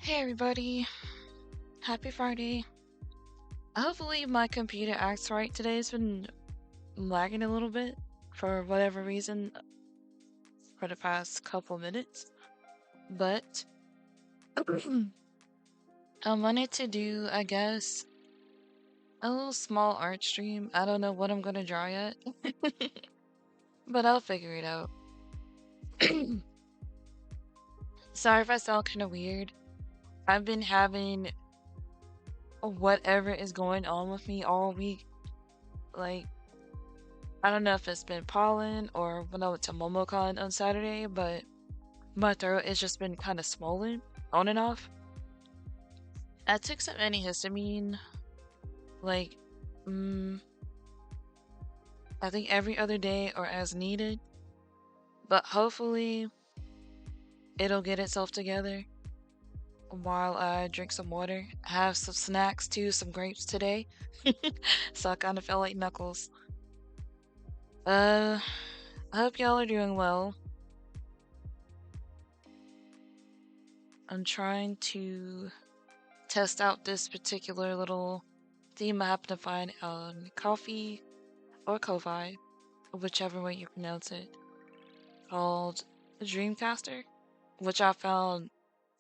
Hey everybody, happy Friday. Hopefully my computer acts right today. It's been lagging a little bit for whatever reason for the past couple minutes. But I wanted to do, I guess, a little small art stream. I don't know what I'm gonna draw yet, but I'll figure it out. Sorry if I sound kind of weird. I've been having whatever is going on with me all week. Like, I don't know if it's been pollen or when I went to MomoCon on Saturday, but my throat has just been kind of swollen on and off. I took some antihistamine, like, I think every other day or as needed, but hopefully it'll get itself together while I drink some water. I have some snacks too, some grapes today, so I kind of feel like Knuckles. I hope y'all are doing well. I'm trying to test out this particular little theme I happen to find on Ko-fi or Ko-fi, whichever way you pronounce it, called Dreamcaster, which I found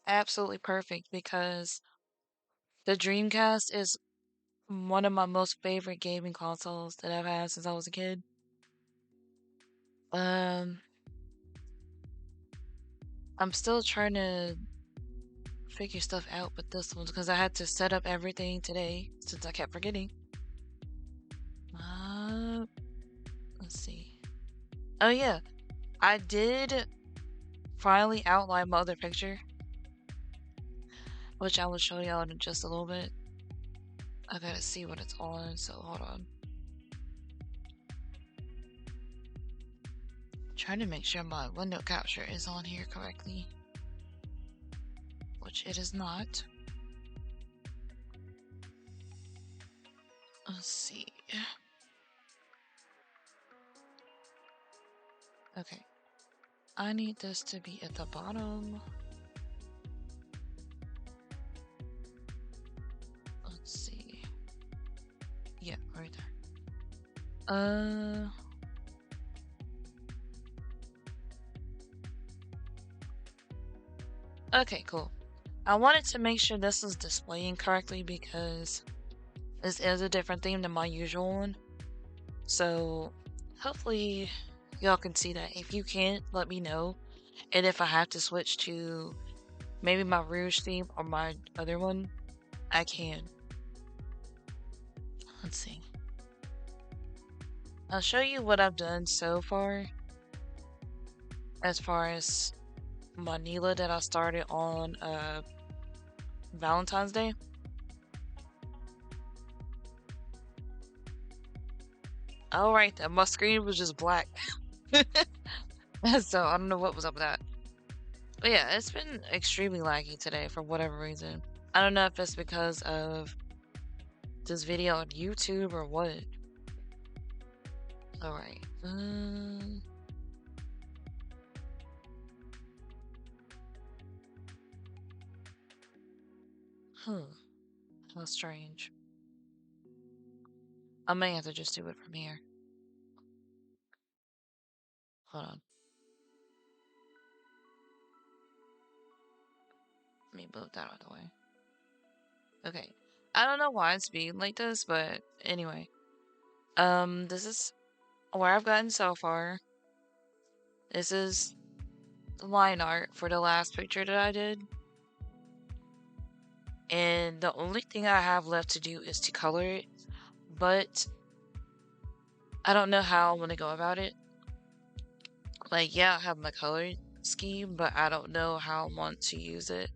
absolutely perfect because the Dreamcast is one of my most favorite gaming consoles that I've had since I was a kid. I'm still trying to figure stuff out with this one because I had to set up everything today since I kept forgetting. Let's see. Oh yeah, I did finally outline my other picture, which I will show y'all in just a little bit. I gotta see what it's on, so hold on. Trying to make sure my window capture is on here correctly, which it is not. Let's see. Okay. I need this to be at the bottom. Let's see. Yeah, right there. Okay, cool. I wanted to make sure this is displaying correctly because this is a different theme than my usual one. So hopefully y'all can see that. If you can't, let me know. And if I have to switch to maybe my Rouge theme or my other one, I can. Let's see. I'll show you what I've done so far as far as my Neela that I started on Valentine's Day. Alright then, my screen was just black. So I don't know what was up with that. But yeah, it's been extremely laggy today for whatever reason. I don't know if it's because of this video on YouTube or what. Alright. How strange. I may have to just do it from here. Hold on. Let me move that out of the way. Okay. I don't know why it's being like this, but anyway. This is where I've gotten so far. This is the line art for the last picture that I did. And the only thing I have left to do is to color it. But I don't know how I'm gonna go about it. Like, yeah, I have my color scheme, but I don't know how I want to use it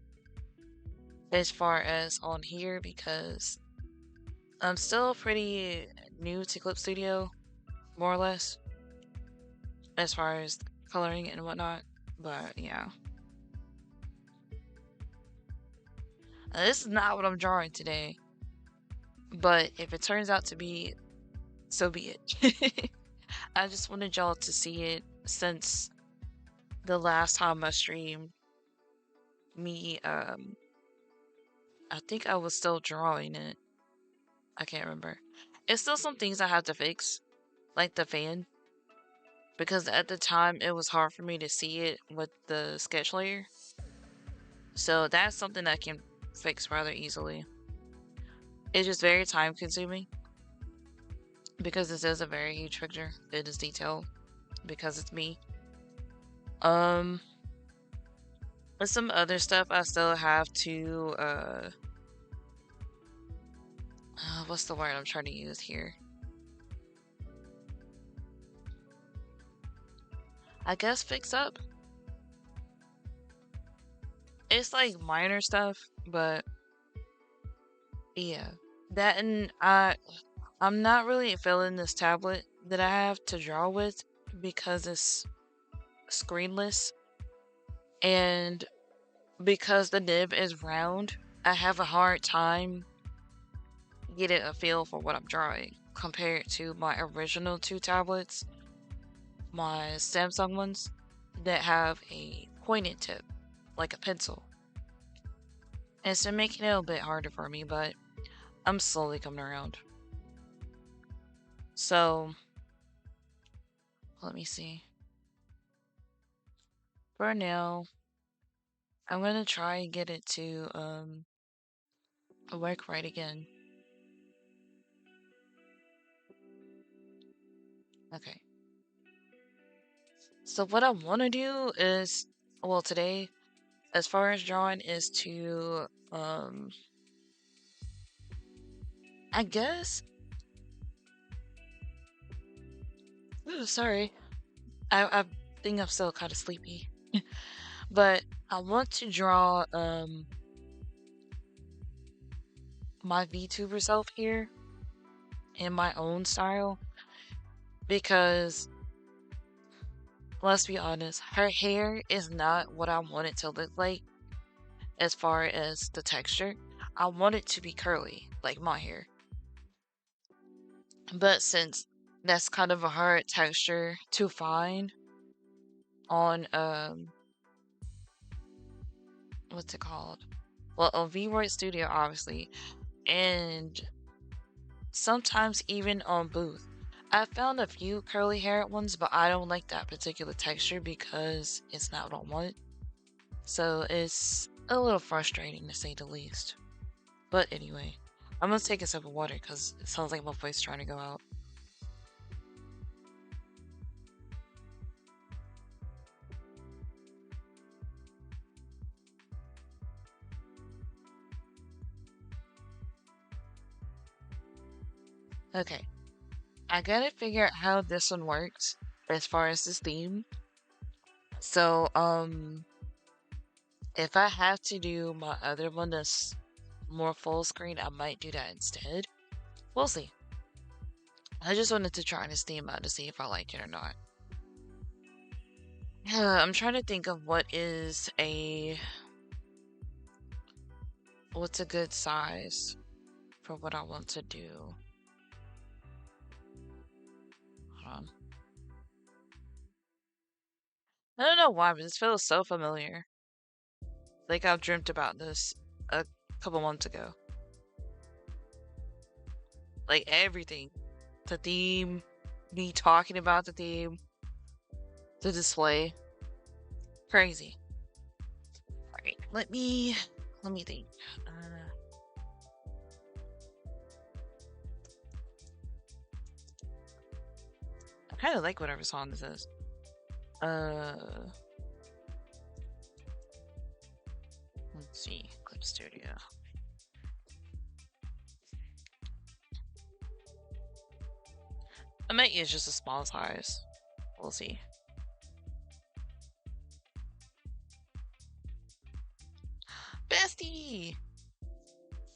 as far as on here because I'm still pretty new to Clip Studio, more or less, as far as coloring and whatnot. But yeah. This is not what I'm drawing today. But if it turns out to be, so be it. I just wanted y'all to see it since the last time I streamed me I think I was still drawing it. I can't remember. It's still some things I have to fix, like the fan, because at the time it was hard for me to see it with the sketch layer. So that's something I can fix rather easily. It's just very time consuming because this is a very huge picture. It is detailed because it's me. Um, with some other stuff I still have to what's the word I'm trying to use here? I guess fix up. It's like minor stuff, but yeah. That and I'm not really feeling this tablet that I have to draw with because it's screenless and because the nib is round, I have a hard time getting a feel for what I'm drawing compared to my original two tablets, my Samsung ones that have a pointed tip, like a pencil. And it's making it a bit harder for me, but I'm slowly coming around. So, let me see. For now, I'm gonna try and get it to work right again. Okay. So what I want to do is, well, today, as far as drawing, is to I guess. Ooh, sorry. I think I'm still kind of sleepy. But I want to draw my VTuber self here in my own style because let's be honest, her hair is not what I want it to look like as far as the texture. I want it to be curly, like my hair. But since that's kind of a hard texture to find on what's it called? Well, on VRoid Studio obviously, and sometimes even on Booth. I found a few curly haired ones, but I don't like that particular texture because it's not what I want. So it's a little frustrating to say the least. But anyway, I'm gonna take a sip of water because it sounds like my voice is trying to go out. Okay, I gotta figure out how this one works as far as this theme. So, if I have to do my other one that's more full screen, I might do that instead. We'll see. I just wanted to try this theme out to see if I like it or not. I'm trying to think of what's a good size for what I want to do. Hold on. I don't know why, but this feels so familiar. Like I've dreamt about this a couple months ago. Like everything. The theme, me talking about the theme, the display. Crazy. Alright, let me think. I kind of like whatever song this is. Let's see. Clip Studio. I might use just a small size. We'll see. Bestie!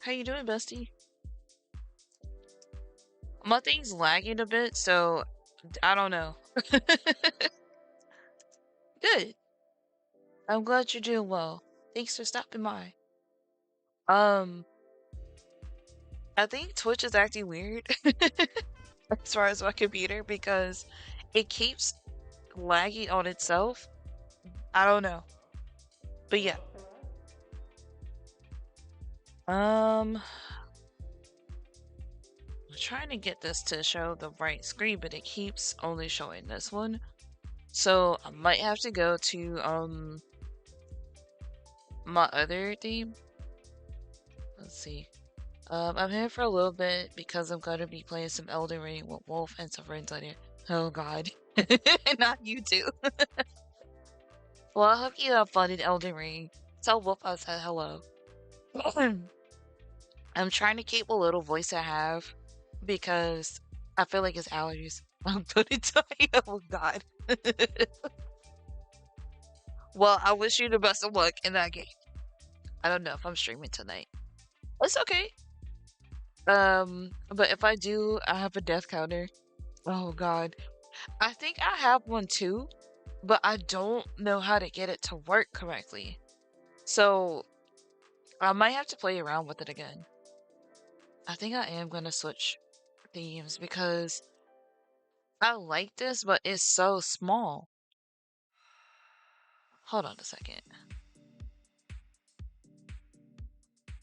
How you doing, Bestie? My thing's lagging a bit, so I don't know. Good. I'm glad you're doing well. Thanks for stopping by. Um, I think Twitch is acting weird as far as my computer because it keeps lagging on itself. I don't know. But yeah. I'm trying to get this to show the right screen, but it keeps only showing this one. So I might have to go to my other theme. Let's see. I'm here for a little bit because I'm gonna be playing some Elden Ring with Wolf and some friends on here. Oh god. Not you two. Well, I hope you have fun in Elden Ring. Tell Wolf I said hello. I'm trying to keep a little voice I have because I feel like it's allergies. I'm gonna die. Oh god. Well, I wish you the best of luck in that game. I don't know if I'm streaming tonight. It's okay. But if I do, I have a death counter. Oh god. I think I have one too, but I don't know how to get it to work correctly. So I might have to play around with it again. I think I am gonna switch themes because I like this, but it's so small. Hold on a second.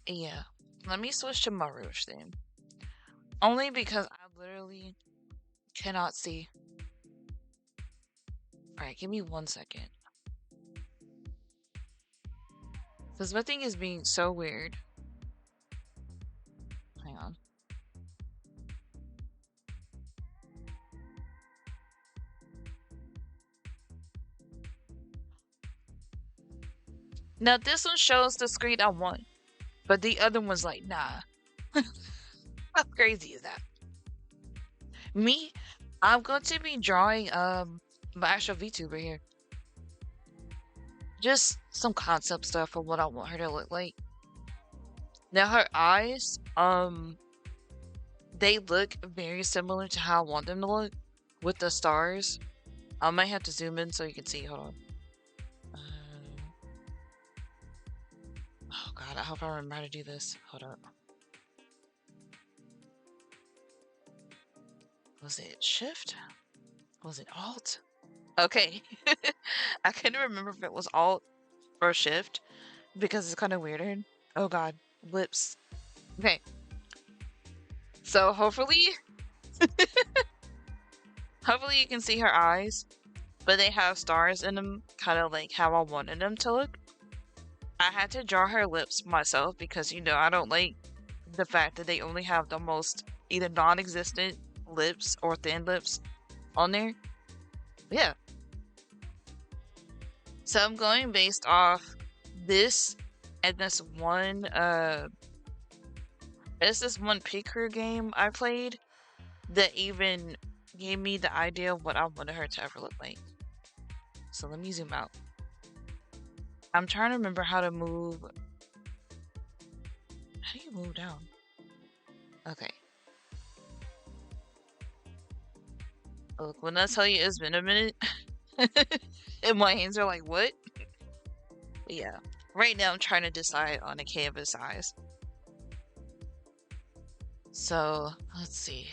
Yeah. Let me switch to my Rouge theme. Only because I literally cannot see. Alright, give me 1 second. Because my thing is being so weird. Hang on. Now this one shows the screen I want, but the other one's like, nah. How crazy is that? Me, I'm going to be drawing my actual VTuber here. Just some concept stuff of what I want her to look like. Now her eyes, they look very similar to how I want them to look with the stars. I might have to zoom in so you can see. Hold on. Oh god, I hope I remember how to do this. Hold up. Was it Shift? Was it Alt? Okay. I couldn't remember if it was Alt or Shift because it's kind of weird. Oh god, lips. Okay. So hopefully you can see her eyes, but they have stars in them, kind of like how I wanted them to look. I had to draw her lips myself because, you know, I don't like the fact that they only have the most either non-existent lips or thin lips on there. Yeah. So I'm going based off this and this one it's this one Pig Crew game I played that even gave me the idea of what I wanted her to ever look like. So let me zoom out. I'm trying to remember how to move. How do you move down? Okay. Look, when I tell you it's been a minute, and my hands are like, what? But yeah. Right now I'm trying to decide on a canvas size. So, let's see.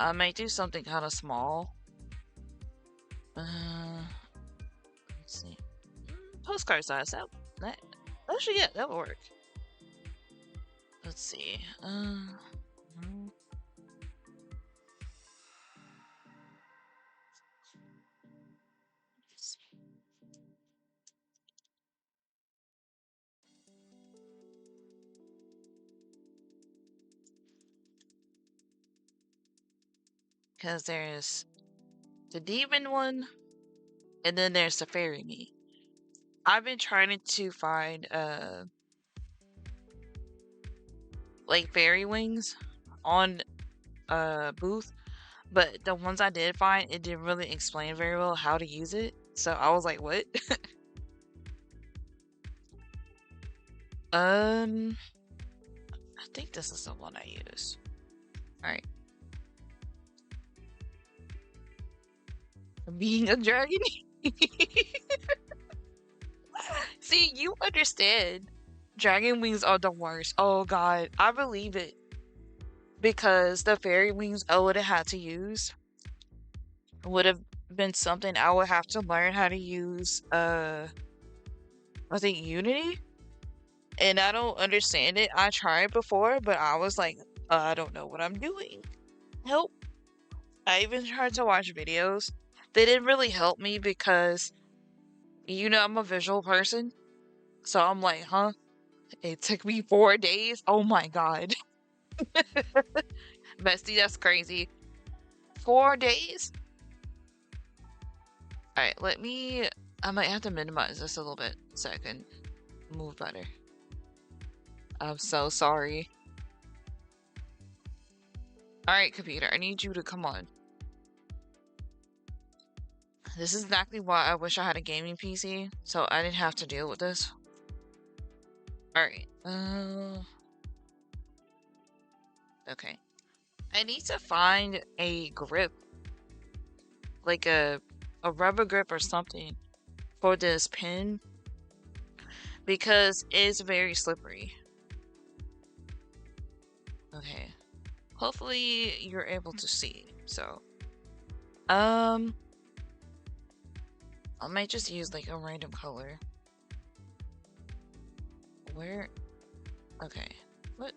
I might do something kind of small. Let's see. Postcard size. That actually, yeah, that would work. Let's see. Because there's the demon one, and then there's the fairy me. I've been trying to find like fairy wings on Booth, but the ones I did find, it didn't really explain very well how to use it. So I was like, what? I think this is the one I use. Alright. Being a dragon? See, you understand. Dragon wings are the worst. Oh god, I believe it. Because the fairy wings I would have had to use would have been something I would have to learn how to use I think Unity? and I don't understand it. I tried before, but I was like, I don't know what I'm doing. Help. I even tried to watch videos. They didn't really help me because, I'm a visual person. So I'm like, huh? It took me 4 days? Oh my god. Bestie, that's crazy. 4 days? Alright, I might have to minimize this a little bit so I can move better. I'm so sorry. Alright, computer, I need you to come on. This is exactly why I wish I had a gaming PC, so I didn't have to deal with this. Alright, okay. I need to find a grip, like a rubber grip or something for this pen because it's very slippery. Okay. Hopefully you're able to see. So, I might just use like a random color. Where? Okay. What?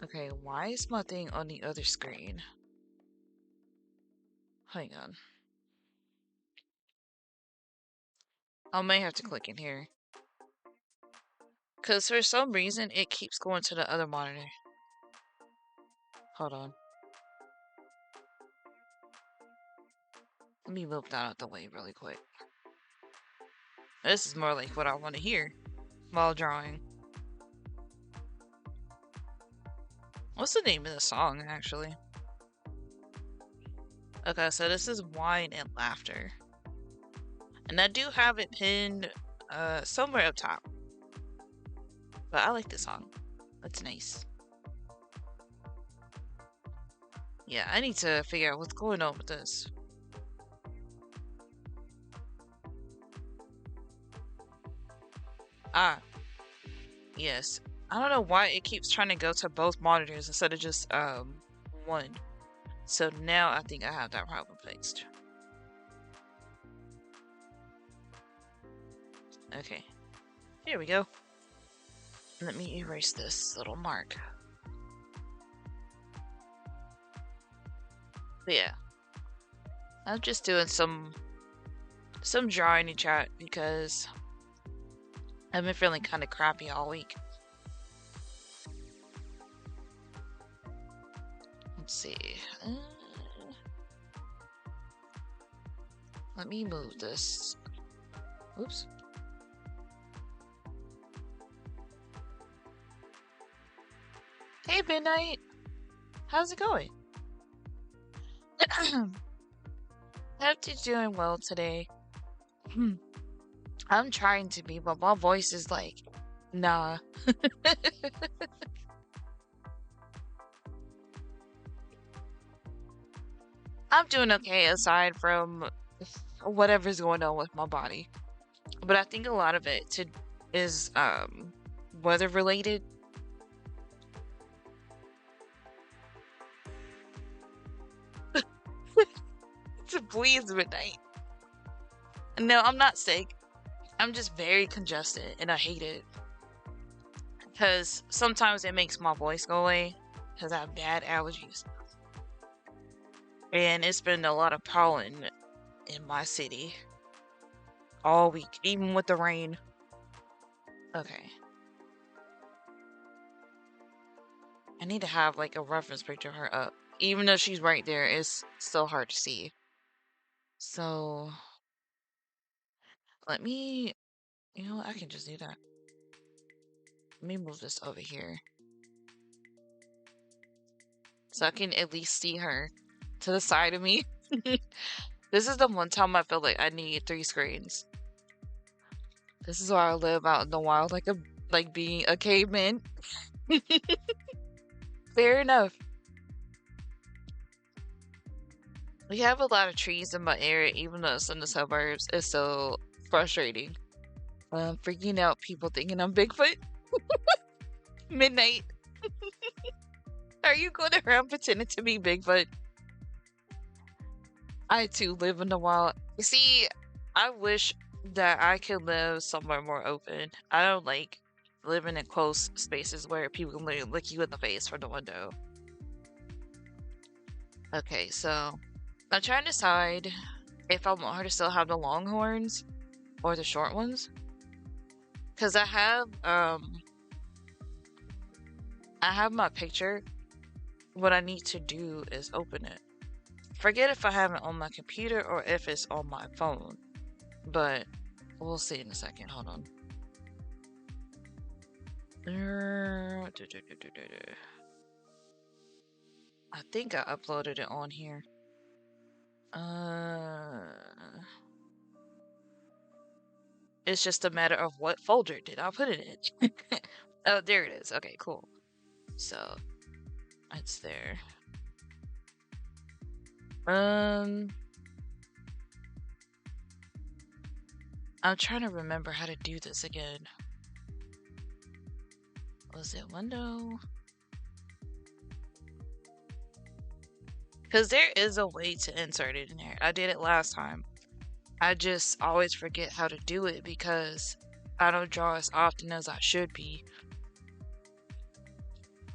Okay, why is my thing on the other screen? Hang on. I may have to click in here. Because for some reason, it keeps going to the other monitor. Hold on. Let me move that out the way really quick. This is more like what I want to hear while drawing. What's the name of the song, actually? Okay, so this is Wine and Laughter. And I do have it pinned somewhere up top. But I like this song. It's nice. Yeah, I need to figure out what's going on with this. Ah. Yes. I don't know why it keeps trying to go to both monitors instead of just one. So now I think I have that problem fixed. Okay. Here we go. Let me erase this little mark. But yeah. I'm just doing some drawing in chat because I've been feeling kind of crappy all week. Let's see. Let me move this. Oops. Hey, Midnight. How's it going? Hope you're doing well today. I'm trying to be, but my voice is like, nah. I'm doing okay aside from whatever's going on with my body. But I think a lot of it is weather related. Please, Midnight. No, I'm not sick. I'm just very congested and I hate it. Because sometimes it makes my voice go away because I have bad allergies. And it's been a lot of pollen in my city all week, even with the rain. Okay. I need to have like a reference picture of her up. Even though she's right there, it's still hard to see. So let me, I can just do that. Let me move this over here. So I can at least see her to the side of me. This is the one time I feel like I need 3 screens. This is why I live out in the wild, like being a caveman. Fair enough. We have a lot of trees in my area, even though it's in the suburbs. It's so frustrating. Freaking out people thinking I'm Bigfoot. Midnight. Are you going around pretending to be Bigfoot? I too live in the wild. You see, I wish that I could live somewhere more open. I don't like living in close spaces where people can literally look you in the face from the window. Okay, so I'm trying to decide if I want her to still have the long horns or the short ones. Cause I have my picture. What I need to do is open it. Forget if I have it on my computer or if it's on my phone. But we'll see in a second. Hold on. I think I uploaded it on here. It's just a matter of what folder did I put it in. Oh, there it is. Okay, cool. So it's there. I'm trying to remember how to do this again. Was it window? Because there is a way to insert it in there. I did it last time. I just always forget how to do it because I don't draw as often as I should be.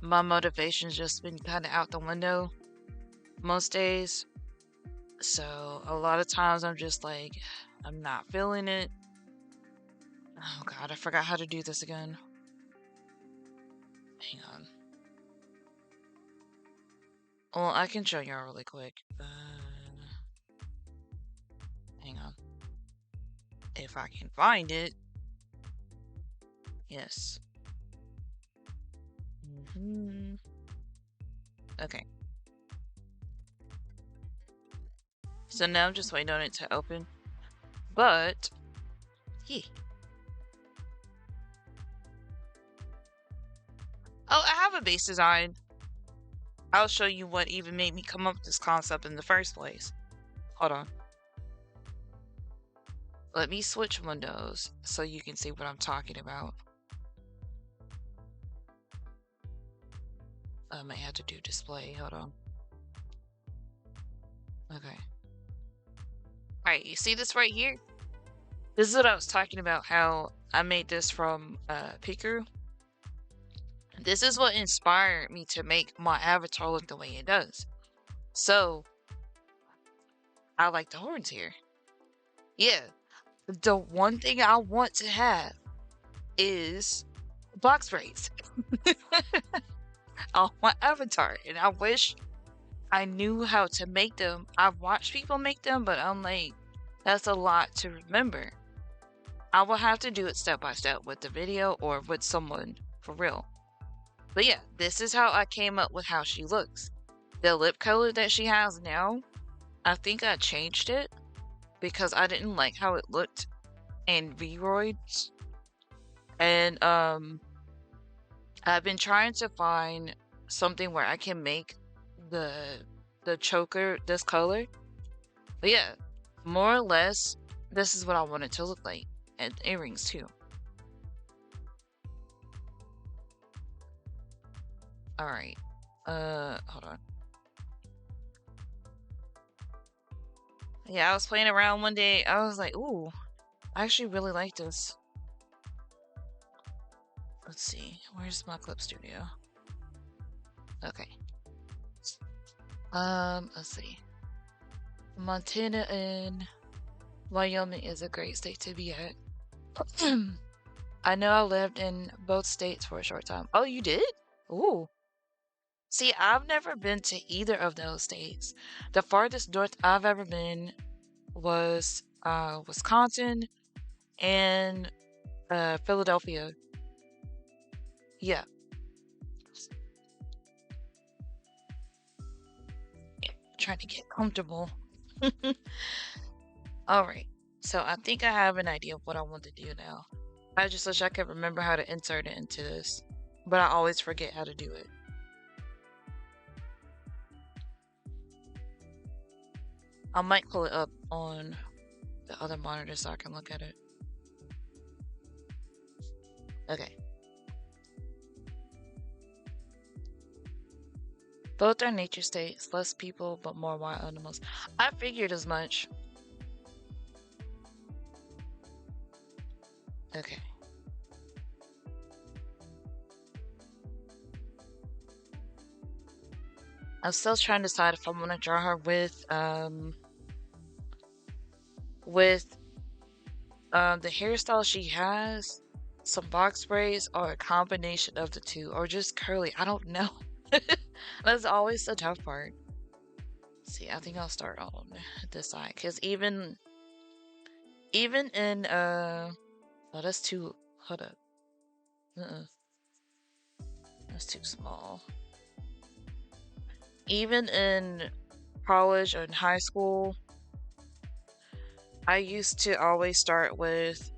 My motivation's just been kind of out the window most days. So a lot of times I'm just like, I'm not feeling it. Oh god, I forgot how to do this again. Hang on. Well, I can show y'all really quick. Hang on. If I can find it. Yes. Okay. So now I'm just waiting on it to open. But, yeah. Oh, I have a base design. I'll show you what even made me come up with this concept in the first place. Hold on. Let me switch windows so you can see what I'm talking about. I might have to do display. Hold on. Okay. Alright, you see this right here? This is what I was talking about, how I made this from Picker. This is what inspired me to make my avatar look the way it does. So, I like the horns here. Yeah, the one thing I want to have is box braids on my avatar, and I wish I knew how to make them. I've watched people make them, but I'm like, that's a lot to remember. I will have to do it step by step with the video or with someone for real. But yeah, this is how I came up with how she looks. The lip color that she has now, I think I changed it because I didn't like how it looked in V-Roids. And I've been trying to find something where I can make the choker this color. But yeah, more or less, this is what I want it to look like. And earrings too. Alright. Hold on. Yeah, I was playing around one day. I was like, ooh, I actually really like this. Let's see. Where's my clip studio? Okay. Let's see. Montana and Wyoming is a great state to be at. I know I lived in both states for a short time. Oh, you did? Ooh. See, I've never been to either of those states. The farthest north I've ever been was Wisconsin and Philadelphia. Yeah. Trying to get comfortable. Alright. So I think I have an idea of what I want to do now. I just wish I could remember how to insert it into this. But I always forget how to do it. I might pull it up on the other monitor so I can look at it. Okay. Both are nature states, less people but more wild animals. I figured as much. Okay. I'm still trying to decide if I want to draw her with the hairstyle she has, some box braids, or a combination of the two, or just curly. I don't know. That's always the tough part. See, I think I'll start on this side because even in oh, that's too. Hold up. That's too small. Even in college and high school, I used to always start with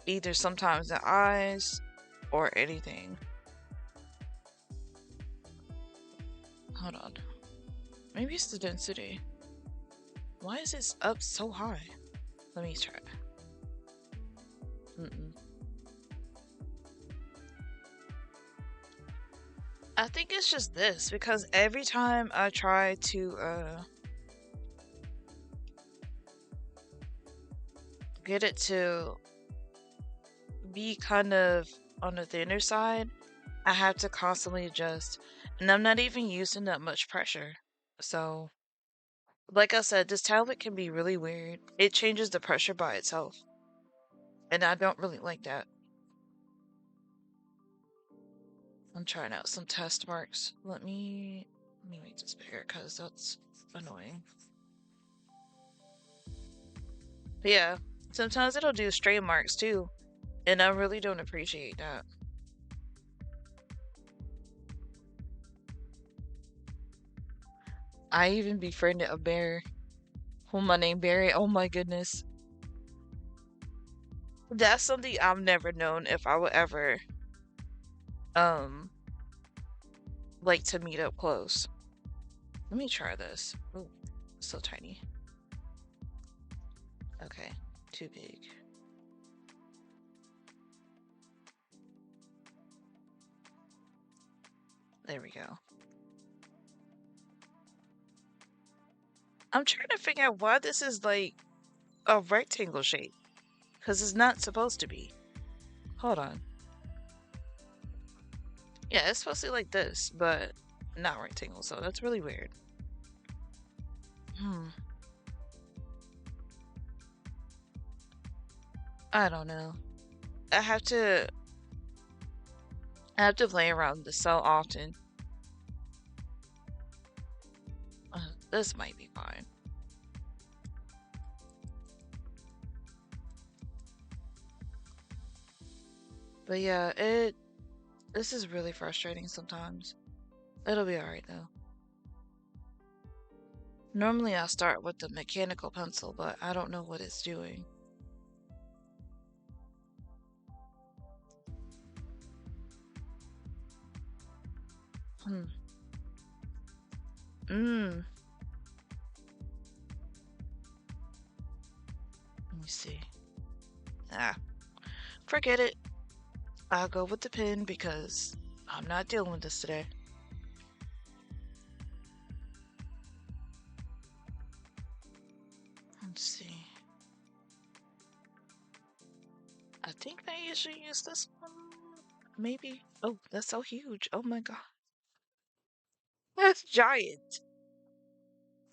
either sometimes the eyes or anything. Hold on. Maybe it's the density. Why is it up so high? Let me try. I think it's just this because every time I try to get it to be kind of on the thinner side, I have to constantly adjust, and I'm not even using that much pressure. So, like I said, this tablet can be really weird. It changes the pressure by itself, and I don't really like that. I'm trying out some test marks. Let me make this bigger because that's annoying. But yeah, sometimes it'll do stray marks too, and I really don't appreciate that. I even befriended a bear whom I named Barry. Oh my goodness. That's something I've never known if I would ever um like to meet up close. Let me try this. Oh, so tiny. Okay, too big. There we go. I'm trying to figure out why this is like a rectangle shape. Because it's not supposed to be. Hold on. Yeah, it's supposed to be like this, but not rectangle, so that's really weird. I don't know. I have to play around with this so often. This might be fine. But yeah, this is really frustrating sometimes. It'll be alright though. Normally I start with the mechanical pencil, but I don't know what it's doing. Let me see. Ah, forget it. I'll go with the pen because I'm not dealing with this today. Let's see. I think I usually use this one. Maybe. Oh, that's so huge. Oh my god. That's giant.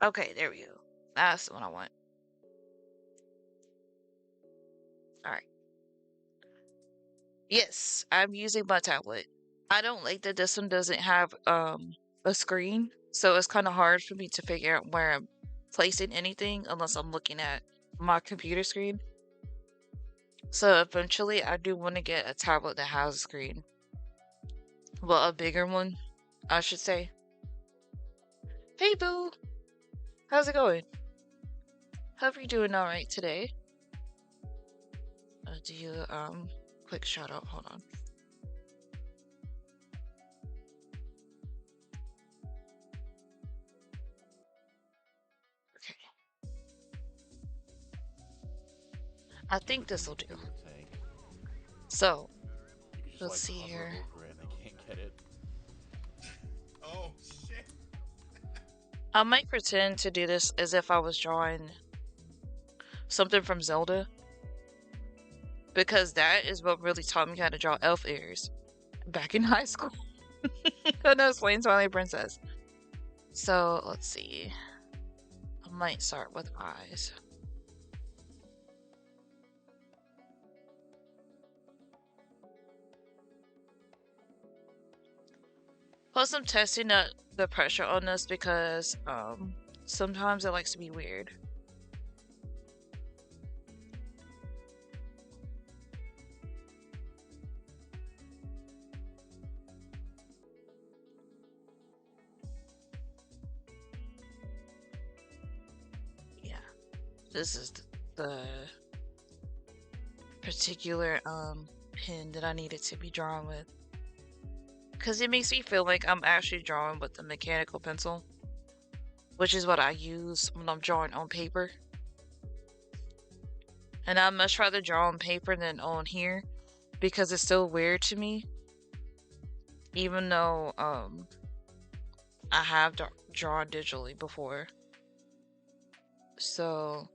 Okay, there we go. That's the one I want. Alright. Yes, I'm using my tablet. I don't like that this one doesn't have a screen, so it's kind of hard for me to figure out where I'm placing anything unless I'm looking at my computer screen. So eventually I do want to get a tablet that has a screen. Well, a bigger one, I should say. Hey boo! How's it going? Hope you're doing alright today. Do you quick shout out, hold on. Okay. I think this will do. So, let's see here. I can't get it. Oh shit. I might pretend to do this as if I was drawing something from Zelda. because that is what really taught me how to draw elf ears back in high school. Oh no, Slain Smiling Princess. So let's see. I might start with eyes. Plus, I'm testing the pressure on this because sometimes it likes to be weird. Yeah, this is the particular pen that I needed to be drawn with. Because it makes me feel like I'm actually drawing with a mechanical pencil, which is what I use when I'm drawing on paper. And I'd much rather draw on paper than on here because it's still weird to me. Even though I have drawn digitally before. So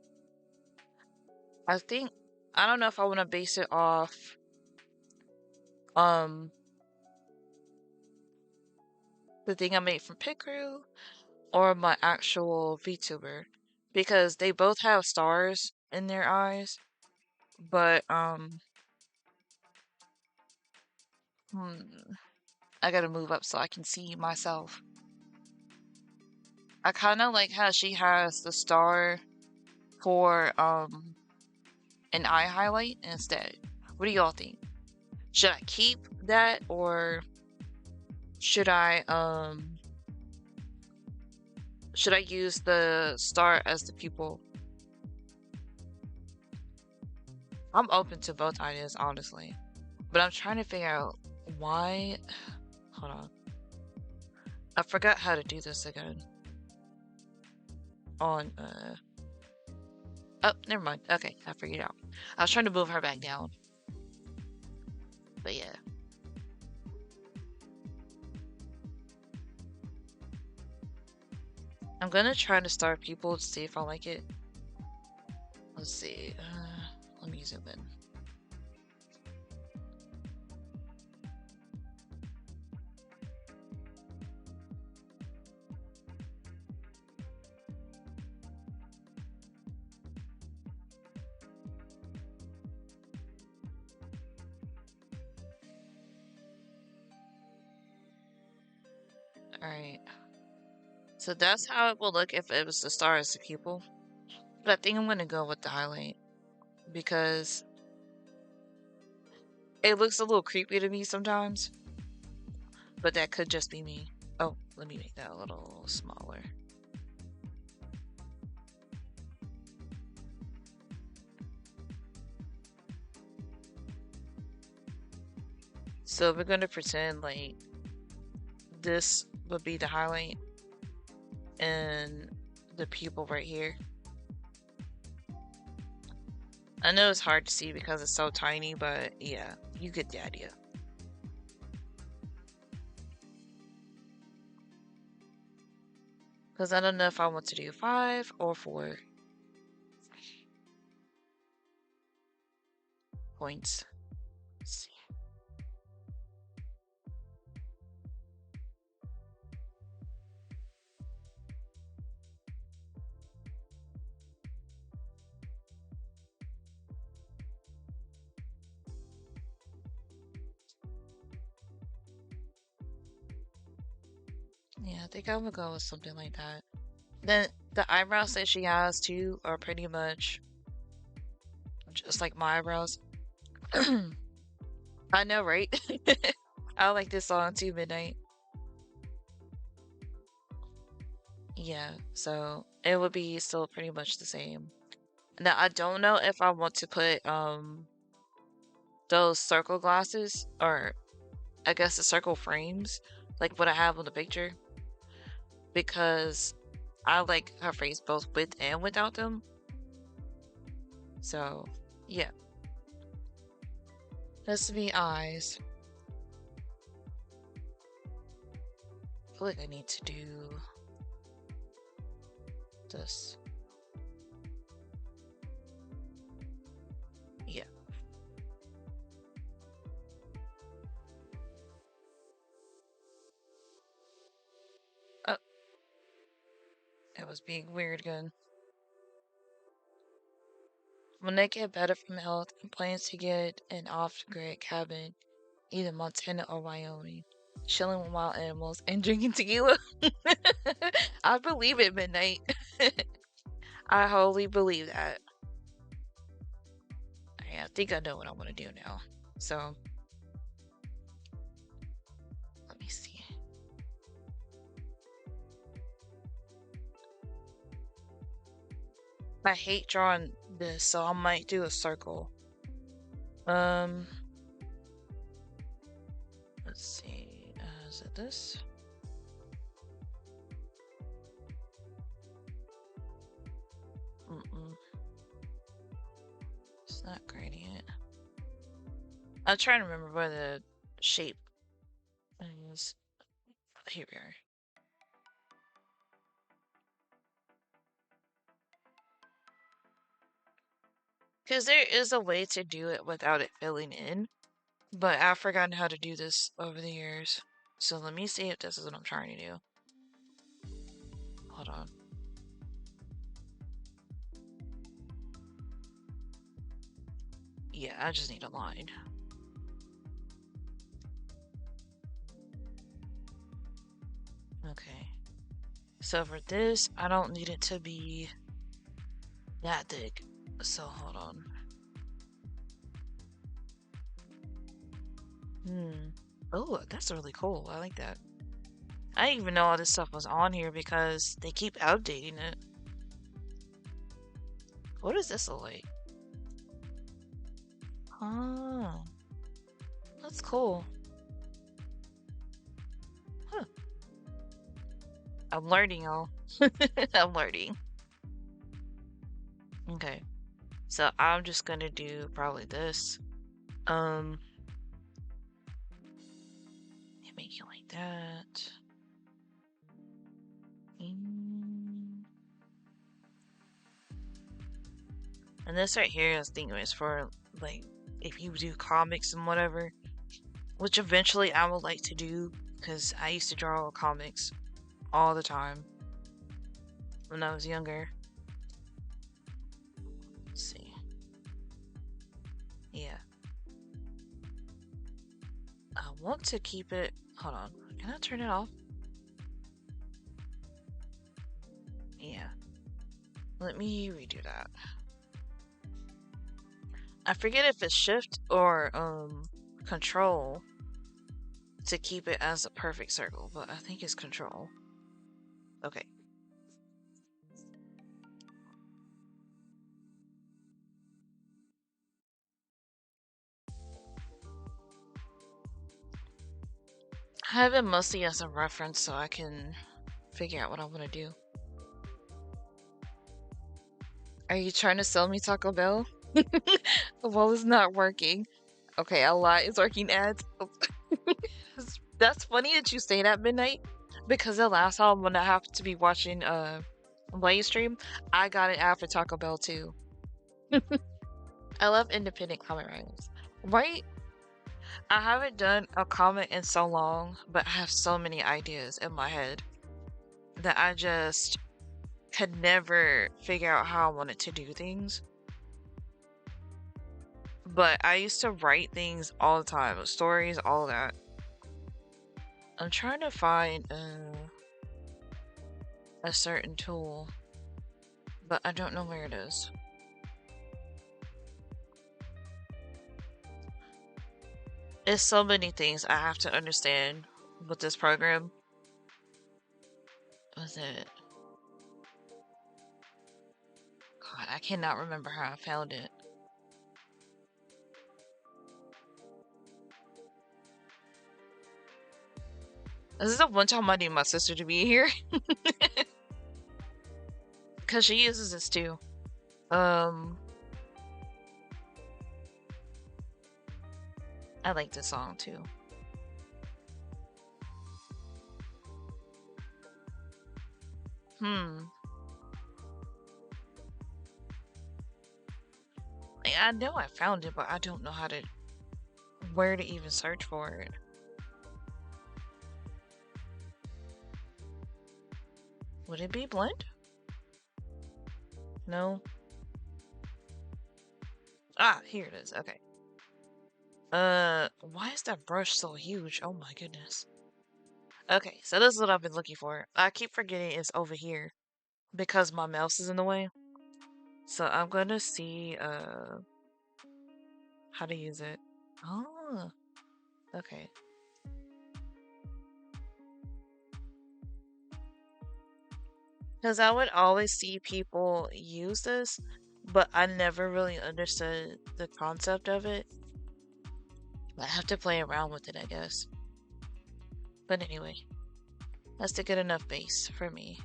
I think, I don't know if I want to base it off the thing I made from Picrew or my actual VTuber, because they both have stars in their eyes, but I gotta move up so I can see myself. I kind of like how she has the star for an eye highlight instead. What do y'all think? Should I keep that, or should I use the star as the pupil? I'm open to both ideas, honestly, but I'm trying to figure out why. Hold on, I forgot how to do this again. On oh, never mind. Okay, I figured it out. I was trying to move her back down, but yeah. I'm gonna try to start people to see if I like it. Let's see. Let me zoom in. Alright. So that's how it will look if it was the star as the pupil. But I think I'm gonna go with the highlight because it looks a little creepy to me sometimes. But that could just be me. Oh, let me make that a little smaller. So we're gonna pretend like this would be the highlight and the pupil right here. I know it's hard to see because it's so tiny, but yeah, you get the idea. Because I don't know if I want to do 5 or 4 points. Let's see. Yeah, I think I would go with something like that. Then the eyebrows that she has too are pretty much just like my eyebrows. I know, right? I like this song too, Midnight. Yeah, so it would be still pretty much the same. Now I don't know if I want to put those circle glasses, or I guess the circle frames, like what I have on the picture, because I like her face both with and without them. So yeah, that's to be eyes. I feel like I need to do this. Yeah. was being weird again. When they get better from health and plans to get an off-grid cabin, either Montana or Wyoming, chilling with wild animals and drinking tequila. I believe it, Midnight. I wholly believe that. I think I know what I want to do now. So, let me see. I hate drawing this, so I might do a circle. Let's see. Is it this? It's not gradient. I'm trying to remember where the shape is. Here we are. Because there is a way to do it without it filling in, but I've forgotten how to do this over the years. So let me see if this is what I'm trying to do. Hold on. Yeah, I just need a line. Okay. So for this, I don't need it to be that thick. So hold on. Oh, that's really cool. I like that. I didn't even know all this stuff was on here because they keep updating it. What does this look like? Oh, that's cool. Huh. I'm learning, y'all. I'm learning. Okay. So I'm just gonna do probably this. Make it like that. And this right here, I was thinking is for like if you do comics and whatever, which eventually I would like to do because I used to draw comics all the time when I was younger. Let's see. Yeah. I want to keep it. Hold on. Can I turn it off? Yeah. Let me redo that. I forget if it's shift or control to keep it as a perfect circle, but I think it's control. Okay. I have it mostly as a reference so I can figure out what I want to do. Are you trying to sell me Taco Bell? Well, it's not working. Okay, a lot is working ads. That's funny that you say that, Midnight, because the last time when I happened to be watching live stream, I got an ad for Taco Bell too. I love independent comic writers. Right? I haven't done a comic in so long, but I have so many ideas in my head that I just could never figure out how I wanted to do things. But I used to write things all the time, stories, all that. I'm trying to find a certain tool, but I don't know where it is. It's so many things I have to understand with this program. Was it? God, I cannot remember how I found it. This is the one time I need my sister to be here. Because she uses this too. I like this song too. I know I found it, but I don't know where to even search for it. Would it be Blend? No? Ah, here it is. Okay. Why is that brush so huge? Oh my goodness. Okay, so this is what I've been looking for. I keep forgetting it's over here because my mouse is in the way. So I'm gonna see, how to use it. Oh, okay. Because I would always see people use this, but I never really understood the concept of it. I have to play around with it, I guess. But anyway, that's a good enough base for me.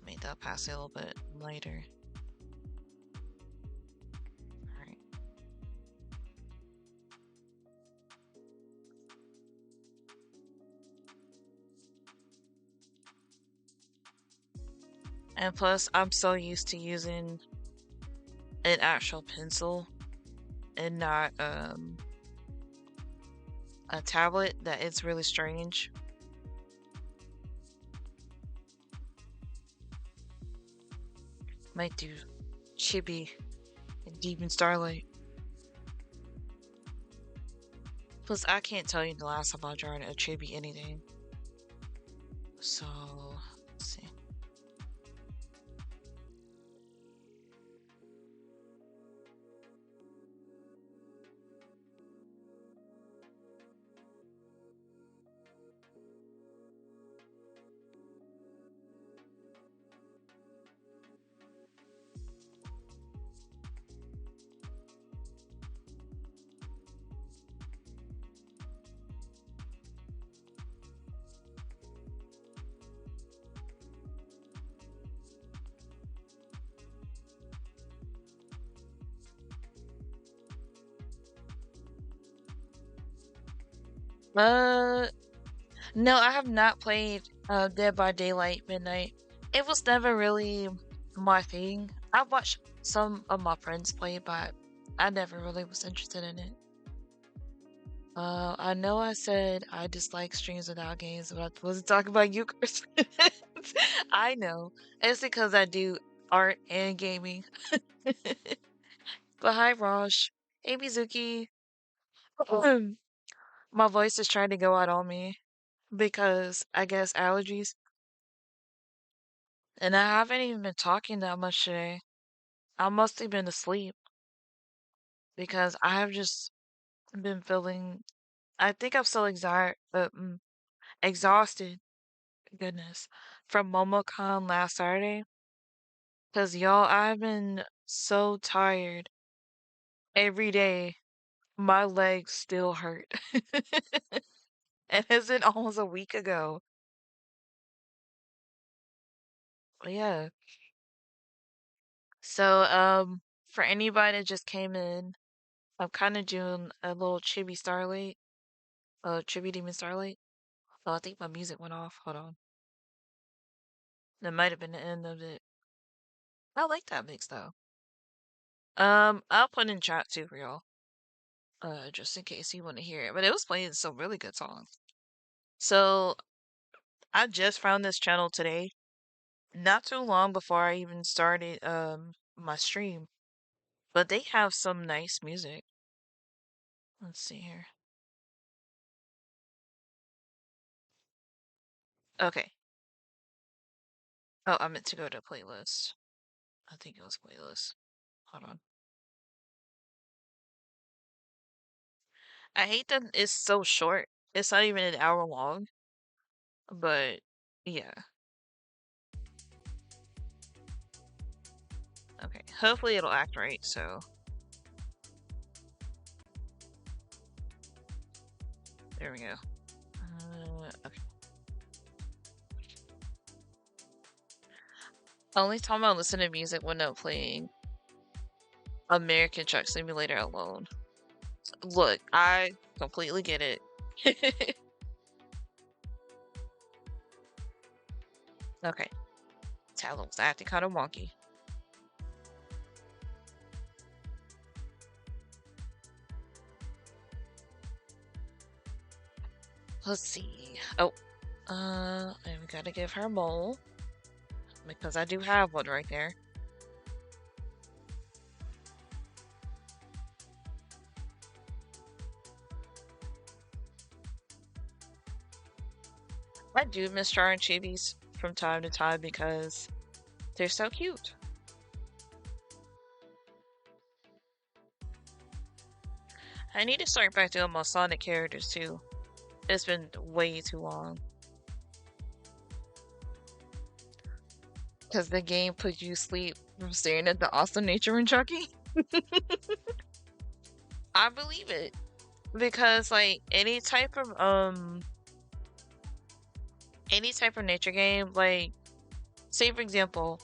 Make that pass a little bit lighter. Alright. And plus, I'm so used to using an actual pencil and not a tablet that it's really strange. Might do Chibi and Demon Starlight. Plus, I can't tell you the last time I drawn a Chibi anything. So, let's see. No, I have not played Dead by Daylight Midnight. It was never really my thing. I've watched some of my friends play, but I never really was interested in it. I know I said I dislike streams without games, but I wasn't talking about you, Chris. I know. It's because I do art and gaming. But hi, Raj. Hey, Mizuki. My voice is trying to go out on me because I guess allergies. And I haven't even been talking that much today. I must have been asleep because I have just been feeling. I think I'm so exhausted. Goodness, from MomoCon last Saturday. Cause y'all, I've been so tired every day. My legs still hurt, and it's been almost a week ago. But yeah. So for anybody that just came in, I'm kind of doing a little Chibi Starlight, Chibi Demon Starlight. Oh, I think my music went off. Hold on. That might have been the end of it. I like that mix though. I'll put in chat too for y'all. Just in case you want to hear it. But it was playing some really good songs. So I just found this channel today, not too long before I even started my stream. But they have some nice music. Let's see here. Okay. Oh, I meant to go to playlist. I think it was playlist. Hold on. I hate that it's so short. It's not even an hour long. But yeah. Okay. Hopefully it'll act right, so there we go. Okay. Only time I listen to music when I'm playing American Truck Simulator alone. Look, I completely get it. Okay. Talon was acting kind of wonky. Let's see. Oh, And we gotta give her a bowl because I do have one right there. I do miss trying chibis from time to time because they're so cute. I need to start back doing my Sonic characters too. It's been way too long. Because the game put you to sleep from staring at the awesome nature in Chucky. I believe it. Because like any type of nature game, like say for example,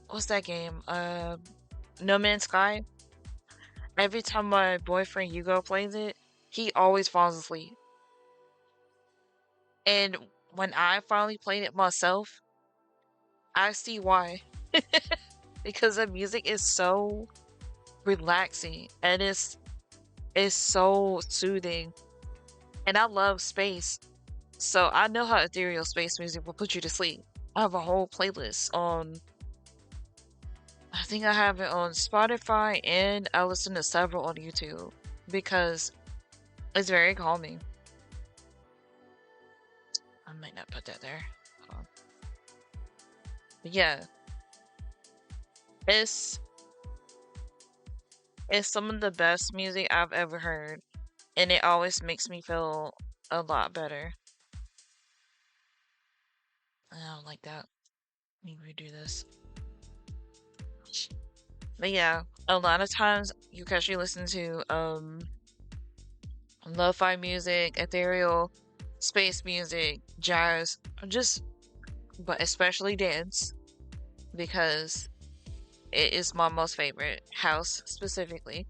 what's that game? No Man's Sky. Every time my boyfriend Hugo plays it, he always falls asleep. And when I finally played it myself, I see why. Because the music is so relaxing and it's so soothing. And I love space. So I know how ethereal space music will put you to sleep. I have a whole playlist on I think I have it on Spotify and I listen to several on YouTube because it's very calming. I might not put that there. Hold on. But yeah, it's it's some of the best music I've ever heard, and it always makes me feel a lot better. I don't like that. Let me redo this. But yeah, a lot of times you can actually listen to lo-fi music, ethereal, space music, jazz, just but especially dance because it is my most favorite house specifically.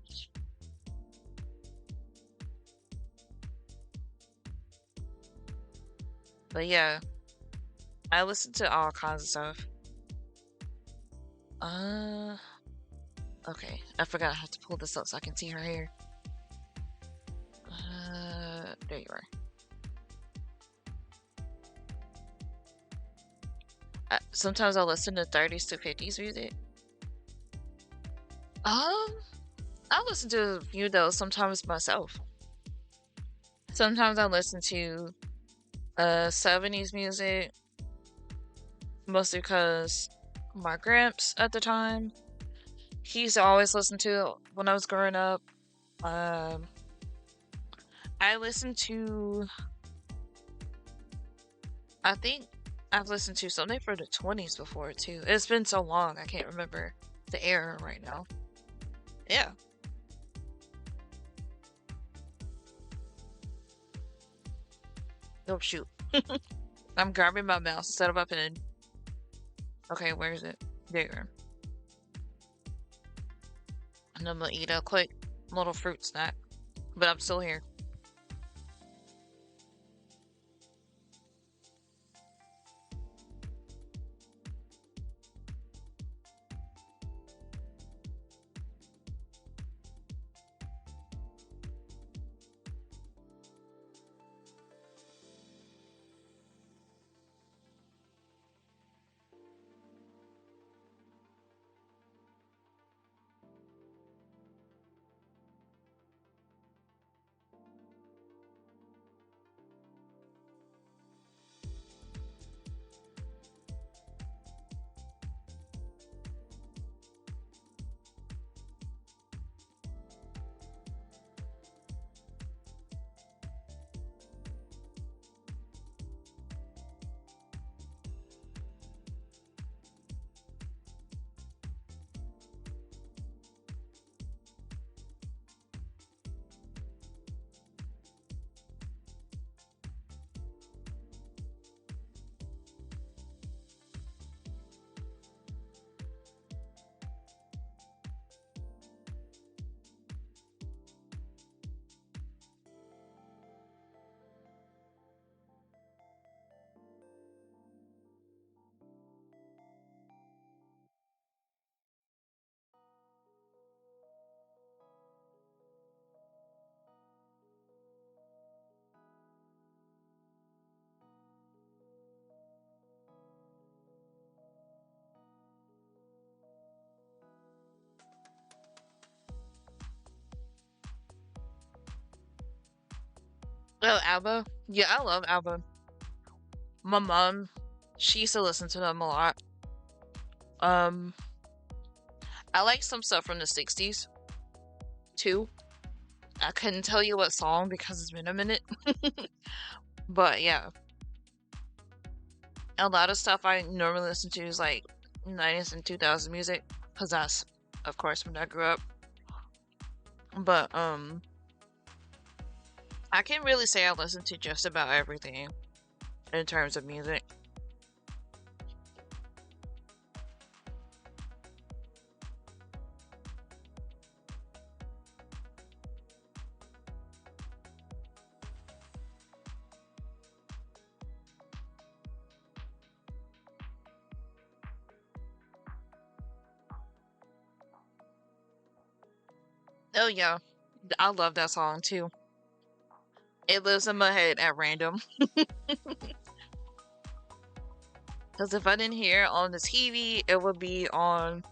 But yeah, I listen to all kinds of stuff. Uh, okay, I forgot I have to pull this up so I can see her hair. There you are. Sometimes I'll listen to 30s to 50s music. Um, I listen to a few though, sometimes myself. Sometimes I listen to 70s music, mostly because my gramps at the time, he used to always listen to it when I was growing up. Um, I listened to, I think I've listened to something for the 20s before too. It's been so long, I can't remember the era right now. Yeah. Oh shoot. I'm grabbing my mouse instead of up in. Okay, where is it? There you are. And I'm gonna eat a quick little fruit snack. But I'm still here. Oh, ABBA. Yeah, I love ABBA. My mom, she used to listen to them a lot. Um, I like some stuff from the 60s too. I couldn't tell you what song because it's been a minute. But yeah, a lot of stuff I normally listen to is like 90s and 2000s music because that's, of course, when I grew up. But I can really say I listen to just about everything in terms of music. Oh yeah, I love that song too. It lives in my head at random. Because if I didn't hear it on the TV, it would be on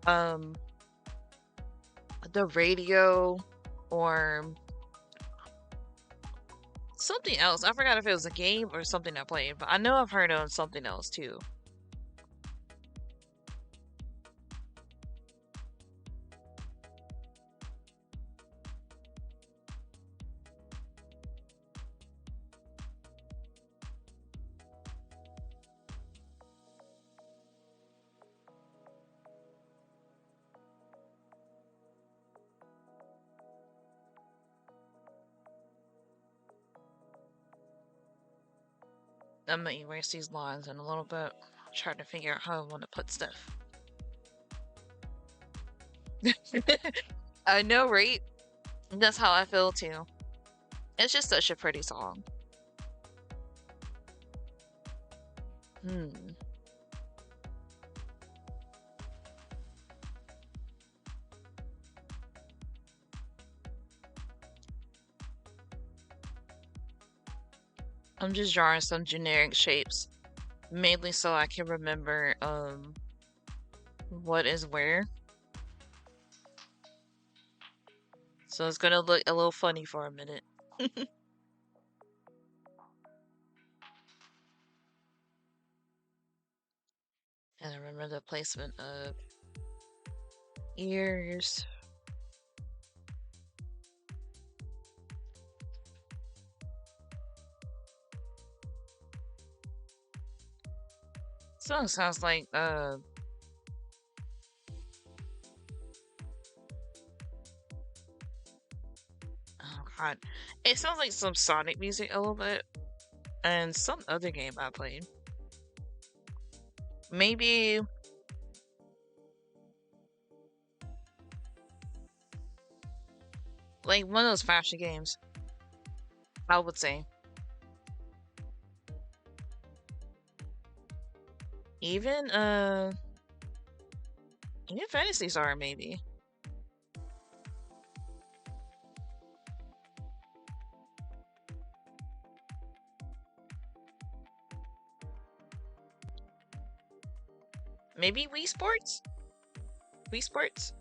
um the radio or something else. I forgot if it was a game or something I played, but I know I've heard it on something else too. I'm gonna erase these lines in a little bit. Trying to figure out how I want to put stuff. I know, right? That's how I feel too. It's just such a pretty song. Hmm. I'm just drawing some generic shapes, mainly so I can remember what is where. So it's gonna look a little funny for a minute. And I remember the placement of ears. Song sounds like oh god. It sounds like some Sonic music a little bit. And some other game I played. Maybe like one of those fashion games, I would say. Even even Fantasy Star maybe. Maybe Wii Sports? Wii Sports?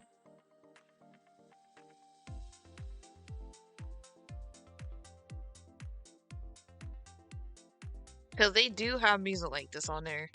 Because they do have music like this on there.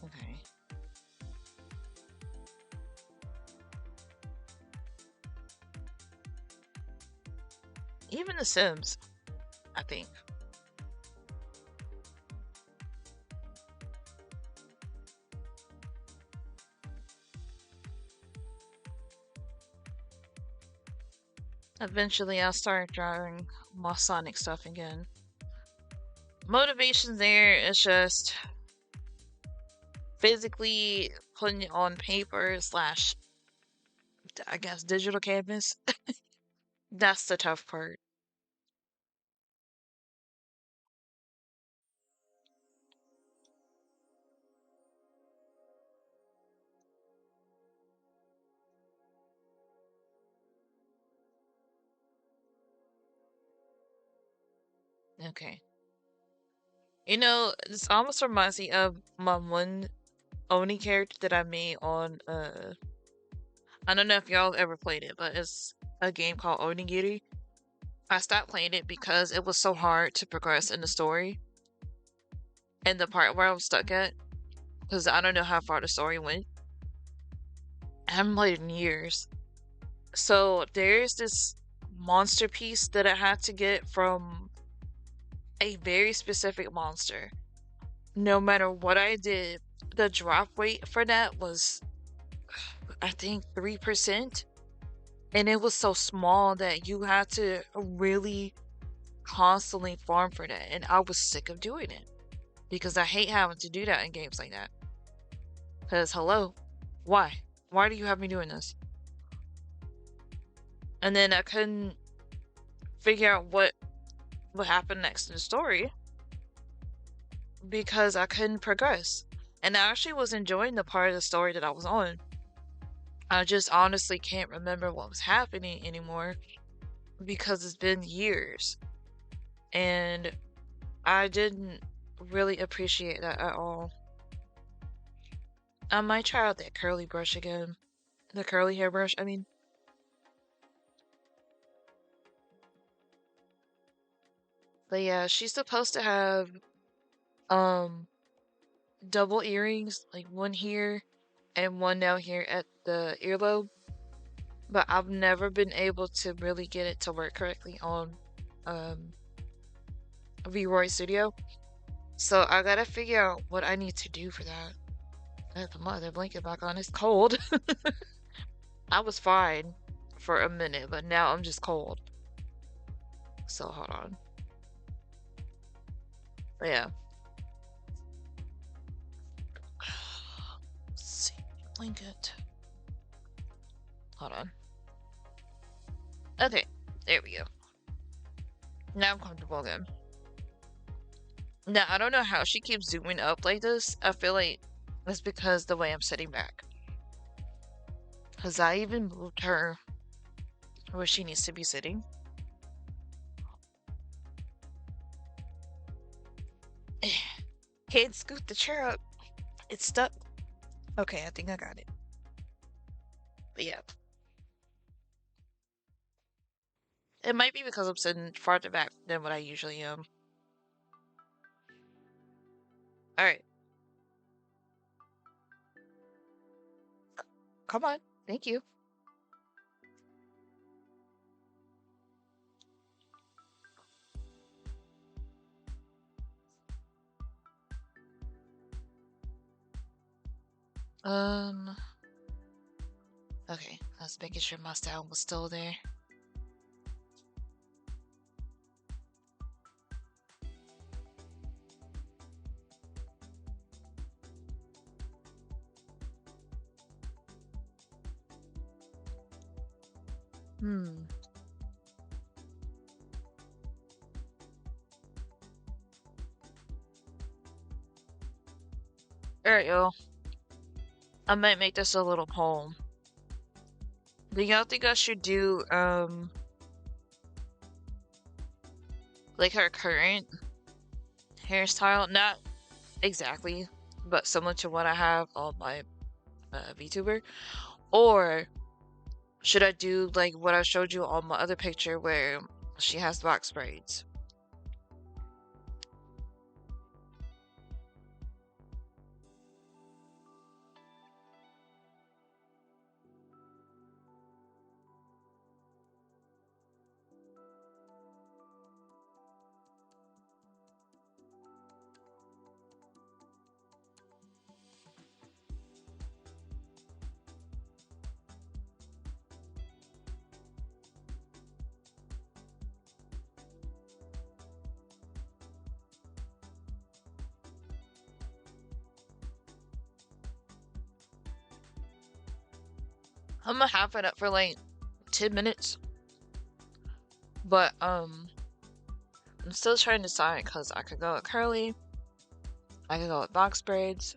Okay. Even The Sims, I think. Eventually, I'll start drawing more Sonic stuff again. Motivation there is just physically putting it on paper slash, I guess, digital canvas. That's the tough part. Okay. You know, this almost reminds me of my one Oni character that I made on I don't know if y'all ever played it, but it's a game called Onigiri. I stopped playing it because it was so hard to progress in the story and the part where I was stuck at, because I don't know how far the story went. I haven't played in years. So there's this monster piece that I had to get from a very specific monster. No matter what I did, the drop rate for that was, I think, 3%. And it was so small that you had to really constantly farm for that. And I was sick of doing it because I hate having to do that in games like that. Because, hello, why? Why do you have me doing this? And then I couldn't figure out what happened next in the story because I couldn't progress. And I actually was enjoying the part of the story that I was on. I just honestly can't remember what was happening anymore because it's been years. And I didn't really appreciate that at all. I might try out that curly brush again. The curly hair brush, I mean. But yeah, she's supposed to have um double earrings, like one here and one down here at the earlobe. But I've never been able to really get it to work correctly on VRoid Studio. So I gotta figure out what I need to do for that. I have to put my other blanket back on. It's cold. I was fine for a minute, but now I'm just cold. So hold on. But yeah. Let's see. Blanket. Hold on. Okay. There we go. Now I'm comfortable again. Now, I don't know how she keeps zooming up like this. I feel like it's because the way I'm sitting back. Because I even moved her where she needs to be sitting. Can't scoot the chair up. It's stuck. Okay, I think I got it. But yeah. It might be because I'm sitting farther back than what I usually am. Alright. Come on. Thank you. Um. Okay, I was making sure my style was still there. Hmm. Alright, y'all. I might make this a little poem. Do y'all think I should do, like her current hairstyle? Not exactly, but similar to what I have on my VTuber? Or should I do like what I showed you on my other picture where she has box braids? I'm gonna have it up for like 10 minutes. But I'm still trying to decide because I could go with curly, I could go with box braids.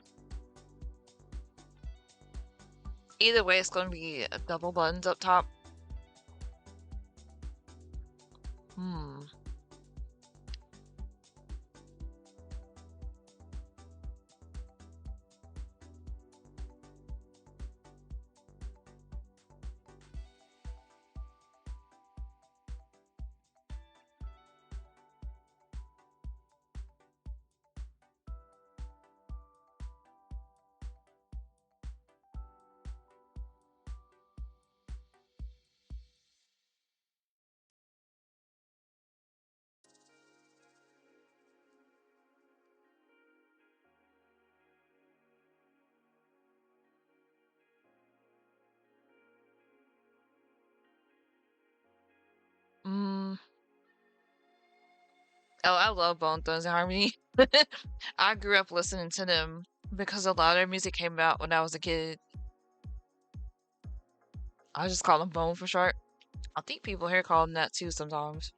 Either way, it's gonna be a double buns up top. Hmm. Mm. Oh, I love Bone Thugs-n-Harmony. I grew up listening to them because a lot of their music came out when I was a kid. I just call them Bone for short. I think people here call them that too sometimes.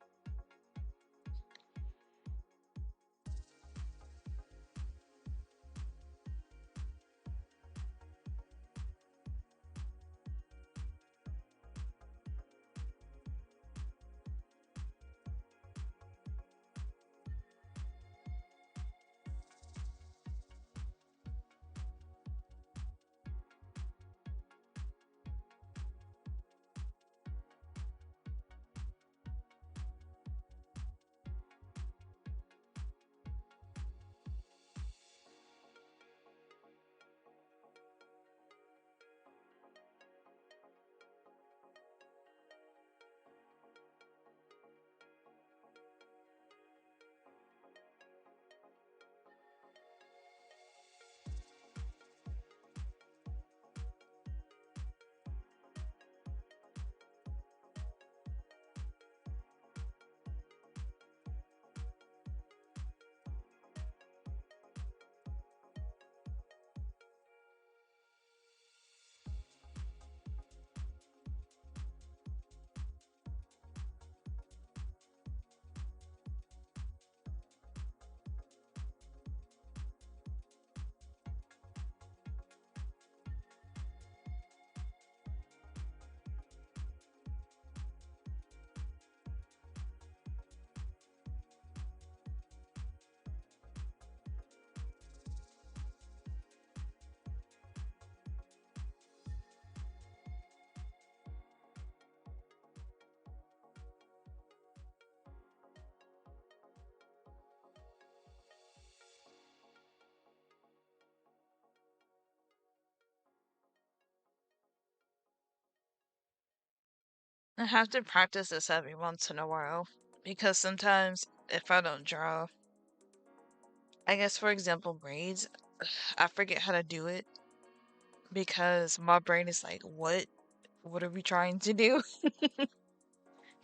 I have to practice this every once in a while because sometimes if I don't draw, I guess for example braids, I forget how to do it because my brain is like, what? What are we trying to do?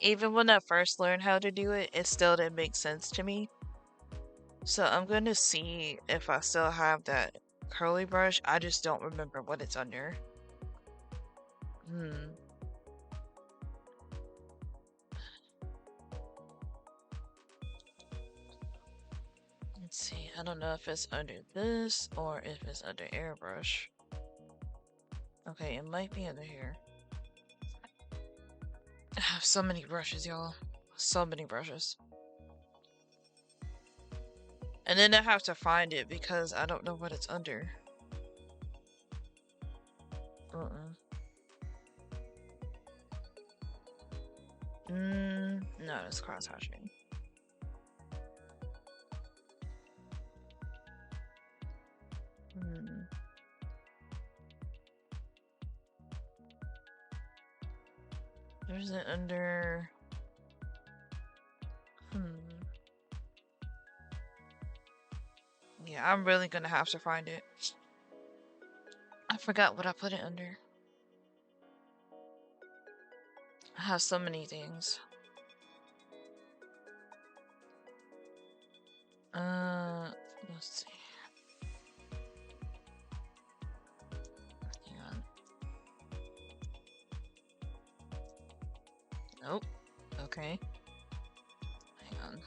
Even when I first learned how to do it, it still didn't make sense to me. So I'm gonna see if I still have that curly brush. I just don't remember what it's under. Hmm. Let's see. I don't know if it's under this or if it's under airbrush. Okay, it might be under here. I have so many brushes, y'all. So many brushes. And then I have to find it because I don't know what it's under. No, it's cross hatching. Hmm. There's it under. Yeah, I'm really gonna have to find it. I forgot what I put it under. I have so many things. Let's see. Hang on. Nope. Okay. Hang on.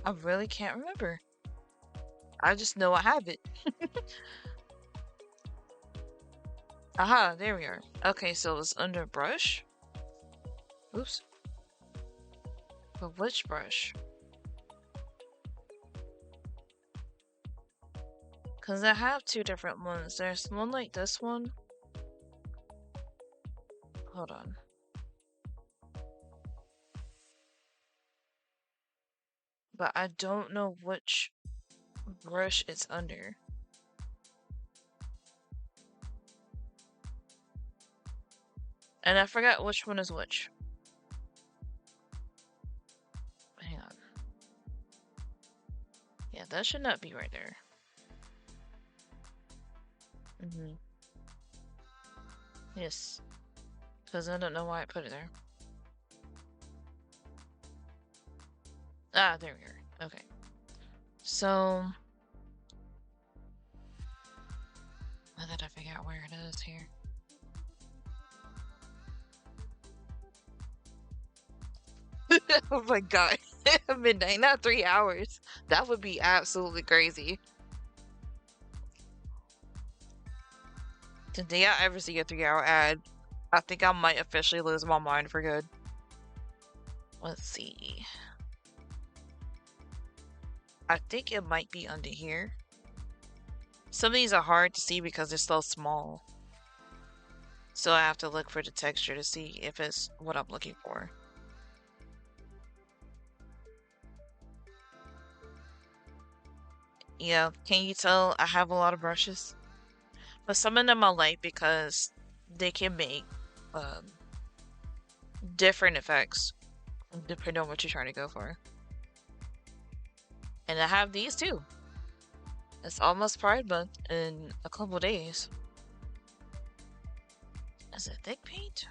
I really can't remember. I just know I have it. Aha, there we are. Okay, so it's under brush. Oops. But which brush? Because I have two different ones. There's one like this one. Hold on. But I don't know which brush it's under. And I forgot which one is which. Hang on. Yeah, that should not be right there. Yes. Because I don't know why I put it there. Ah, there we are. Okay. So... now that I figure out where it is here. Oh my god. Midnight, not 3 hours. That would be absolutely crazy. The day I ever see a 3-hour ad, I think I might officially lose my mind for good. Let's see. I think it might be under here. Some of these are hard to see because they're so small. So I have to look for the texture to see if it's what I'm looking for. Yeah, can you tell I have a lot of brushes? But some of them I like because they can make different effects depending on what you're trying to go for. And I have these too. It's almost Pride Month in a couple days. Is it thick paint?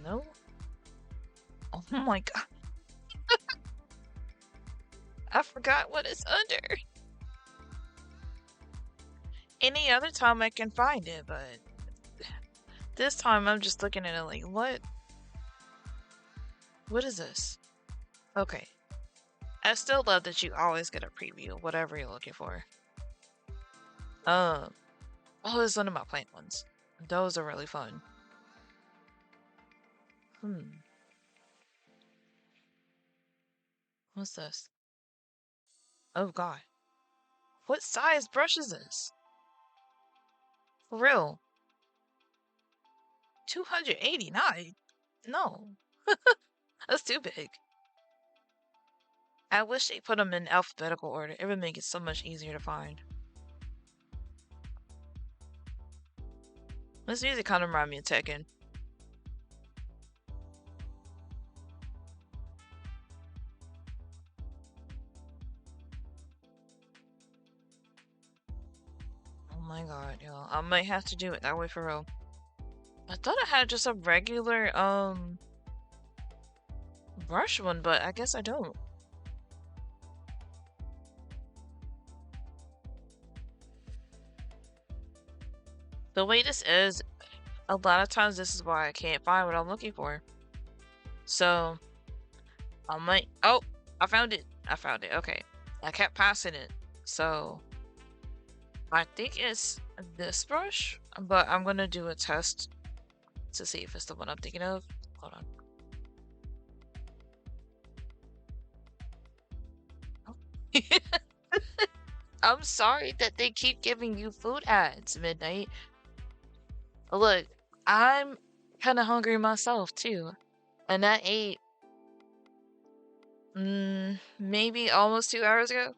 No? Oh my god. I forgot what it's under. Any other time I can find it, but this time I'm just looking at it like, what? What is this? Okay. I still love that you always get a preview of whatever you're looking for. Oh, it's one of my plant ones. Those are really fun. What's this? Oh god. What size brush is this? For real. 289? No. That's too big. I wish they put them in alphabetical order. It would make it so much easier to find. This music kind of reminds me of Tekken. Oh my god, yo. I might have to do it that way for real. I thought I had just a regular, brush one, but I guess I don't. The way this is, a lot of times this is why I can't find what I'm looking for. So, I might... oh! I found it! I found it, okay. I kept passing it, so... I think it's this brush, but I'm gonna do a test to see if it's the one I'm thinking of. Hold on. Oh. I'm sorry that they keep giving you food ads, Midnight. Look, I'm kind of hungry myself too, and I ate maybe almost 2 hours ago.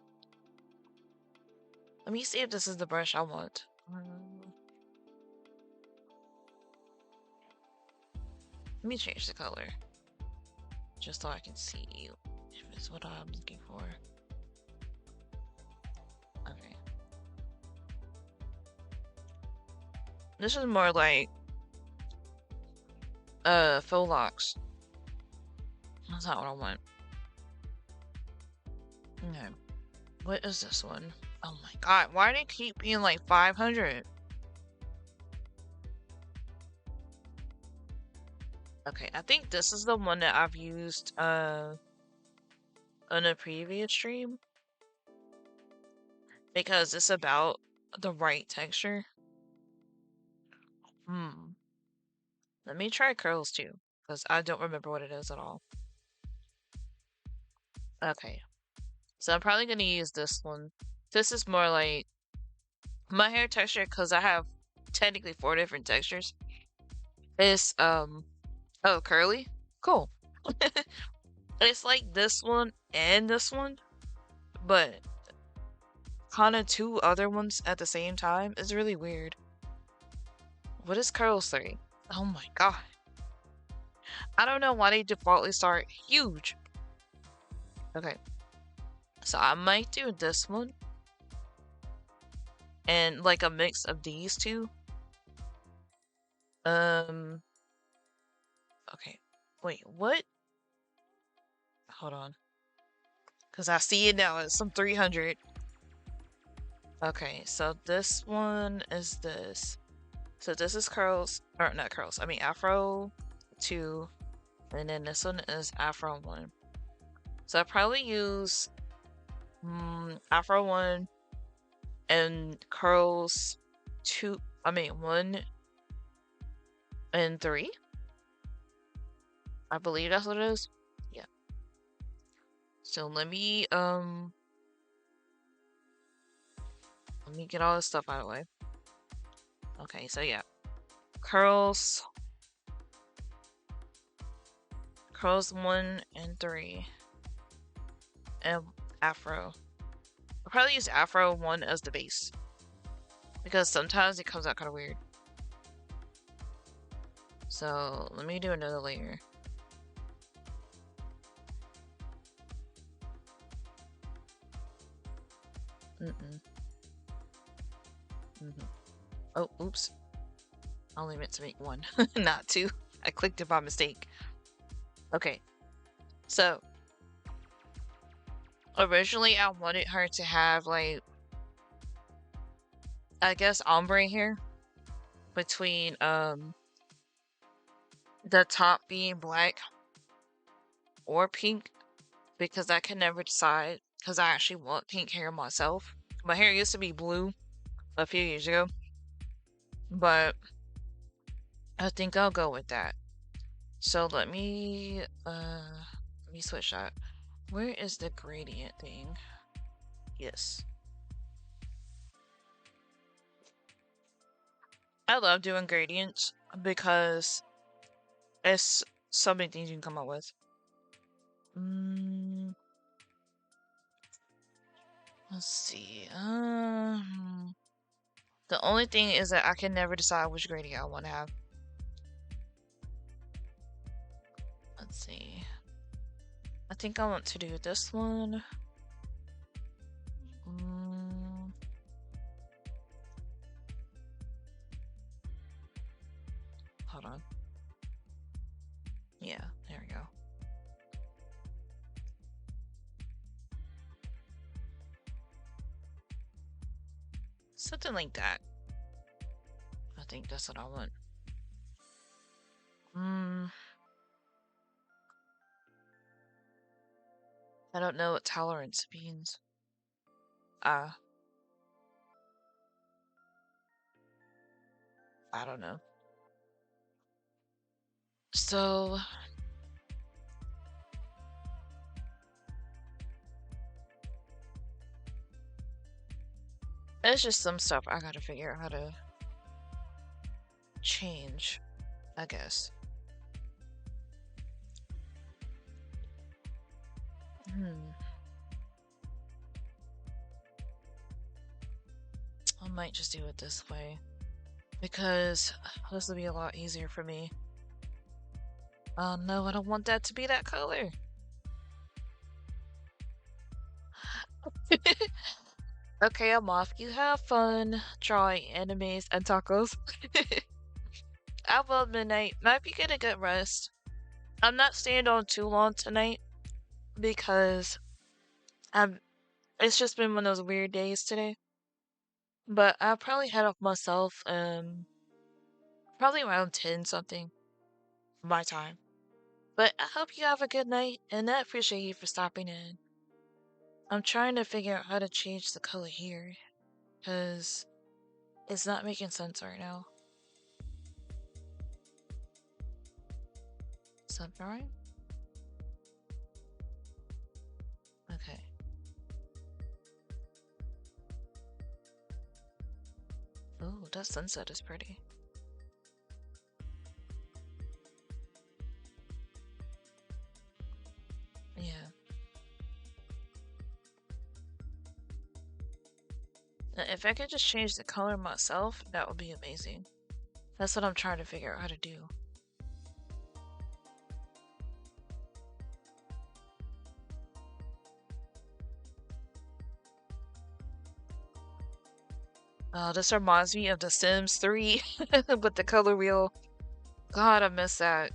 Let me see if this is the brush I want. Let me change the color just so I can see if it's what I'm looking for. Okay. This is more like faux locks. That's not what I want. Okay. what is this one? Oh my god, why do they keep being like 500? Okay, I think this is the one that I've used on a previous stream because it's about the right texture. Let me try curls too, because I don't remember what it is at all. Okay, so I'm probably gonna use this one. This is more like my hair texture because I have technically 4 different textures. It's oh, curly? Cool. It's like this one and this one, but kind of 2 other ones at the same time. It's really weird. What is curls 3? Oh my god. I don't know why they defaultly start huge. Okay. So I might do this one. And like a mix of these two. Okay. Wait, what? Hold on. Because I see it now. It's some 300. Okay, so this one is this. So this is curls. Or not curls. I mean Afro 2. And then this one is Afro 1. So I probably use Afro 1 and curls 2. I mean 1 and 3. I believe that's what it is. Yeah. So let me get all this stuff out of the way. Okay, so yeah. Curls 1 and 3. And Afro. I'll probably use Afro 1 as the base. Because sometimes it comes out kind of weird. So let me do another layer. Oh, oops. I only meant to make 1, not 2. I clicked it by mistake. Okay. So originally I wanted her to have like, I guess, ombre hair between the top being black or pink, because I can never decide, because I actually want pink hair myself. My hair used to be blue a few years ago, but I think I'll go with that. So let me switch that. Where is the gradient thing? Yes. I love doing gradients because it's so many things you can come up with. Let's see. The only thing is that I can never decide which gradient I want to have. Let's see. I think I want to do this one. Hold on. Yeah, there we go. Something like that. I think that's what I want. I don't know what tolerance means. I don't know. So it's just some stuff I gotta figure out how to change, I guess. I might just do it this way, because this will be a lot easier for me. Oh no, I don't want that to be that color. Okay, I'm off. You have fun drawing animes and tacos. I will midnight. Might be getting a good rest. I'm not staying on too long tonight because It's just been one of those weird days today. But I'll probably head off myself, probably around 10 something my time. But I hope you have a good night, and I appreciate you for stopping in. I'm trying to figure out how to change the color here, because it's not making sense right now. Is that right? Okay. Oh, that sunset is pretty. Yeah. If I could just change the color myself, that would be amazing. That's what I'm trying to figure out how to do. This reminds me of The Sims 3 with the color wheel. God, I miss that.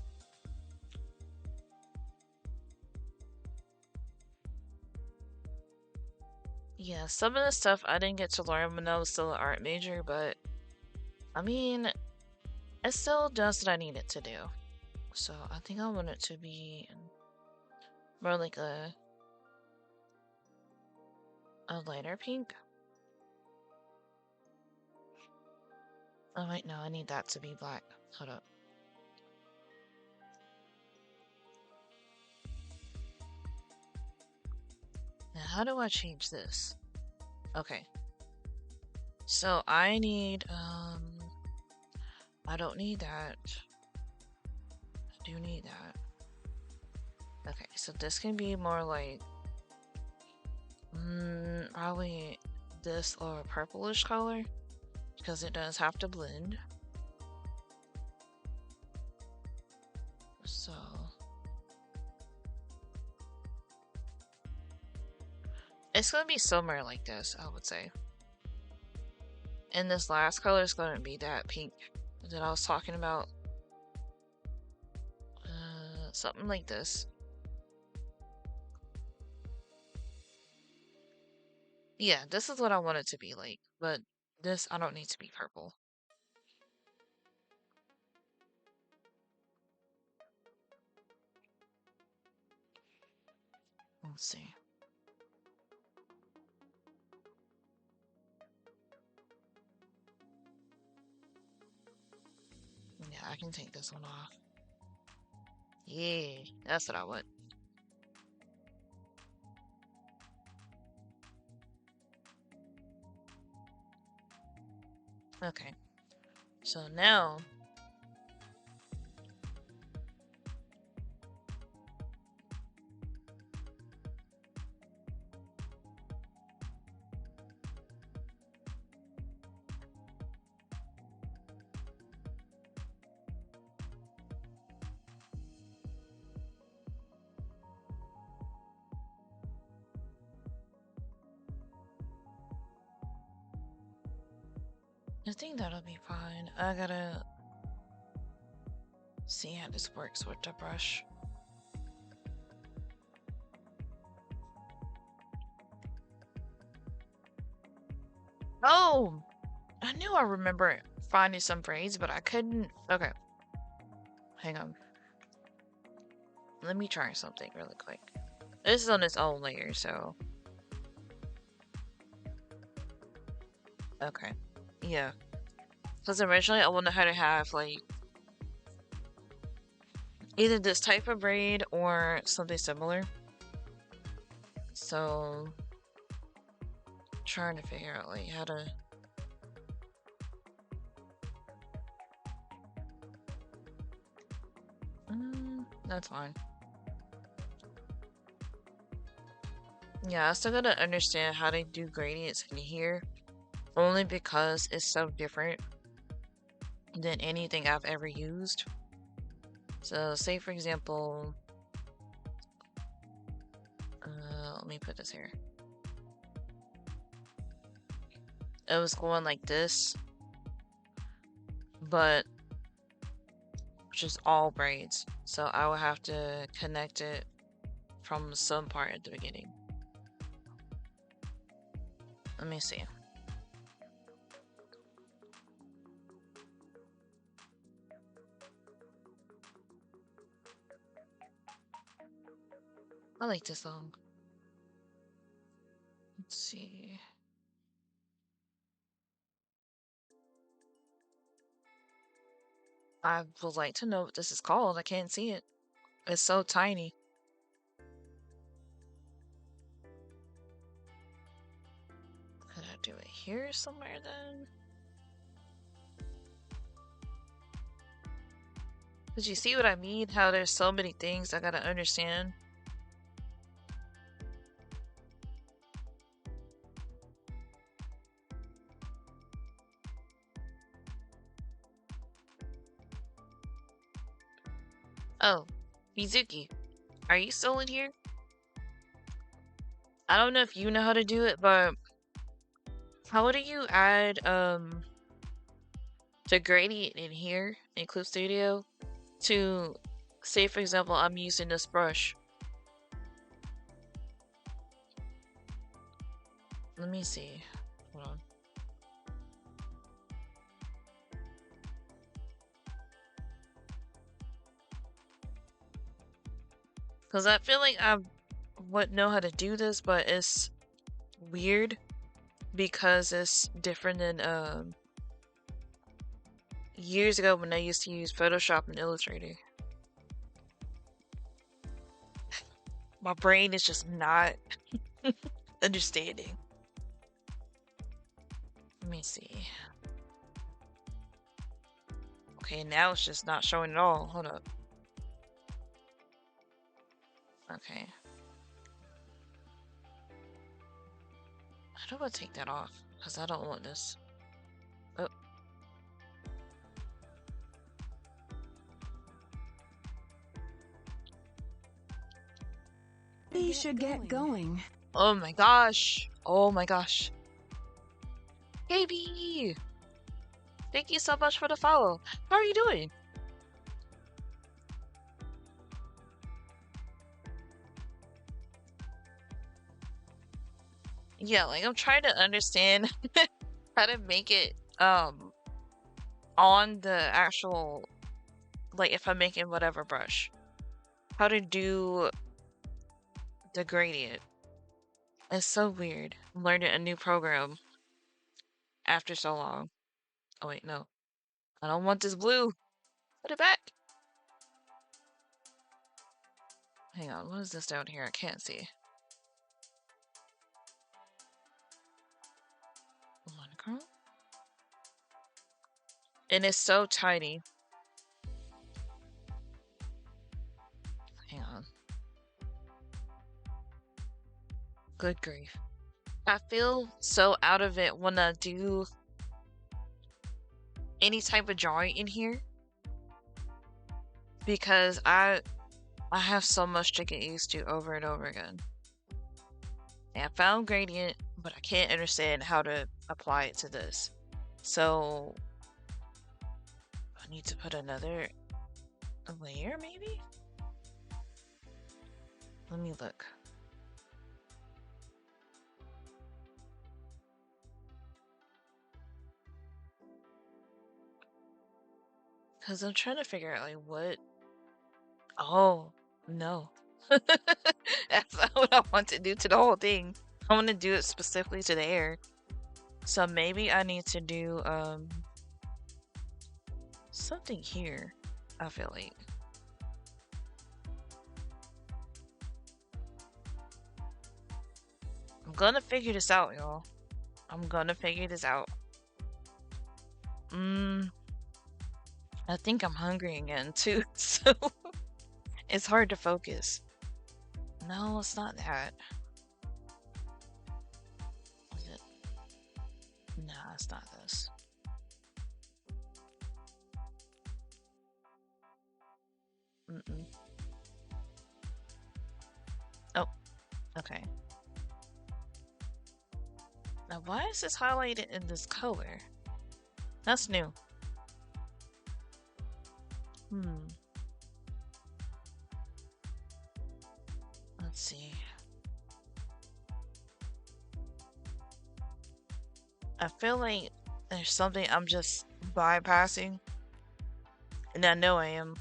Yeah, some of the stuff I didn't get to learn when I was still an art major, but I mean, it still does what I need it to do. So I think I want it to be more like a lighter pink. Oh wait, no, I need that to be black. Hold up. Now how do I change this? Okay. So I need, I don't need that. I do need that. Okay, so this can be more like, probably this or a purplish color, because it does have to blend. So it's gonna be somewhere like this, I would say. And this last color is gonna be that pink that I was talking about. Something like this. Yeah, this is what I want it to be like, but this I don't need to be purple. Let's see. Yeah, I can take this one off. Yeah, that's what I want. Okay. So now I think that'll be fine. I gotta see how this works with the brush. Oh! I knew I remember finding some braids, but I couldn't. Okay. Hang on. Let me try something really quick. This is on its own layer, so. Okay. Yeah. Because originally I wanted her to have, like, either this type of braid or something similar. So. Trying to figure out, like, how to. That's fine. Yeah, I still gotta understand how to do gradients in here. Only because it's so different than anything I've ever used. So, say for example, let me put this here. It was going like this, but just all braids. So I would have to connect it from some part at the beginning. Let me see. I like this song. Let's see. I would like to know what this is called. I can't see it. It's so tiny. Could I do it here somewhere then? Did you see what I mean? How there's so many things I gotta understand? Oh, Mizuki, are you still in here? I don't know if you know how to do it, but how do you add the gradient in here in Clip Studio to, say for example, I'm using this brush. Let me see. Hold on. Because I feel like I would know how to do this, but it's weird because it's different than years ago when I used to use Photoshop and Illustrator. My brain is just not understanding. Let me see. Okay, now it's just not showing at all. Hold up. Okay. How do I take that off? Because I don't want this. Oh. We should get going. Oh my gosh. Oh my gosh. KB! Thank you so much for the follow. How are you doing? Yeah, like I'm trying to understand how to make it on the actual, like if I'm making whatever brush, how to do the gradient. It's so weird. I'm learning a new program after so long. Oh wait, no. I don't want this blue. Put it back. Hang on, what is this down here? I can't see. Monochrome? And it's so tiny. Hang on. Good grief. I feel so out of it when I do any type of drawing in here because I have so much to get used to over and over again. And I found gradient, but I can't understand how to apply it to this. So I need to put another layer maybe? Let me look. Because I'm trying to figure out like what. Oh, no. That's not what I want to do to the whole thing. I want to do it specifically to the air. So maybe I need to do something here, I feel like. I'm gonna figure this out, y'all. I'm gonna figure this out. I think I'm hungry again too, so it's hard to focus. No, it's not that. Is it? Nah, it's not this. Oh, okay. Now, why is this highlighted in this color? That's new. Let's see. I feel like there's something I'm just bypassing, and I know I am.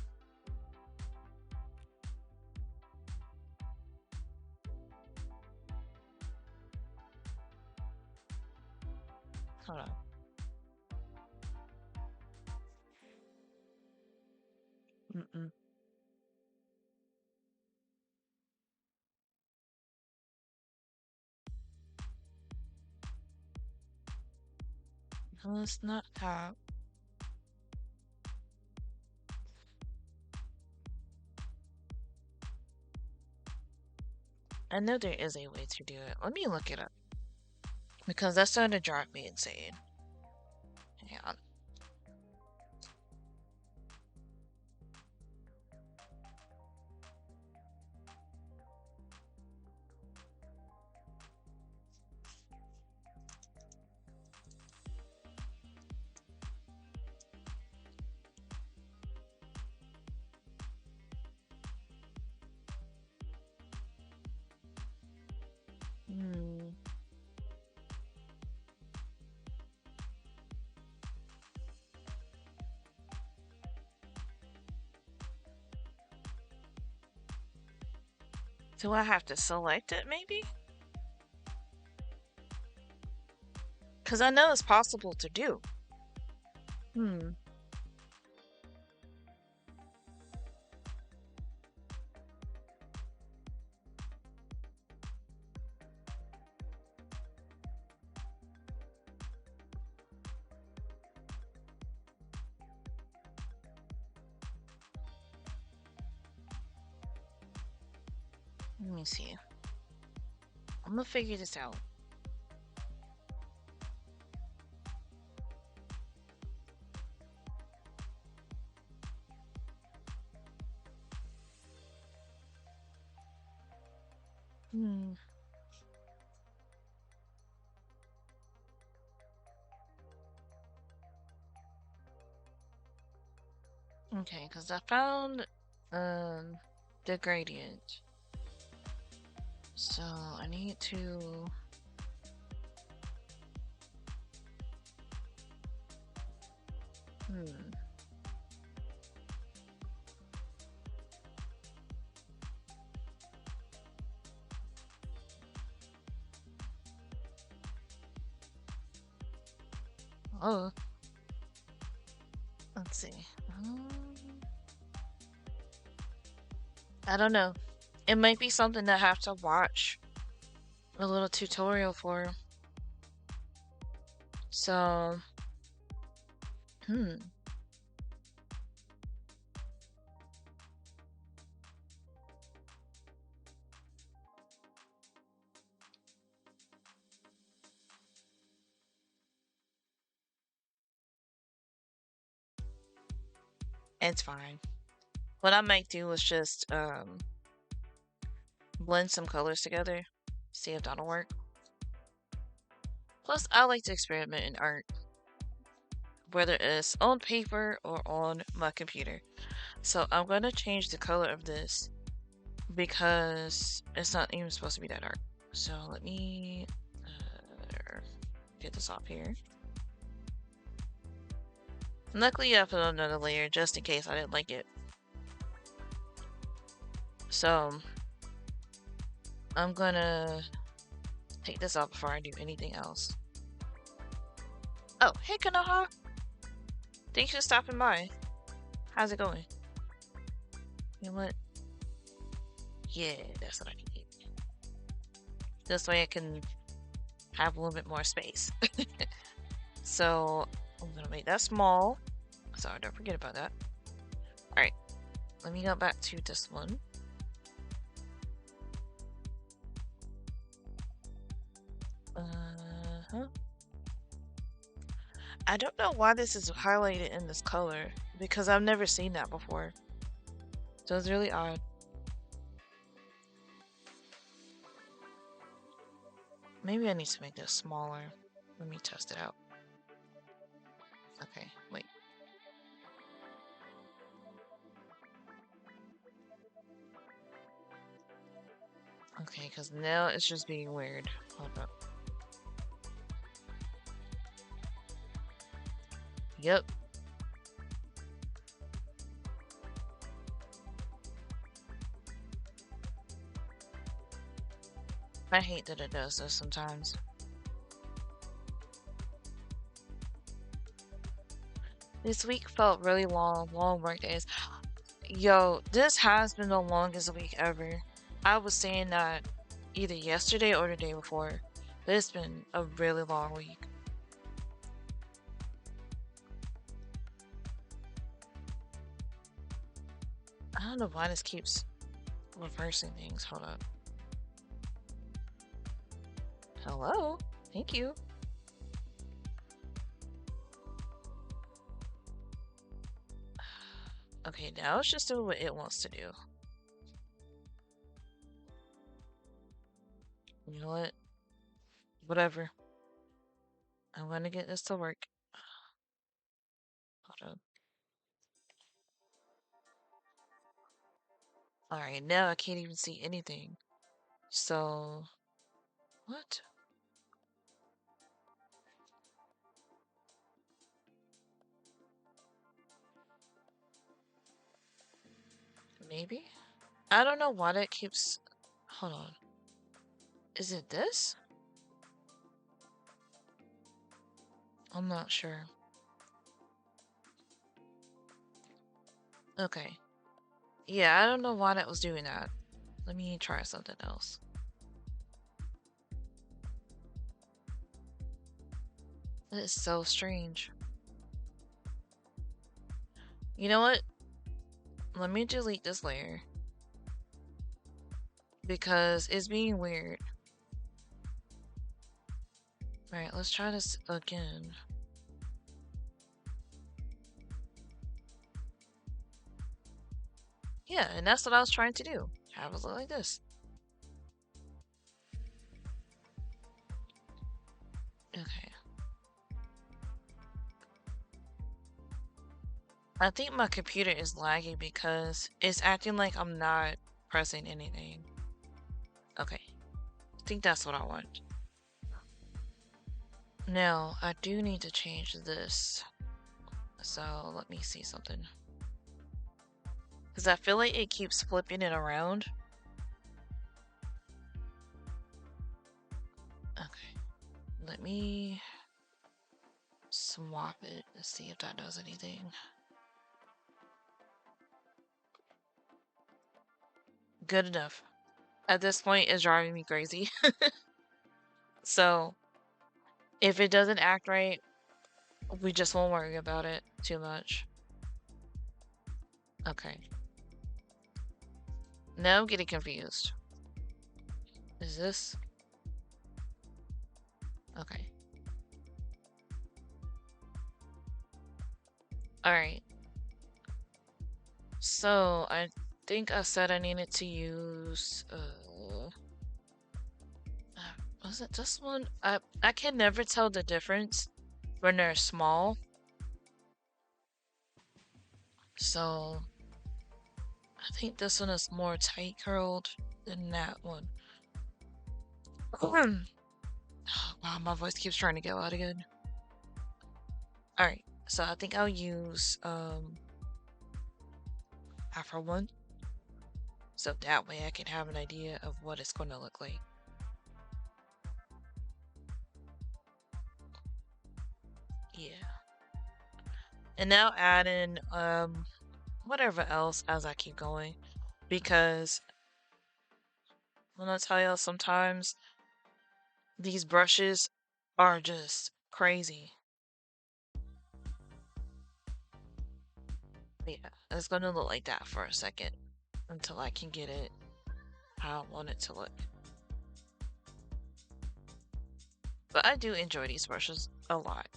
Hold on. Mm-mm. No, it's not top. I know there is a way to do it. Let me look it up. Because that's starting to drive me insane. Hang on. Hmm. Do I have to select it, maybe? Because I know it's possible to do. Hmm. Let me see. I'm gonna figure this out. Hmm. Okay, because I found the gradient. So I need to oh, let's see. I don't know. It might be something that I have to watch a little tutorial for. So, hmm. It's fine. What I might do is just blend some colors together, see if that'll work. Plus, I like to experiment in art, whether it's on paper or on my computer. So I'm gonna change the color of this because it's not even supposed to be that dark. So let me get this off here. Luckily, I put on another layer just in case I didn't like it. So I'm gonna take this off before I do anything else. Oh, hey Kanoha! Thanks for stopping by. How's it going? You know what? Yeah, that's what I need. This way I can have a little bit more space. So I'm gonna make that small. Sorry, don't forget about that. Alright, let me go back to this one. I don't know why this is highlighted in this color because I've never seen that before. So it's really odd. Maybe I need to make this smaller. Let me test it out. Okay, wait. Okay, because now it's just being weird. Hold up. Yep. I hate that it does this sometimes. This week felt really long work days. Yo, this has been the longest week ever. I was saying that either yesterday or the day before, but it's been a really long week. I don't know why this keeps reversing things. Hold up. Hello? Thank you. Okay, now it's just doing what it wants to do. You know what? Whatever. I'm gonna get this to work. Hold up. Alright, now I can't even see anything. So... What? Maybe? I don't know why that keeps... Hold on. Is it this? I'm not sure. Okay. Yeah, I don't know why that was doing that. Let me try something else. That is so strange. You know what? Let me delete this layer. Because it's being weird. Alright, let's try this again. Yeah, and that's what I was trying to do. Have it look like this. Okay. I think my computer is lagging because it's acting like I'm not pressing anything. Okay. I think that's what I want. Now, I do need to change this. So, let me see something. Because I feel like it keeps flipping it around. Okay. Let me swap it to see if that does anything. Good enough. At this point, it's driving me crazy. So, if it doesn't act right, we just won't worry about it too much. Okay. Now I'm getting confused. Is this? Okay. Alright. So, I think I said I needed to use, was it this one? I can never tell the difference when they're small. So, I think this one is more tight curled than that one. Wow, my voice keeps trying to go out again. Alright, so I think I'll use Afro one. So that way I can have an idea of what it's going to look like. Yeah. And now add in whatever else as I keep going. Because when I tell y'all, sometimes these brushes are just crazy. But yeah, it's gonna look like that for a second until I can get it how I want it to look. But I do enjoy these brushes a lot.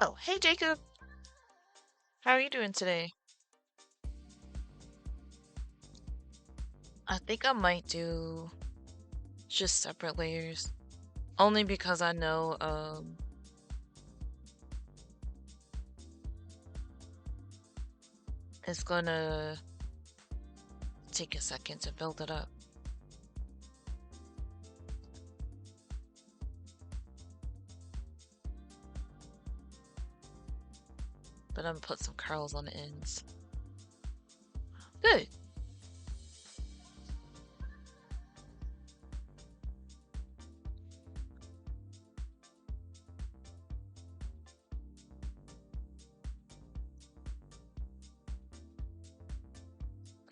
Oh, hey Jacob! How are you doing today? I think I might do just separate layers. Only because I know it's gonna take a second to build it up. But I'm gonna put some curls on the ends. Good.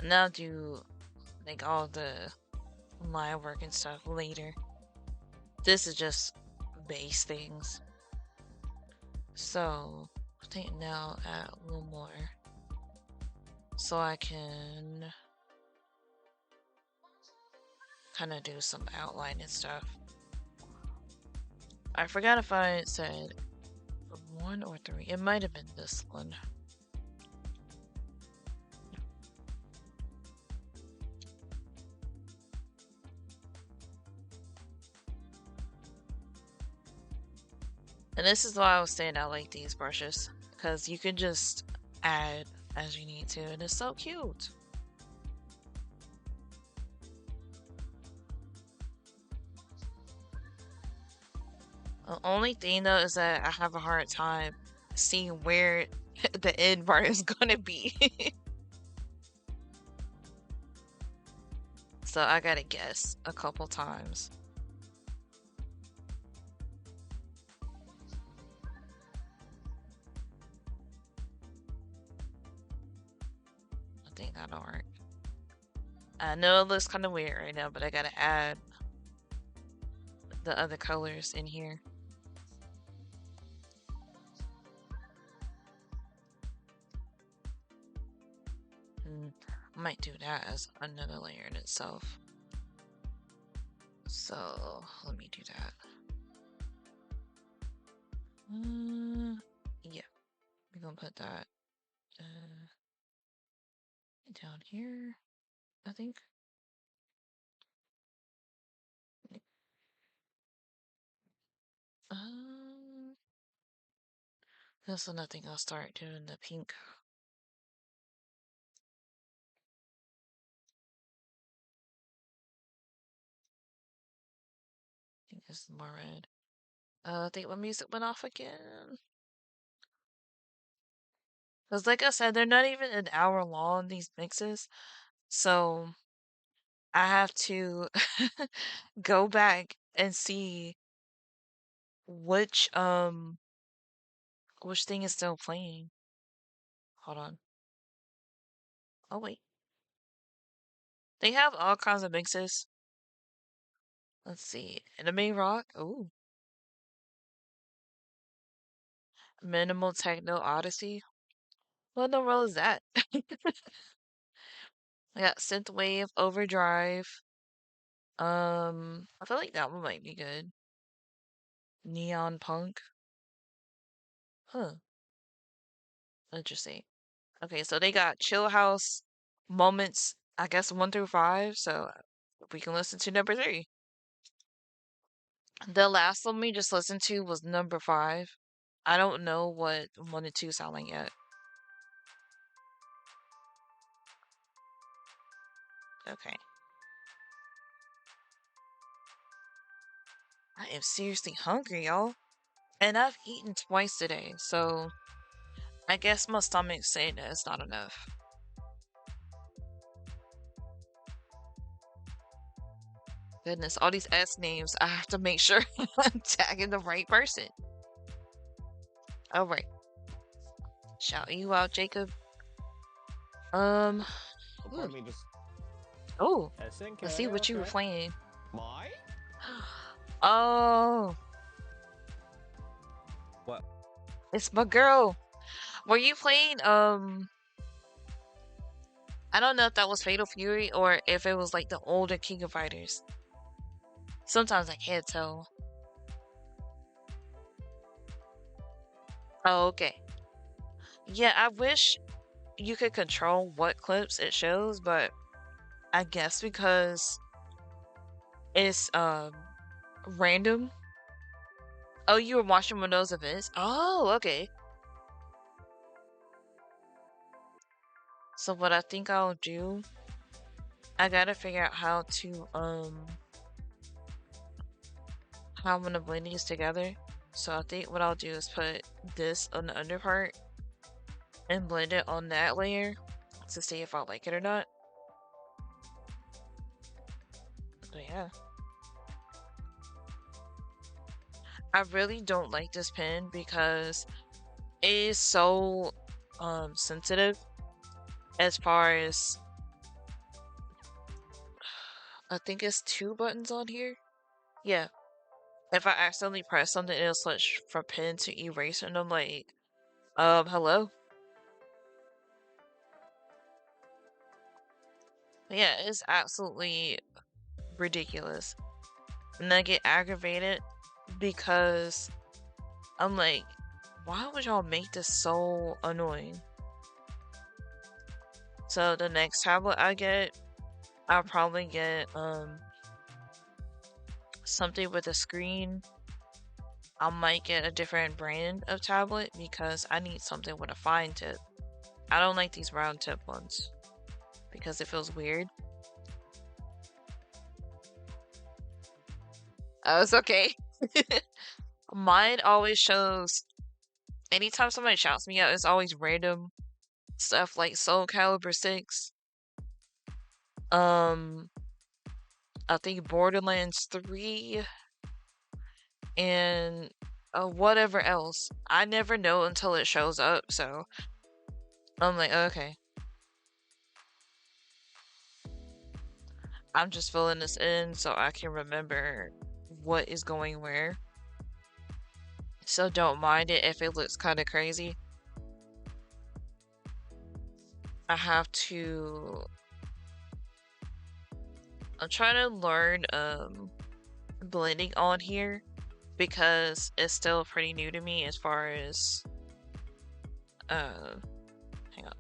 Now I'll do like all the line work and stuff later. This is just base things. So I think now add a little more so I can kind of do some outline and stuff. I forgot if I said 1 or 3. It might have been this one. And this is why I was saying I like these brushes, because you can just add as you need to, and it's so cute. The only thing though is that I have a hard time seeing where the end part is gonna be. So I gotta guess a couple times. I think that'll work. I know it looks kind of weird right now, but I gotta add the other colors in here. I might do that as another layer in itself. So let me do that. Yeah, we're gonna put that down here, I think. That's another thing. I'll start doing the pink. I think this is more red. I think my music went off again. Because like I said, they're not even an hour long, these mixes. So I have to go back and see which thing is still playing. Hold on. Oh wait. They have all kinds of mixes. Let's see. Anime rock. Ooh. Minimal techno odyssey. What in the world is that? I got synthwave overdrive. I feel like that one might be good. Neon punk. Huh. Interesting. Okay, so they got chill house moments, I guess 1 through 5, so we can listen to number 3. The last one we just listened to was number 5. I don't know what 1 and 2 sound like yet. Okay. I am seriously hungry, y'all. And I've eaten twice today, so I guess my stomach's saying that it's not enough. Goodness, all these S names, I have to make sure I'm tagging the right person. Alright. Shout you out, Jacob. Pardon Ooh. me, just Oh, SNK, let's see what you were okay. playing. My? Oh, What? it's my girl. Were you playing, I don't know if that was Fatal Fury or if it was like the older King of Fighters. Sometimes I can't tell. Oh, okay. Yeah, I wish you could control what clips it shows, but I guess because it's random. Oh, you were watching one of those events? Oh, okay. So what I think I'll do, I gotta figure out how I'm gonna blend these together. So I think what I'll do is put this on the under part and blend it on that layer to see if I like it or not. But yeah. I really don't like this pen because it is so sensitive as far as I think it's 2 buttons on here. Yeah. If I accidentally press something, it'll switch from pen to eraser, and I'm like, hello? But yeah, it's absolutely ridiculous. And I get aggravated because I'm like, why would y'all make this so annoying? So the next tablet I get, I'll probably get something with a screen. I might get a different brand of tablet because I need something with a fine tip. I don't like these round tip ones because it feels weird. Oh, it's okay. Mine always shows, anytime somebody shouts me out, it's always random stuff like Soul Calibur 6. I think Borderlands 3 and whatever else. I never know until it shows up, so I'm like, okay. I'm just filling this in so I can remember what is going where. So don't mind it if it looks kind of crazy. I have to... I'm trying to learn blending on here because it's still pretty new to me as far as hang on.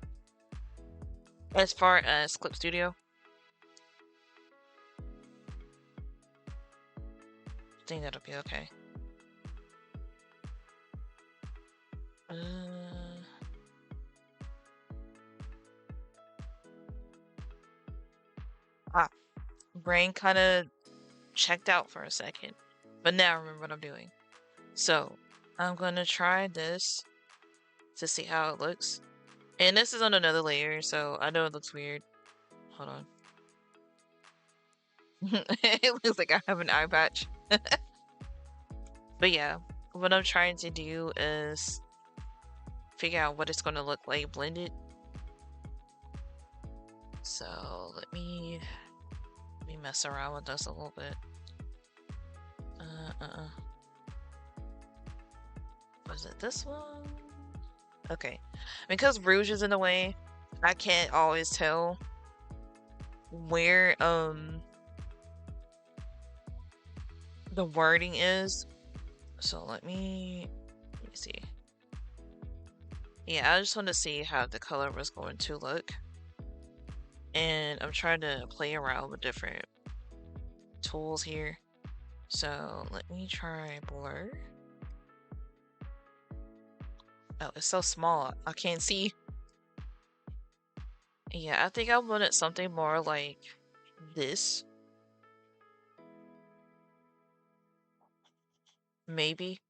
As far as Clip Studio. I think that'll be okay. Brain kind of checked out for a second, but now I remember what I'm doing. So I'm gonna try this to see how it looks. And this is on another layer, so I know it looks weird. Hold on. It looks like I have an eye patch. But yeah, what I'm trying to do is figure out what it's gonna look like blended. So let me mess around with this a little bit. Was it this one? Okay. Because Rouge is in the way, I can't always tell where the wording is. So let me see. Yeah, I just want to see how the color was going to look. And I'm trying to play around with different tools here. So let me try blur. Oh, it's so small. I can't see. Yeah, I think I wanted something more like this. Maybe.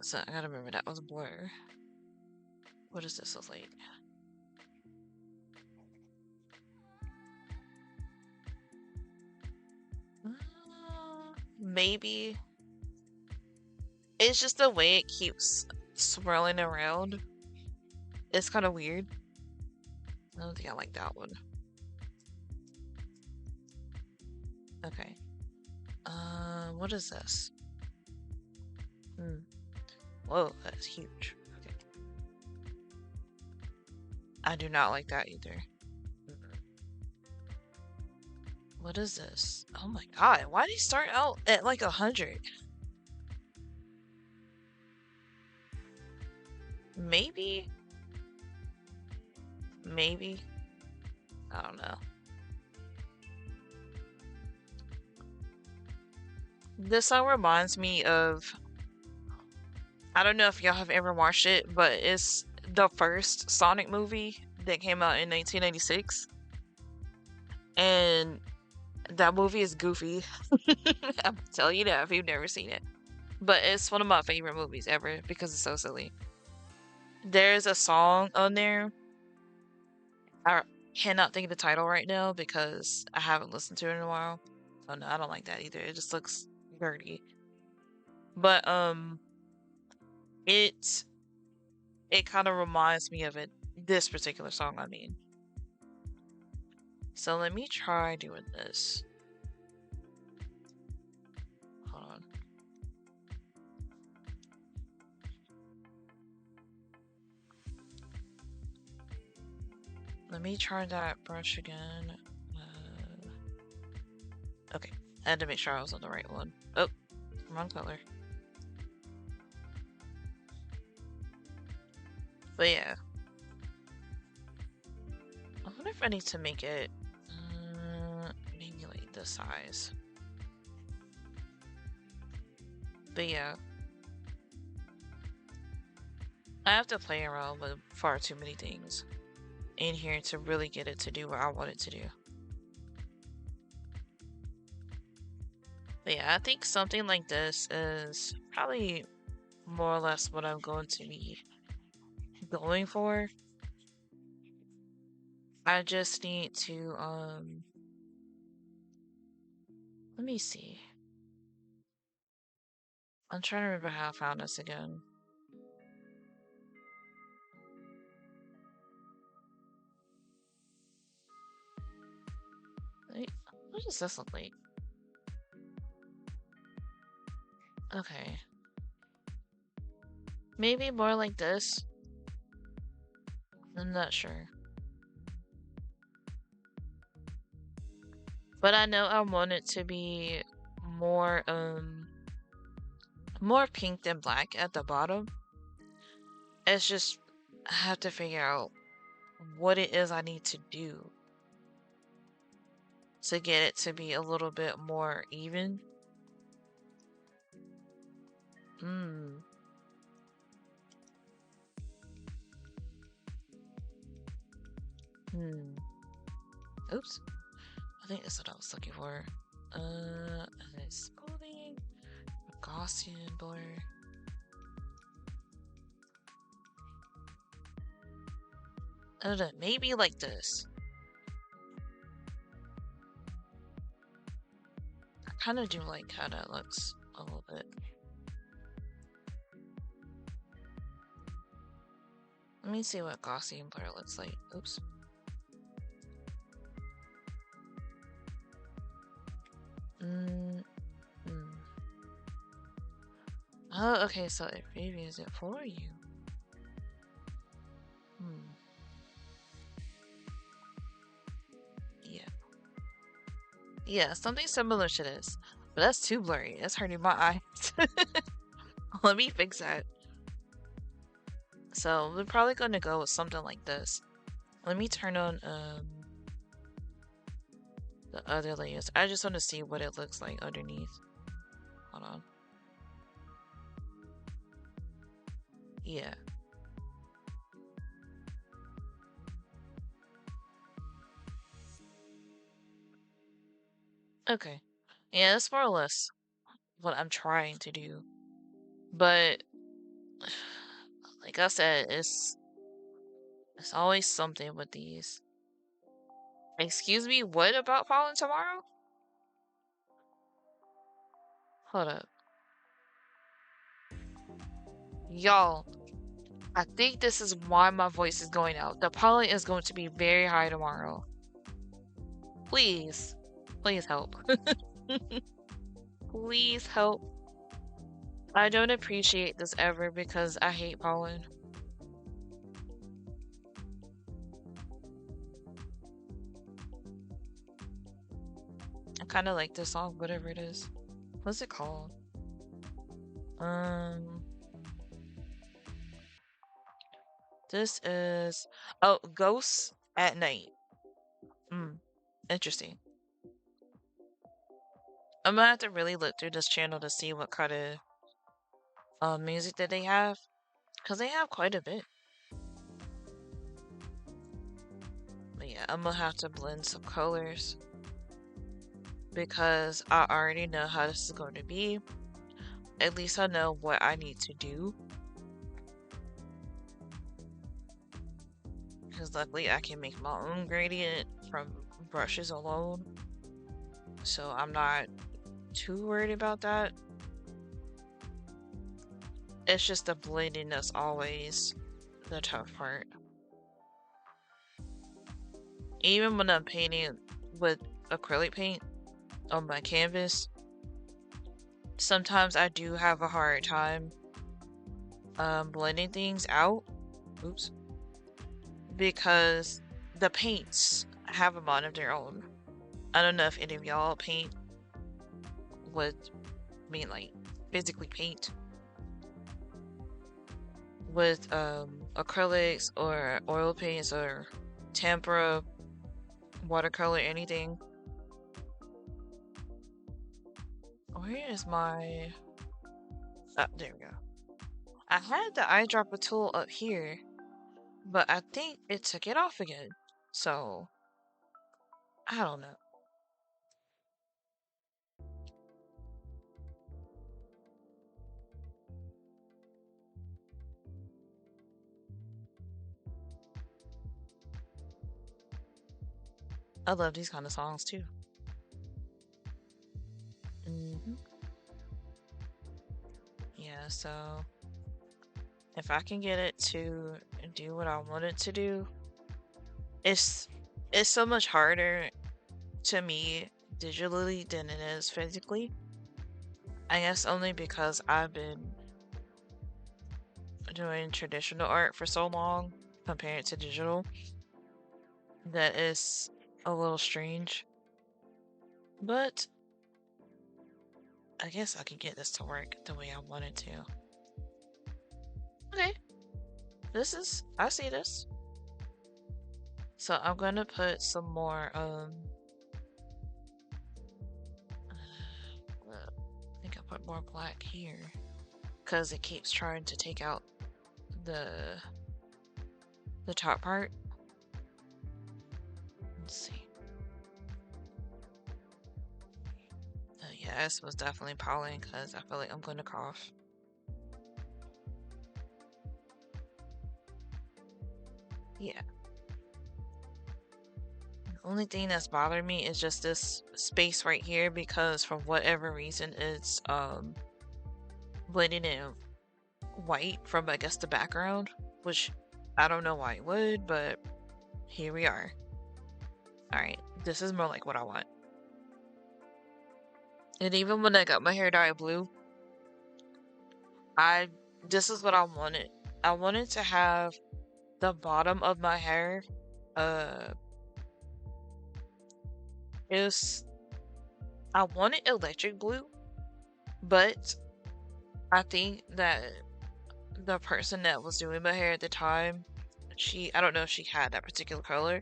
So I gotta remember that was blur. What does this look like? Maybe. It's just the way it keeps swirling around. It's kind of weird. I don't think I like that one. Okay. What is this? Whoa, that's huge. Okay. I do not like that either. What is this? Oh my god, why did he start out at like 100? Maybe? Maybe? I don't know. This song reminds me of... I don't know if y'all have ever watched it, but it's the first Sonic movie that came out in 1996, and that movie is goofy. I'll tell you that if you've never seen it. But it's one of my favorite movies ever because it's so silly. There's a song on there. I cannot think of the title right now because I haven't listened to it in a while. Oh no, I don't like that either. It just looks dirty. But it kind of reminds me of it. This particular song, I mean. So let me try doing this. Hold on. Let me try that brush again. Okay, I had to make sure I was on the right one. Oh, wrong color. But yeah. I wonder if I need to make it maybe like this size. But yeah. I have to play around with far too many things in here to really get it to do what I want it to do. But yeah, I think something like this is probably more or less what I'm going to be going for. I just need to let me see. I'm trying to remember how I found this again. Wait, what does this look like? Okay. Maybe more like this. I'm not sure. But I know I want it to be more more pink than black at the bottom. It's just I have to figure out what it is I need to do to get it to be a little bit more even. Oops. I think that's what I was looking for. It's smoothing, Gaussian blur. I don't know, maybe like this. I kind of do like how that looks a little bit. Let me see what Gaussian blur looks like. Oops. Oh, okay, so it previews it for you. Yeah. Yeah, something similar to this. But that's too blurry. That's hurting my eyes. Let me fix that. So we're probably gonna go with something like this. Let me turn on the other layers. I just want to see what it looks like underneath. Hold on. Yeah. Okay. Yeah, that's more or less what I'm trying to do. But like I said, it's always something with these. Excuse me, what about Falling Tomorrow? Hold up. Y'all, I think this is why my voice is going out. The pollen is going to be very high tomorrow. Please. Please help. Please help. I don't appreciate this ever because I hate pollen. I kind of like this song, whatever it is. What's it called? This is Ghosts at Night. Interesting. I'm gonna have to really look through this channel to see what kind of music that they have, because they have quite a bit. yeah, I'm gonna have to blend some colors because I already know how this is going to be. At least I know what I need to do. Because luckily I can make my own gradient from brushes alone. So I'm not too worried about that. It's just the blending that's always the tough part. Even when I'm painting with acrylic paint on my canvas, sometimes I do have a hard time blending things out. Oops. Because the paints have a mind of their own. I don't know if any of y'all paint with, I mean, like, physically paint with acrylics or oil paints or tempera, watercolor, anything. Where is my... Oh, there we go. I had the eyedropper tool up here, but I think it took it off again. So, I don't know. I love these kind of songs too. Yeah, so if I can get it to do what I want it to do, it's so much harder to me digitally than it is physically. I guess only because I've been doing traditional art for so long compared to digital that is a little strange. But I guess I can get this to work the way I want it to. Okay. I see this. So I'm gonna put some more, I think I put more black here because it keeps trying to take out the top part. Let's see. Yeah, this was definitely pollen because I feel like I'm gonna cough. Yeah. The only thing that's bothering me is just this space right here because for whatever reason it's blending in white from I guess the background, which I don't know why it would, but here we are. Alright, this is more like what I want. And even when I got my hair dyed blue, this is what I wanted. I wanted to have the bottom of my hair I wanted electric blue, but I think that the person that was doing my hair at the time, I don't know if she had that particular color,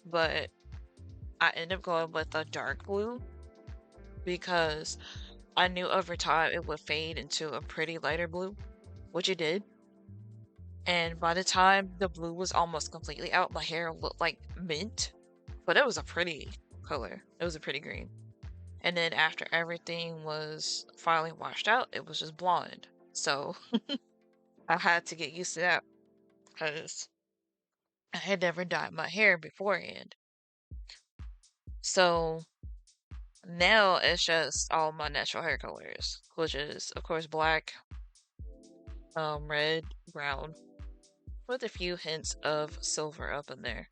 but I ended up going with a dark blue because I knew over time it would fade into a pretty lighter blue, which it did. And by the time the blue was almost completely out, my hair looked like mint, but it was a pretty color. It was a pretty green. And then after everything was finally washed out, it was just blonde. So I had to get used to that because I had never dyed my hair beforehand. So now it's just all my natural hair colors, which is of course black, red, brown, with a few hints of silver up in there.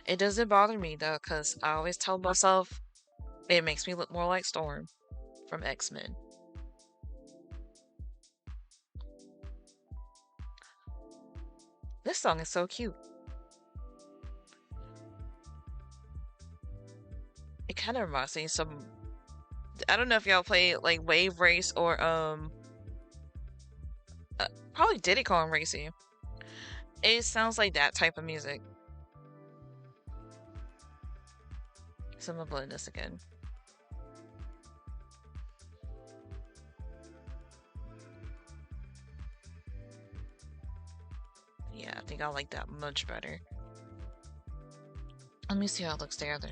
It doesn't bother me though, because I always tell myself it makes me look more like Storm from X-Men. This song is so cute. It kind of reminds me of some... I don't know if y'all play like Wave Race or probably Diddy Kong Racing. It sounds like that type of music. So I'm gonna blend this again. Yeah, I think I like that much better. Let me see how it looks together.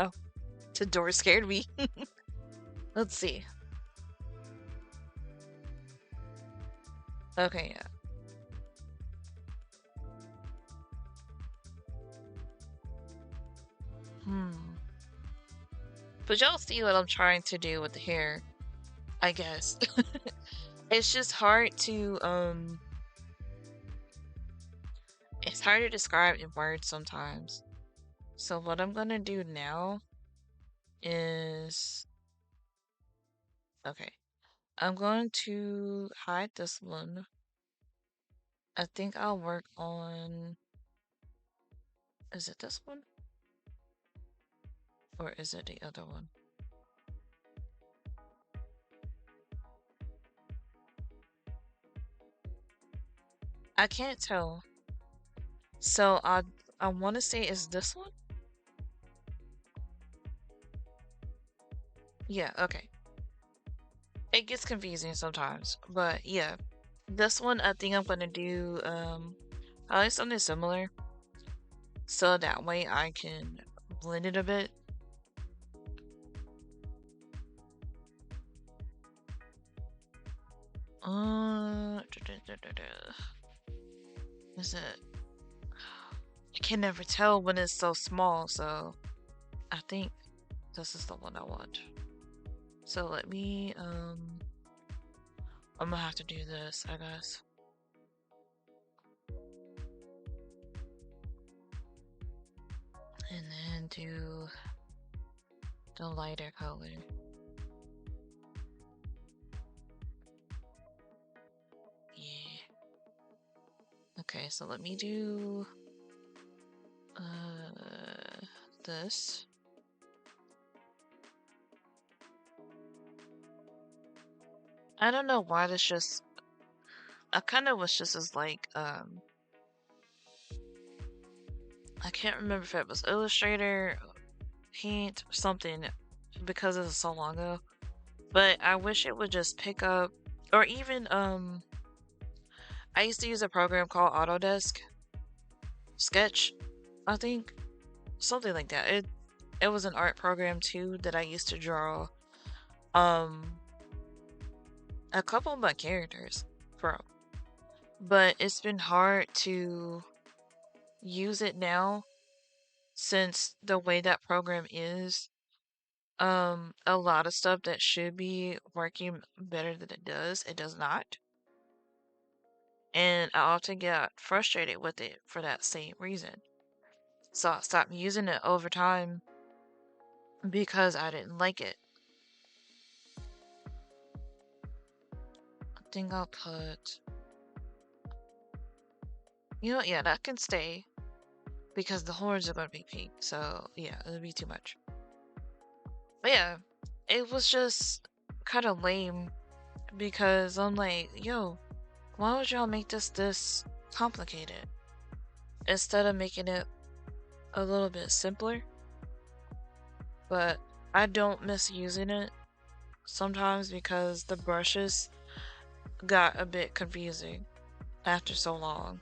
Oh, the door scared me. Let's see. Okay, yeah. But y'all see what I'm trying to do with the hair, I guess. It's just hard to, it's hard to describe in words sometimes. So what I'm gonna do now is, okay, I'm going to hide this one. I think I'll work on, is it this one? Or is it the other one? I can't tell. So I want to say is this one? Yeah, okay. It gets confusing sometimes, but yeah. This one I think I'm gonna do probably something similar. So that way I can blend it a bit. Is it? I can never tell when it's so small, so I think this is the one I want. So let me, I'm gonna have to do this, I guess. And then do the lighter color. Yeah. Okay, so let me do this. I don't know why this just, I kind of wish this is like I can't remember if it was Illustrator, Paint, or something, because this is so long ago. But I wish it would just pick up, or even I used to use a program called Autodesk Sketch, I think, something like that. It was an art program too that I used to draw a couple of my characters from. But it's been hard to use it now since the way that program is. A lot of stuff that should be working better than it does not. And I often get frustrated with it for that same reason. So I stopped using it over time because I didn't like it. I think I'll put, you know, yeah, that can stay because the horns are gonna be pink. So yeah, it'll be too much. But yeah, it was just kind of lame because I'm like, yo, why would y'all make this complicated instead of making it a little bit simpler? But I don't miss using it sometimes because the brushes got a bit confusing after so long.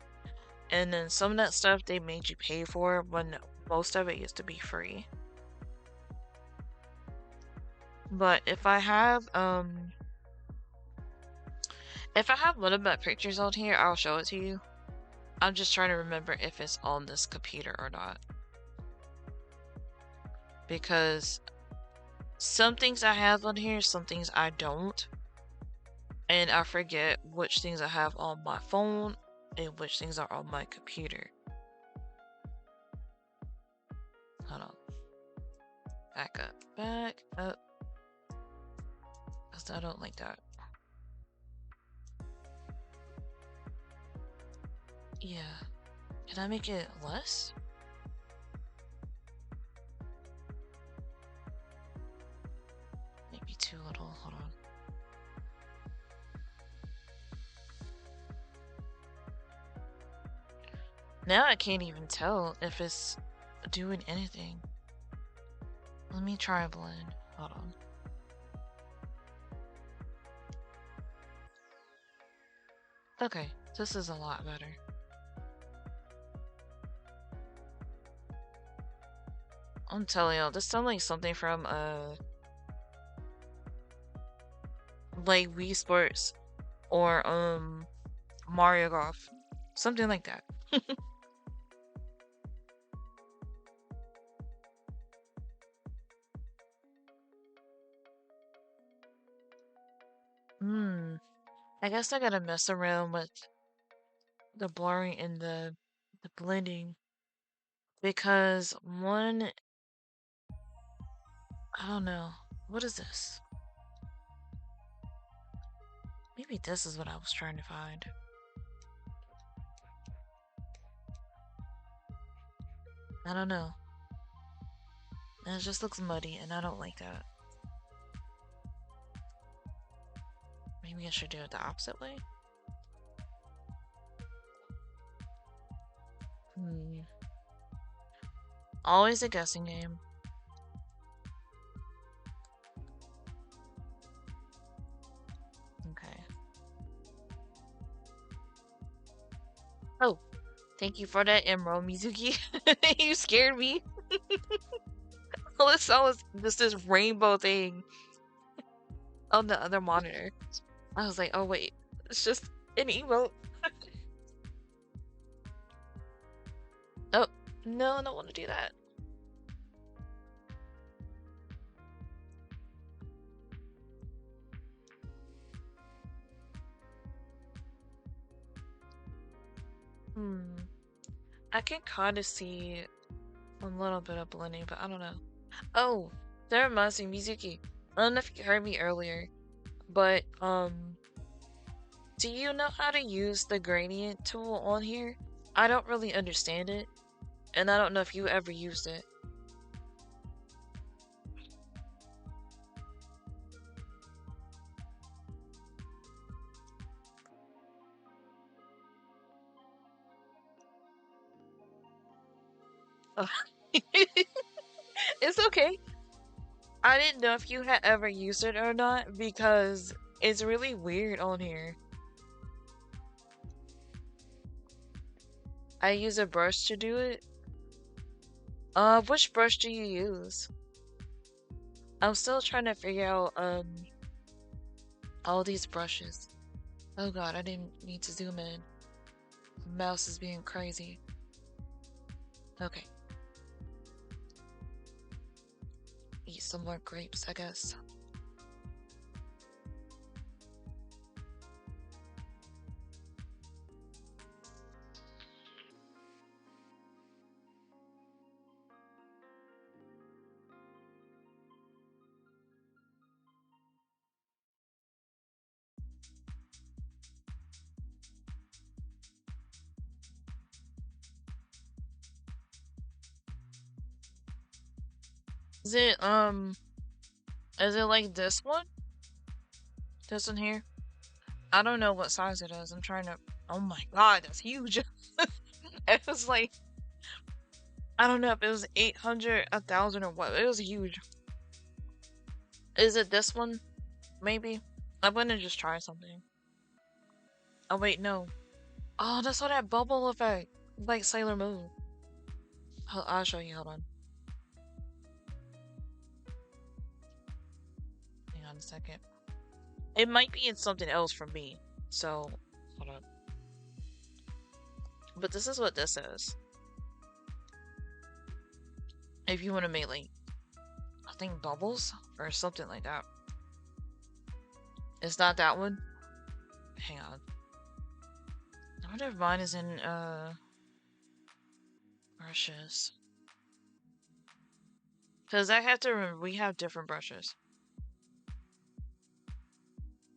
And then some of that stuff they made you pay for when most of it used to be free. But if I have one of my pictures on here, I'll show it to you. I'm just trying to remember if it's on this computer or not. Because some things I have on here, some things I don't. And I forget which things I have on my phone and which things are on my computer. Hold on. Back up. Back. Uh, 'cause I don't like that. Yeah. Can I make it less? Maybe too little. Hold on. Now I can't even tell if it's doing anything. Let me try a blend. Hold on. Okay, this is a lot better. I'm telling you, this sounds like something from like Wii Sports or Mario Golf. Something like that. I guess I gotta mess around with the blurring and the blending because one, I don't know. What is this? Maybe this is what I was trying to find. I don't know. And it just looks muddy and I don't like that. Maybe I should do it the opposite way? Always a guessing game. Okay. Oh, thank you for that, Emerald Mizuki. You scared me. All it saw was just this rainbow thing on the other monitor. I was like, oh wait, it's just an emote. Oh, no, I don't want to do that. I can kind of see a little bit of blending, but I don't know. Oh, that reminds me, Mizuki. I don't know if you heard me earlier, but do you know how to use the gradient tool on here? I don't really understand it, and I don't know if you ever used it. It's okay. I didn't know if you had ever used it or not because it's really weird on here. I use a brush to do it. Which brush do you use? I'm still trying to figure out, all these brushes. Oh god, I didn't need to zoom in. Mouse is being crazy. Okay. Eat some more grapes, I guess. Is it like this one? This one here? I don't know what size it is. I'm trying to, oh my god, that's huge. It was like, I don't know if it was 800, 1,000 or what. It was huge. Is it this one? Maybe? I'm gonna just try something. Oh wait, no. Oh, that's all that bubble effect. Like Sailor Moon. I'll show you, hold on. Hang on a second. It might be in something else from me. So, hold on. But this is what this is. If you want to make like, I think bubbles or something like that. It's not that one. Hang on. I wonder if mine is in brushes. Because I have to remember, we have different brushes.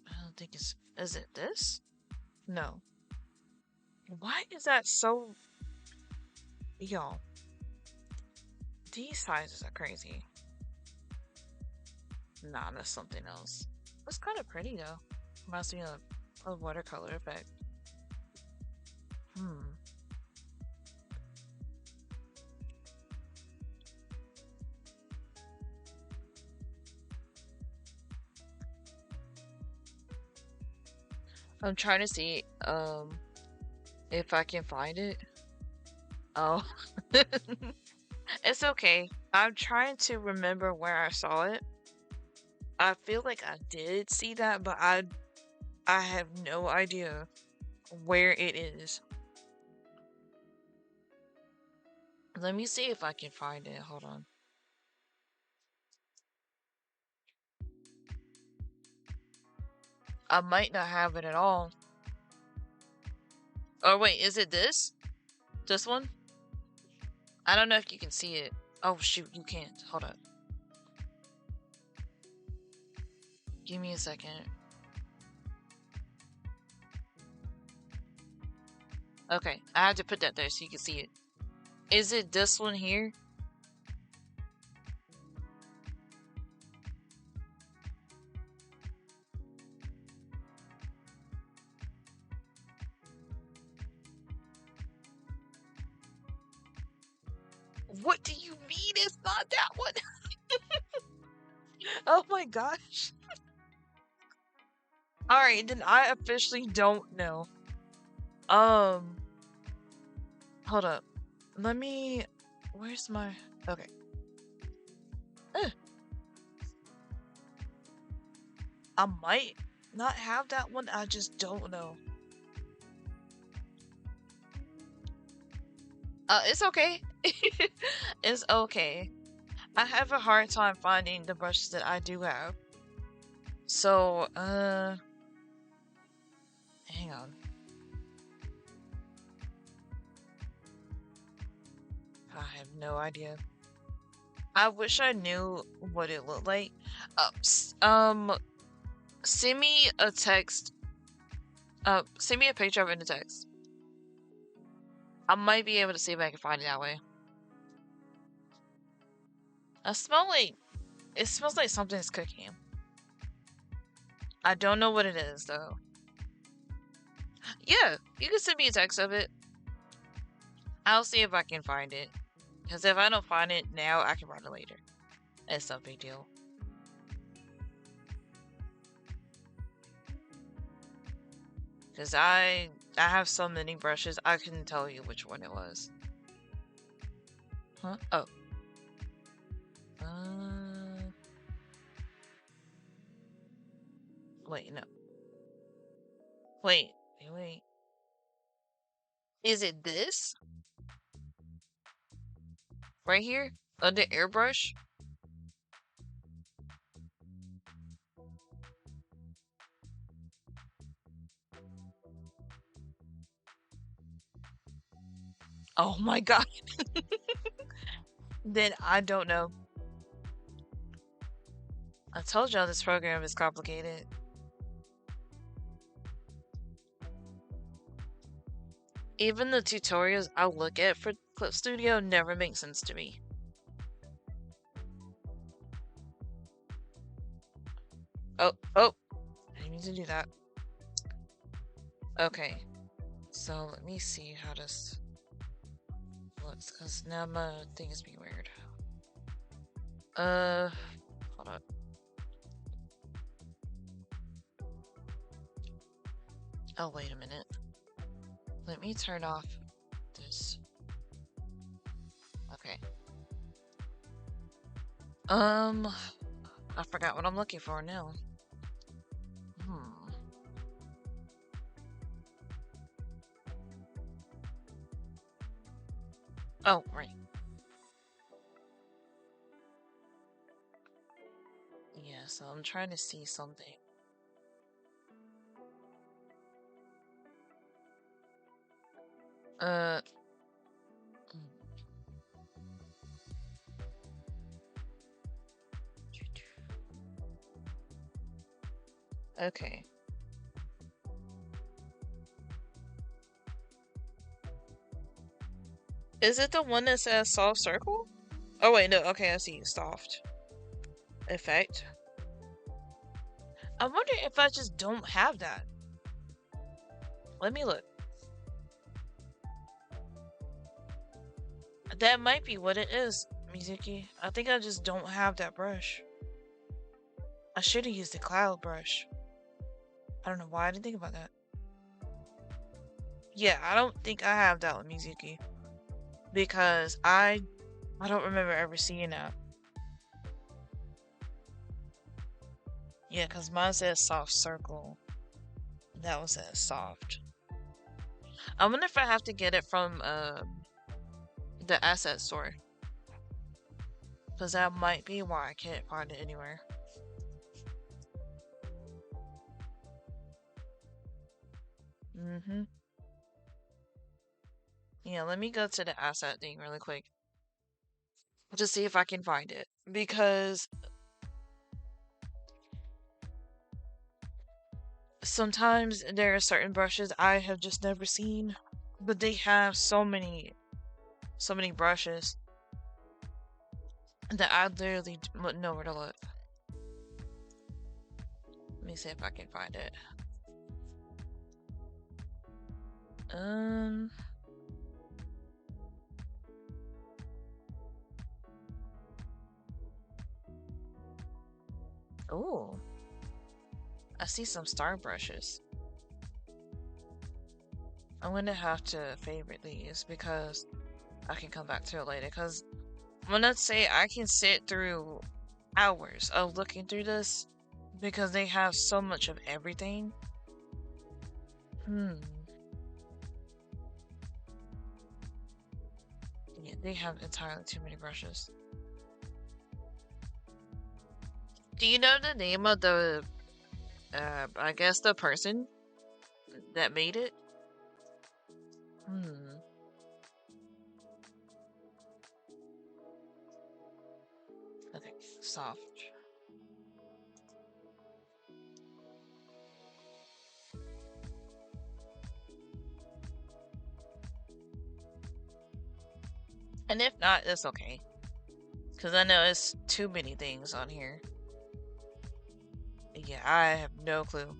I don't think it's... Is it this? No. Why is that so... Y'all. These sizes are crazy. Nah, that's something else. It's kind of pretty, though. Reminds me of a watercolor effect. I'm trying to see, if I can find it. Oh. It's okay. I'm trying to remember where I saw it. I feel like I did see that, but I have no idea where it is. Let me see if I can find it. Hold on. I might not have it at all. Oh wait, is it this? This one? I don't know if you can see it. Oh shoot, you can't. Hold up. Give me a second. Okay, I had to put that there so you can see it. Is it this one here? What do you mean it's not that one? Oh my gosh. Alright, then I officially don't know. Hold up. Let me... Where's my... Okay. I might not have that one, I just don't know. It's okay. It's okay. I have a hard time finding the brushes that I do have. So, hang on. I have no idea. I wish I knew what it looked like. Send me a text. Send me a picture of it in the text. I might be able to see if I can find it that way. It smells like something's cooking. I don't know what it is though. Yeah, you can send me a text of it. I'll see if I can find it. Because if I don't find it now, I can find it later. It's no big deal. Because I have so many brushes, I couldn't tell you which one it was. Huh? Oh. Wait, no. Wait. Is it this? Right here? Under airbrush? Oh my god. Then I don't know. I told y'all this program is complicated. Even the tutorials I look at for Clip Studio never make sense to me. Oh, I didn't mean to do that. Okay, so let me see how this looks, because now my thing is being weird. Hold on. Oh, wait a minute. Let me turn off this. Okay. I forgot what I'm looking for now. Oh, right. Yeah, so I'm trying to see something. Okay. Is it the one that says soft circle? Oh wait, no. Okay, I see. Soft effect. I wonder if I just don't have that. Let me look. That might be what it is, Mizuki. I think I just don't have that brush. I should have used the cloud brush. I don't know why I didn't think about that. Yeah, I don't think I have that one, Mizuki. Because I don't remember ever seeing that. Yeah, because mine says soft circle. That one says soft. I wonder if I have to get it from the asset store. Because that might be why I can't find it anywhere. Mm-hmm. Yeah, let me go to the asset thing really quick. To see if I can find it. Because sometimes there are certain brushes I have just never seen. But they have so many brushes that I literally wouldn't know where to look. Let me see if I can find it. Oh, I see some star brushes. I'm gonna have to favorite these because I can come back to it later. Because when I say I can sit through hours of looking through this because they have so much of everything. Yeah, they have entirely too many brushes. Do you know the name of the, I guess the person that made it? Okay, soft. And if not, it's okay. Because I know it's too many things on here. Yeah, I have no clue.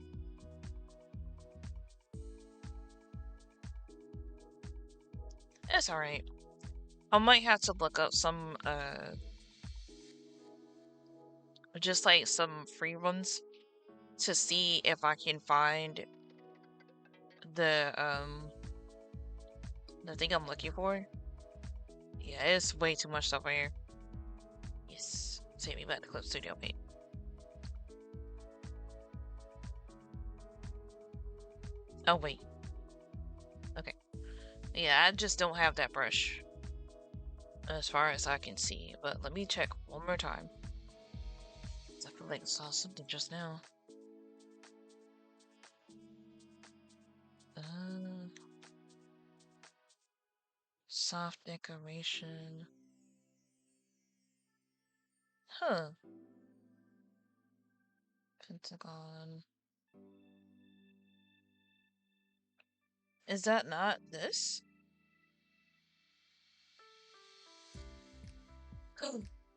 It's alright. I might have to look up some, just like some free ones to see if I can find the thing I'm looking for. Yeah, it's way too much stuff on here. Yes. Take me back to Clip Studio Paint. Oh, wait. Okay. Yeah, I just don't have that brush. As far as I can see. But let me check one more time. I feel like I saw something just now. Soft decoration. Huh. Pentagon. Is that not this?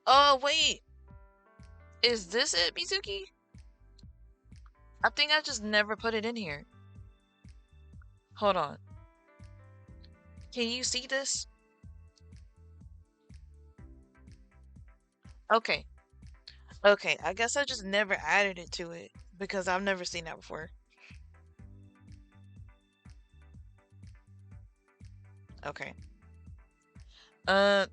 Oh, wait. Is this it, Mizuki? I think I just never put it in here. Hold on. Can you see this? Okay. Okay, I guess I just never added it to it because I've never seen that before. Okay. Let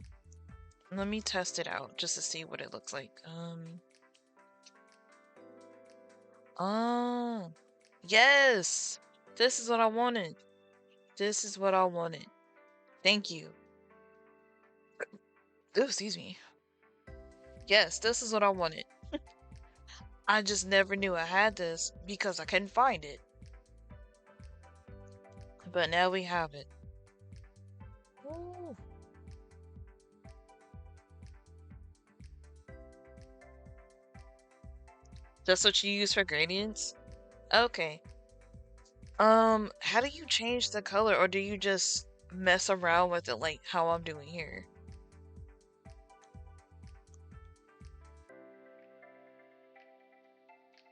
me test it out just to see what it looks like. Oh, yes! This is what I wanted. This is what I wanted. Thank you. Ooh, excuse me. Yes, this is what I wanted. I just never knew I had this because I couldn't find it. But now we have it. Ooh. That's what you use for gradients? Okay. How do you change the color, or do you just mess around with it like how I'm doing here?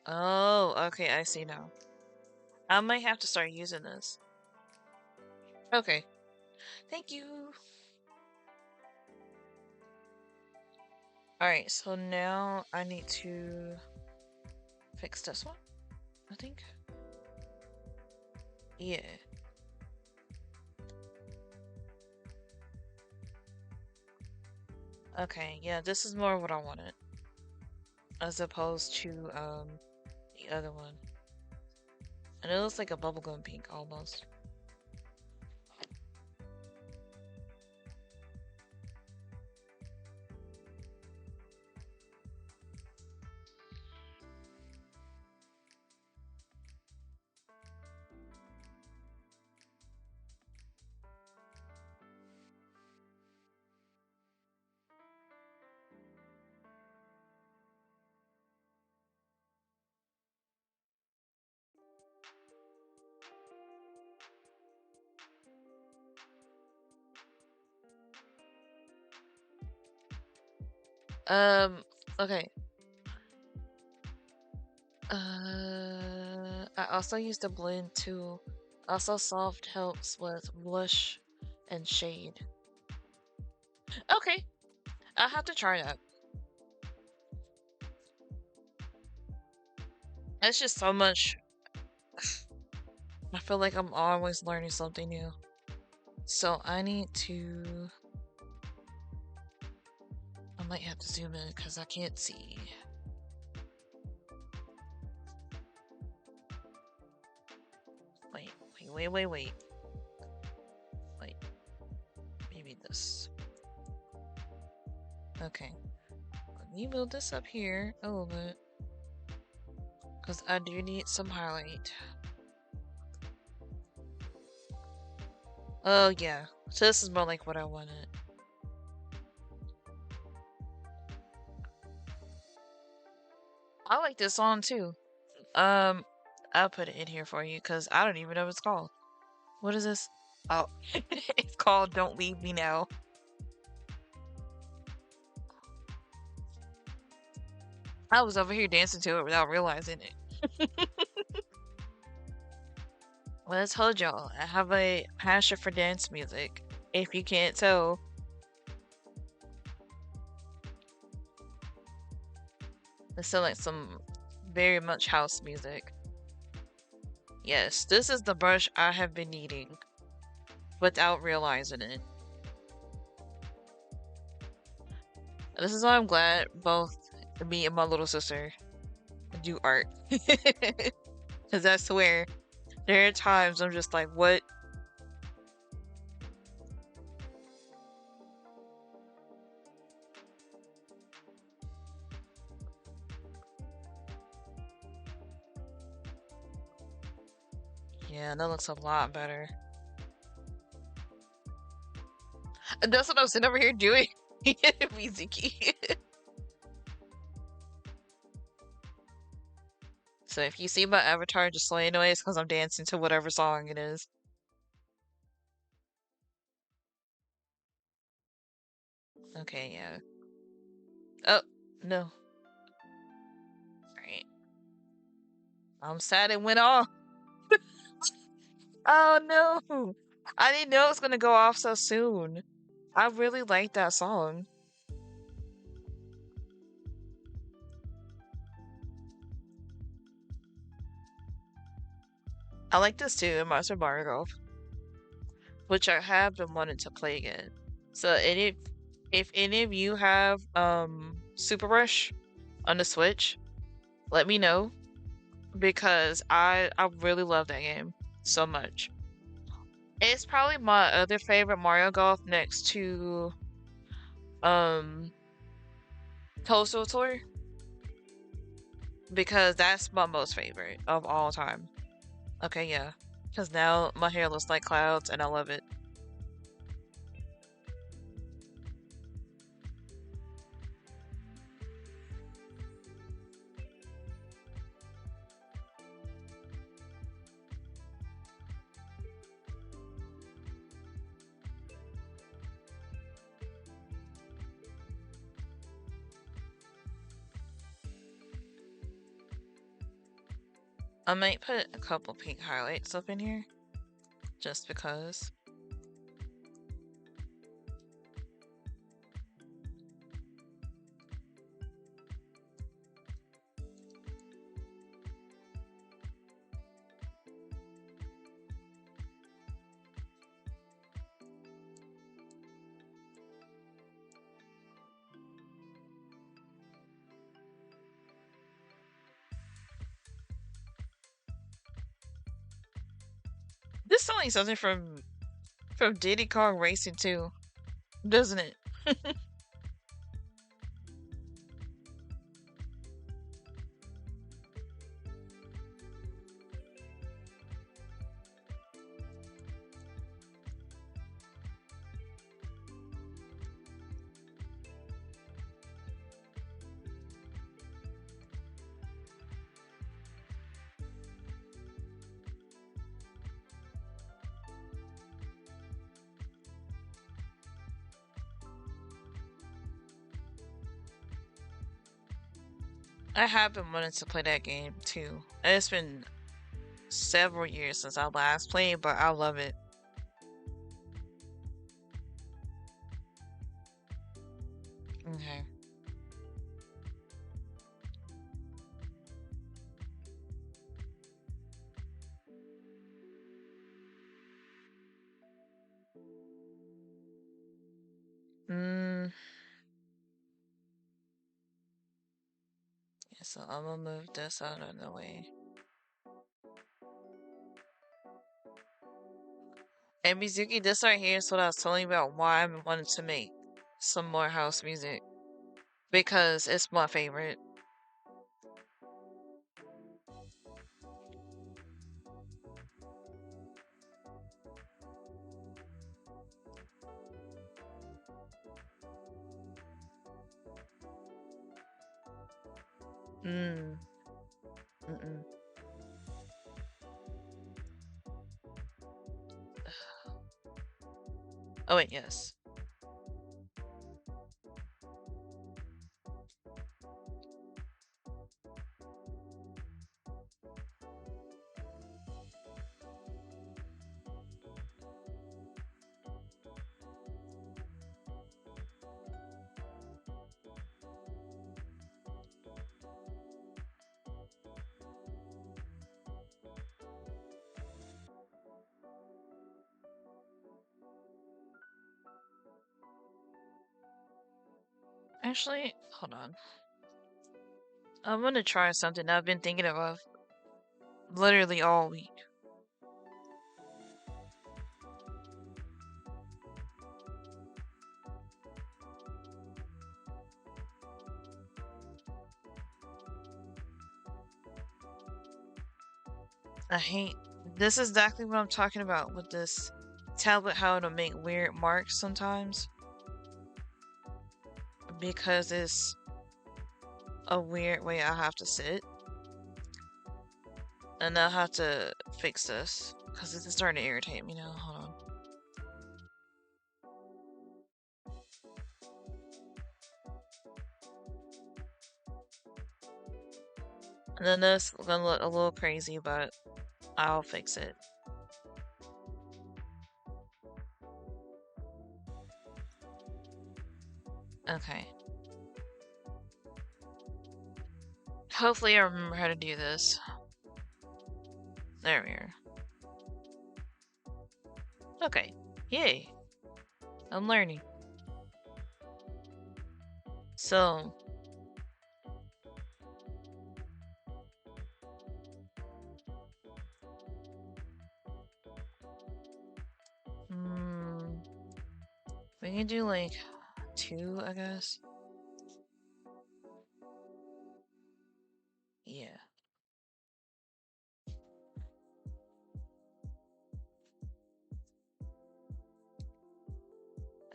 Oh, okay, I see now. I might have to start using this. Okay. Thank you. Alright, so now I need to fix this one, I think. Yeah. Okay, yeah, this is more what I wanted. As opposed to, the other one. And it looks like a bubblegum pink almost. Okay. I also use the blend tool. Also, soft helps with blush and shade. Okay, I'll have to try that. It's just so much. I feel like I'm always learning something new. So I need to. I might have to zoom in because I can't see. Wait. Wait. Maybe this. Okay. Let me build this up here a little bit. Because I do need some highlight. Oh, yeah. So this is more like what I wanted. I like this song too. I'll put it in here for you because I don't even know what it's called. What is this? Oh, it's called Don't Leave Me Now. I was over here dancing to it without realizing it. Well, I told y'all, I have a passion for dance music. If you can't tell. It's still like some very much house music. Yes, this is the brush I have been needing without realizing it. This is why I'm glad both me and my little sister do art. Because I swear, there are times I'm just like, what? Yeah, that looks a lot better. And that's what I was sitting over here doing. Mizuki. So if you see my avatar just slaying away, it's because I'm dancing to whatever song it is. Okay, yeah. Oh, no. Alright. I'm sad it went off. Oh no! I didn't know it was gonna go off so soon. I really like that song. I like this too in Master Mario Golf, which I have been wanting to play again. So if any of you have Super Rush on the Switch, let me know because I really love that game so much. It's probably my other favorite Mario Golf next to um Toadstool Tour because that's my most favorite of all time. Okay, yeah. Because now my hair looks like clouds and I love it. I might put a couple pink highlights up in here, just because. This sounds like something from Diddy Kong Racing 2, doesn't it? I have been wanting to play that game too. It's been several years since I last played, but I love it. Okay. Mm. Yeah, so I'm gonna move this out of the way. And Mizuki, this right here is what I was telling you about why I've been wanting to make some more house music. Because it's my favorite. Mm. Mm-mm. Oh wait, yes. Actually, hold on. I'm gonna try something I've been thinking of literally all week. I hate this is exactly what I'm talking about with this tablet, how it'll make weird marks sometimes. Because it's a weird way I have to sit. And I'll have to fix this. Because it's starting to irritate me now. Hold on. And then this is gonna look a little crazy, but I'll fix it. Okay. Hopefully I remember how to do this. There we are. Okay. Yay. I'm learning. So... we can do like 2, I guess. Yeah.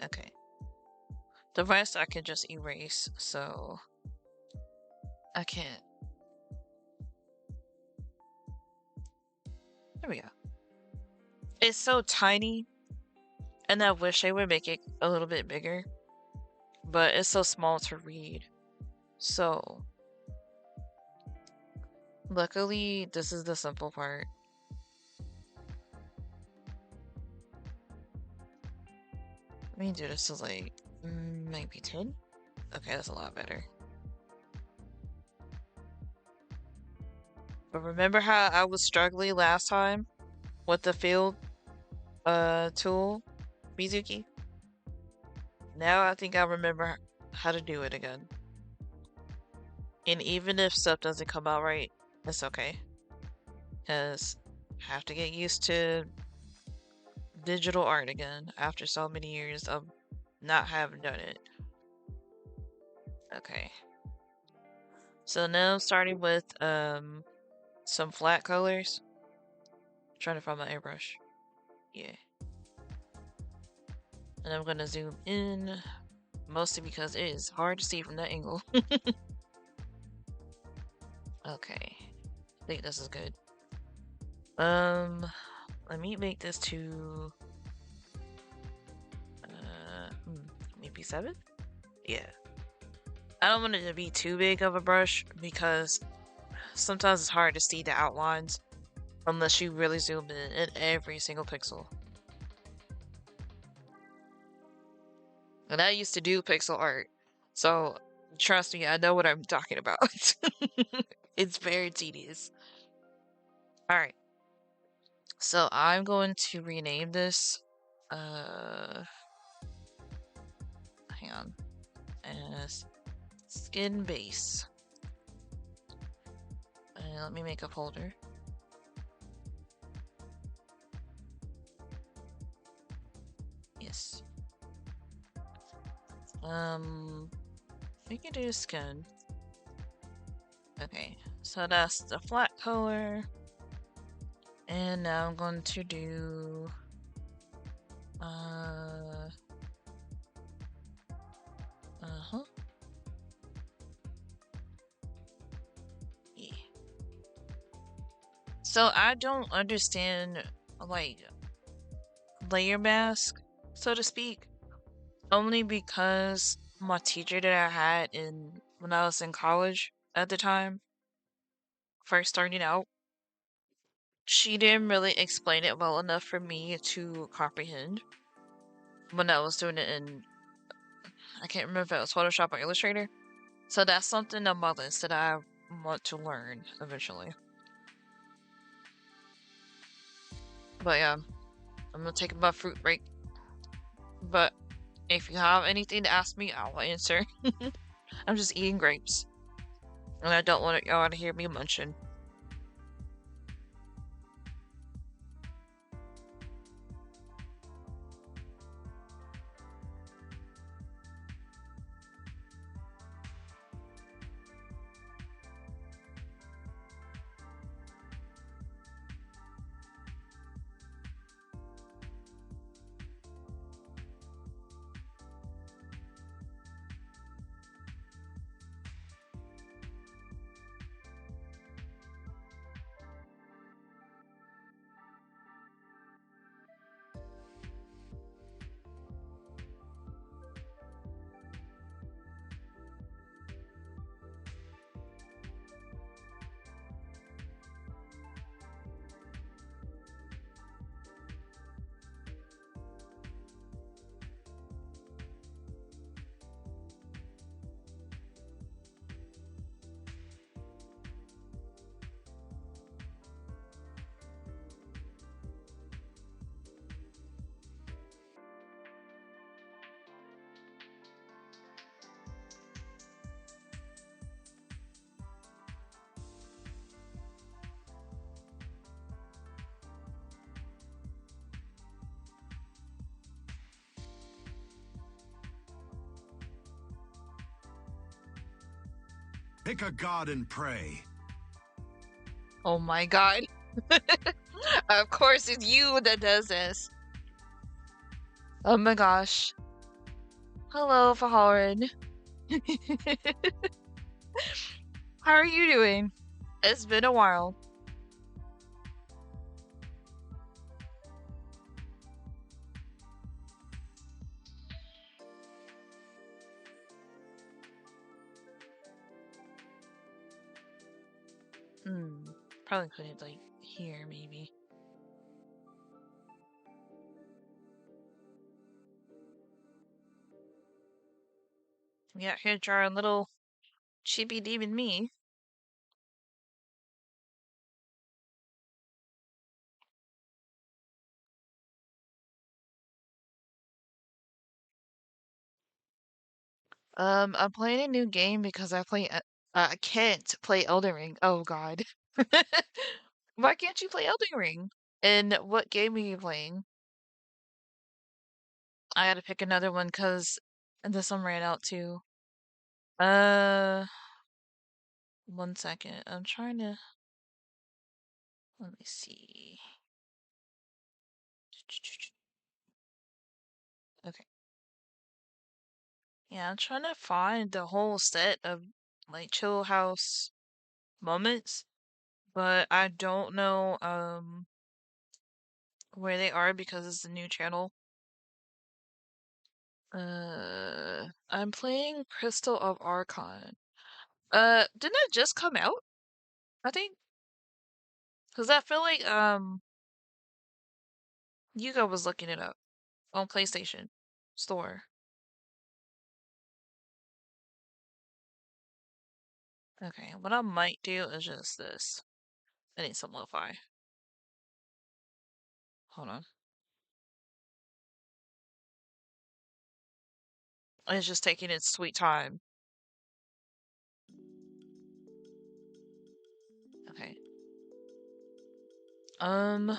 Okay. The rest I could just erase, so I can't. There we go. It's so tiny, and I wish I would make it a little bit bigger, but it's so small to read. So Luckily, this is the simple part. Let me do this to like maybe 10. Okay, that's a lot better. But remember how I was struggling last time with the field tool, Mizuki? Now I think I remember how to do it again. And even if stuff doesn't come out right, it's okay. Because I have to get used to digital art again after so many years of not having done it. Okay. So now I'm starting with some flat colors. Trying to find my airbrush. Yeah. And I'm gonna zoom in, mostly because it is hard to see from that angle. Okay. I think this is good. Let me make this to maybe 7? Yeah. I don't want it to be too big of a brush because sometimes it's hard to see the outlines unless you really zoom in every single pixel. And I used to do pixel art, so trust me, I know what I'm talking about. It's very tedious. Alright. So I'm going to rename this, hang on, as skin base. And let me make a folder. Yes. We can do skin. Okay, so that's the flat color. And now I'm going to do yeah. So I don't understand like layer mask, so to speak, only because my teacher that I had when I was in college at the time, first starting out, she didn't really explain it well enough for me to comprehend when I was doing it in, I can't remember if it was Photoshop or Illustrator. So that's something on my list that I want to learn eventually. But yeah, I'm gonna take my fruit break. But if you have anything to ask me, I'll answer. I'm just eating grapes. And I don't want y'all to hear me munching. Pick a god and pray. Oh my god. Of course it's you that does this. Oh my gosh. Hello, Faharin. How are you doing? It's been a while. Hmm. Probably put it like here, maybe. Yeah, here drawing little chibi demon me. I'm playing a new game because I can't play Elden Ring. Oh God. Why can't you play Elden Ring? And what game are you playing? I gotta pick another one because this one ran out too. Uh, 1 second. I'm trying to. Let me see. Okay. Yeah, I'm trying to find the whole set of like Chill House moments, but I don't know where they are because it's a new channel. I'm playing Crystal of Archon. Didn't that just come out? I think, because I feel like Yuga was looking it up on PlayStation Store. Okay, what I might do is just this. I need some lo-fi. Hold on. It's just taking its sweet time. Okay. Um,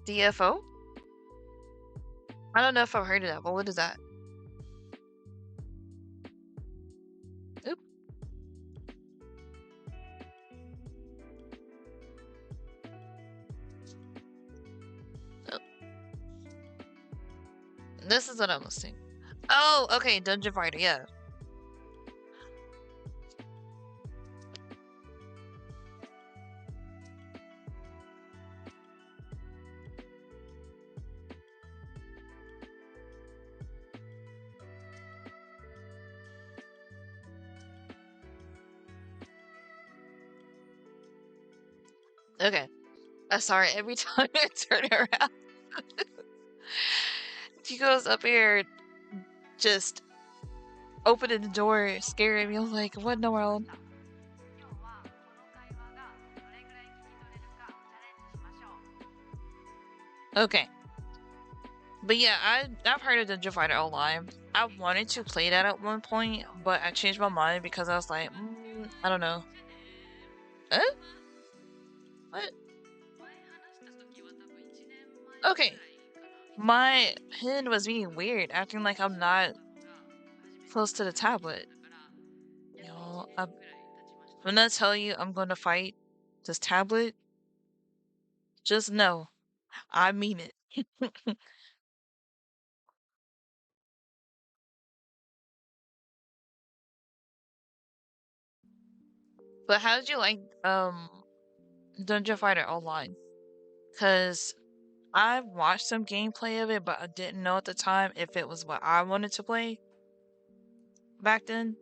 DFO? I don't know if I've heard of that, but what is that? Oop. Oh, this is what I'm listening. Oh, okay, Dungeon Fighter, yeah. Okay. Sorry, every time I turn around, he goes up here just opening the door, scaring me. I was like, what in the world? Okay. But yeah, I've heard of Dungeon Fighter Online. I wanted to play that at one point, but I changed my mind because I was like, I don't know. What? Okay. My pen was being weird, acting like I'm not close to the tablet. Yo, when I tell you I'm going to fight this tablet, just know I mean it. But how did you like Dungeon Fighter Online? Cause I watched some gameplay of it, but I didn't know at the time if it was what I wanted to play back then.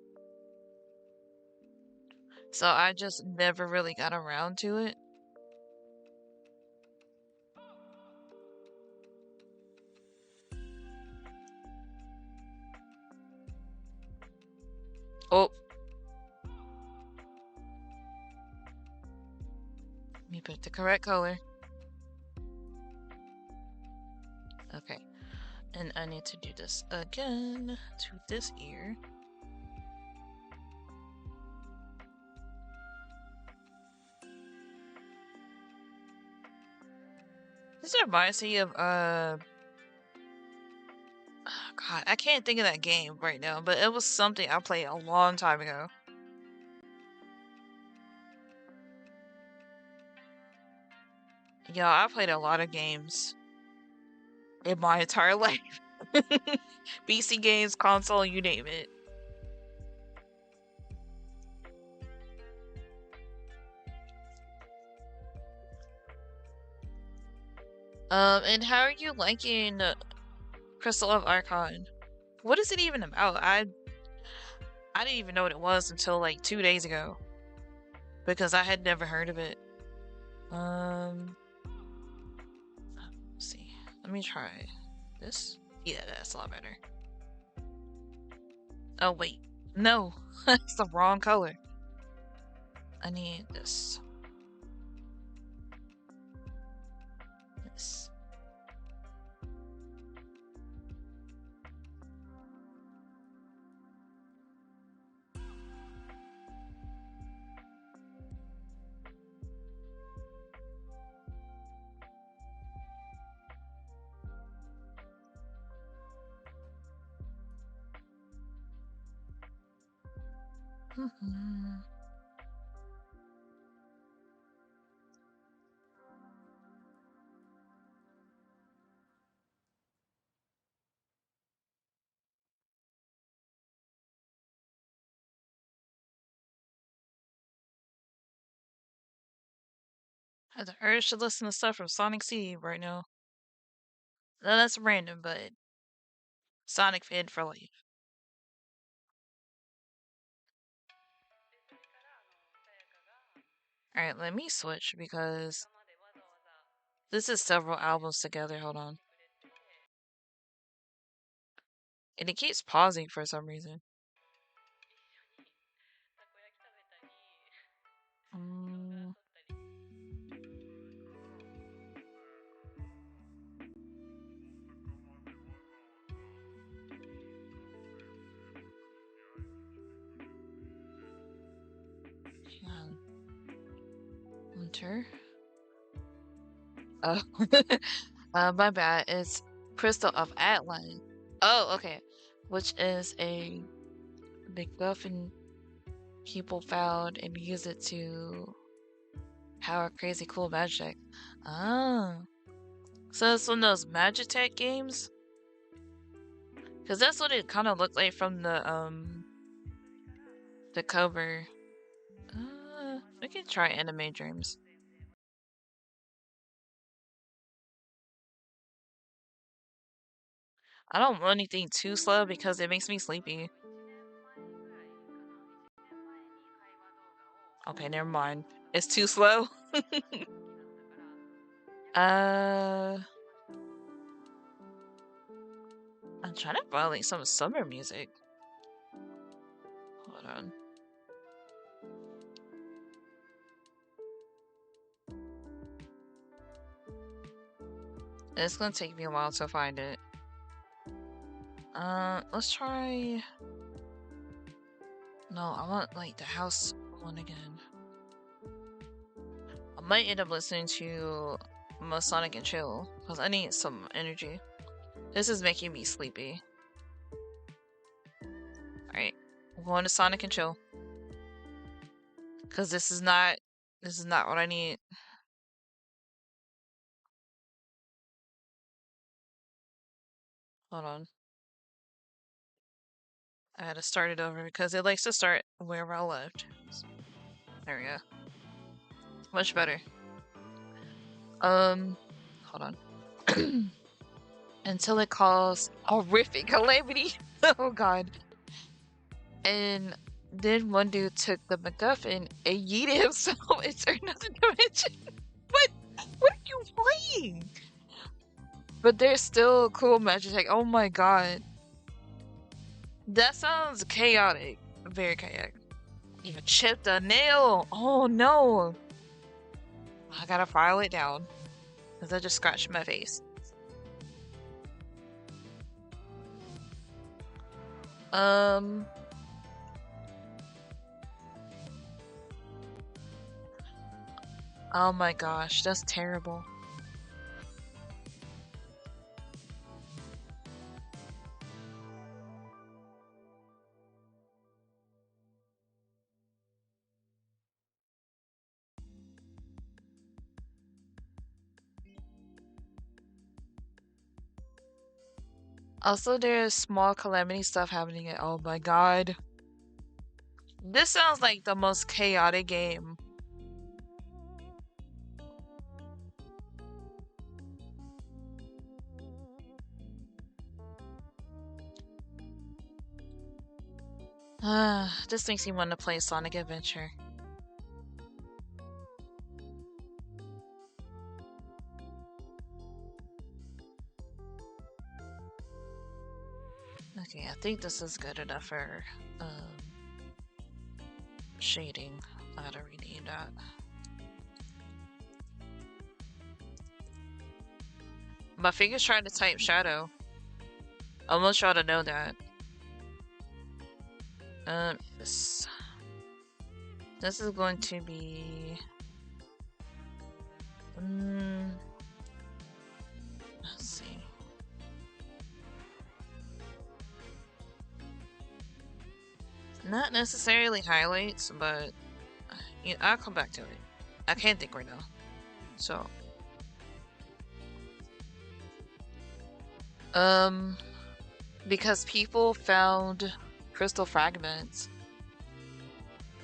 So I just never really got around to it. Oh, let me pick the correct color. Okay. And I need to do this again to this ear. This reminds me of oh God, I can't think of that game right now, but it was something I played a long time ago. Yeah, I played a lot of games in my entire life. PC games, console, you name it. And how are you liking Crystal of Archon? What is it even about? I didn't even know what it was until like 2 days ago because I had never heard of it. Let's see. Let me try this. Yeah, that's a lot better. Oh wait, no, it's the wrong color. I need this. This. I have the urge to listen to stuff from Sonic C right now. No, that's random, but Sonic fan for life. Alright, let me switch because this is several albums together. Hold on. And it keeps pausing for some reason. Hang on. Winter. Oh, my bad. It's Crystal of Atlan. Oh, okay. Which is a MacGuffin people found and use it to power crazy cool magic. Ah. So it's one of those Magitech games? Cause that's what it kind of looked like from the cover. We can try Anime Dreams. I don't want anything too slow because it makes me sleepy. Okay, never mind. It's too slow. I'm trying to find like some summer music. Hold on. It's gonna take me a while to find it. Let's try. No, I want like the house one again. I might end up listening to Sonic and Chill because I need some energy. This is making me sleepy. Alright, I'm going to Sonic and Chill because this is not what I need. Hold on. I had to start it over because it likes to start wherever I left. There we go. Much better. Hold on. Until it calls horrific calamity. Oh god. And then one dude took the MacGuffin and yeeted himself into another dimension. What are you playing? But there's still cool Magitech. Oh my god. That sounds chaotic. Very chaotic. You chipped a nail. Oh no. I gotta file it down. Because I just scratched my face. Oh my gosh, that's terrible. Also, there's small calamity stuff happening. Oh my god. This sounds like the most chaotic game. This makes me want to play Sonic Adventure. Okay, I think this is good enough for shading. I gotta rename that. My finger's trying to type shadow. I want y'all to know that. This is going to be let's see. Not necessarily highlights, but I'll come back to it. I can't think right now. So because people found crystal fragments.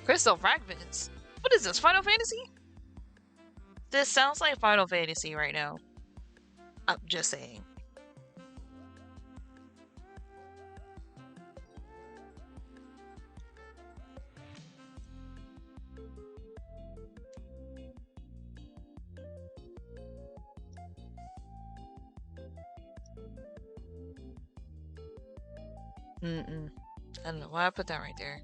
Crystal fragments? What is this, Final Fantasy? This sounds like Final Fantasy right now. I'm just saying. I don't know why I put that right there.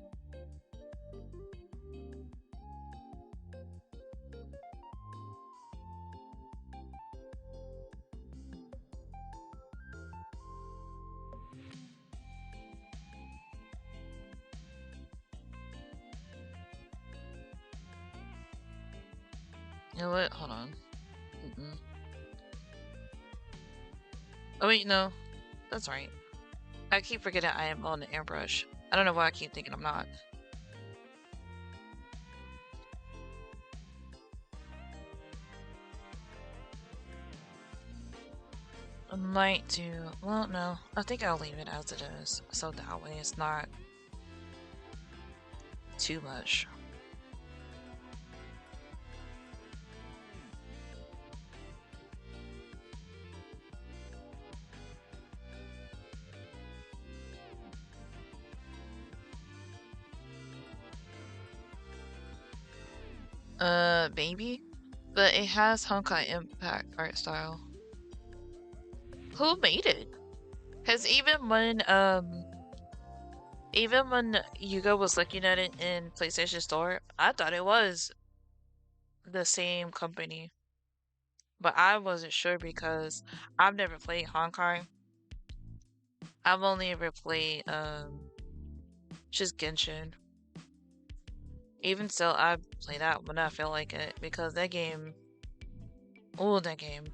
You know what? Hold on. Oh wait, no. That's right. I keep forgetting I am on the airbrush. I don't know why I keep thinking I'm not. I might do... Well, no. I think I'll leave it as it is. So that way it's not too much. Maybe? But it has Honkai Impact art style. Who made it? Because even when Yuga was looking at it in PlayStation Store, I thought it was the same company. But I wasn't sure because I've never played Honkai. I've only ever played just Genshin. Even still, I play that when I feel like it because that game. Oh, that game.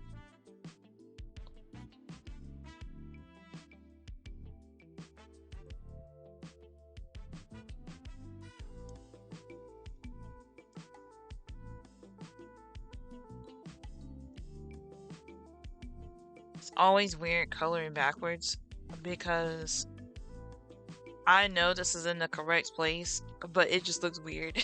It's always weird coloring backwards because I know this is in the correct place, but it just looks weird.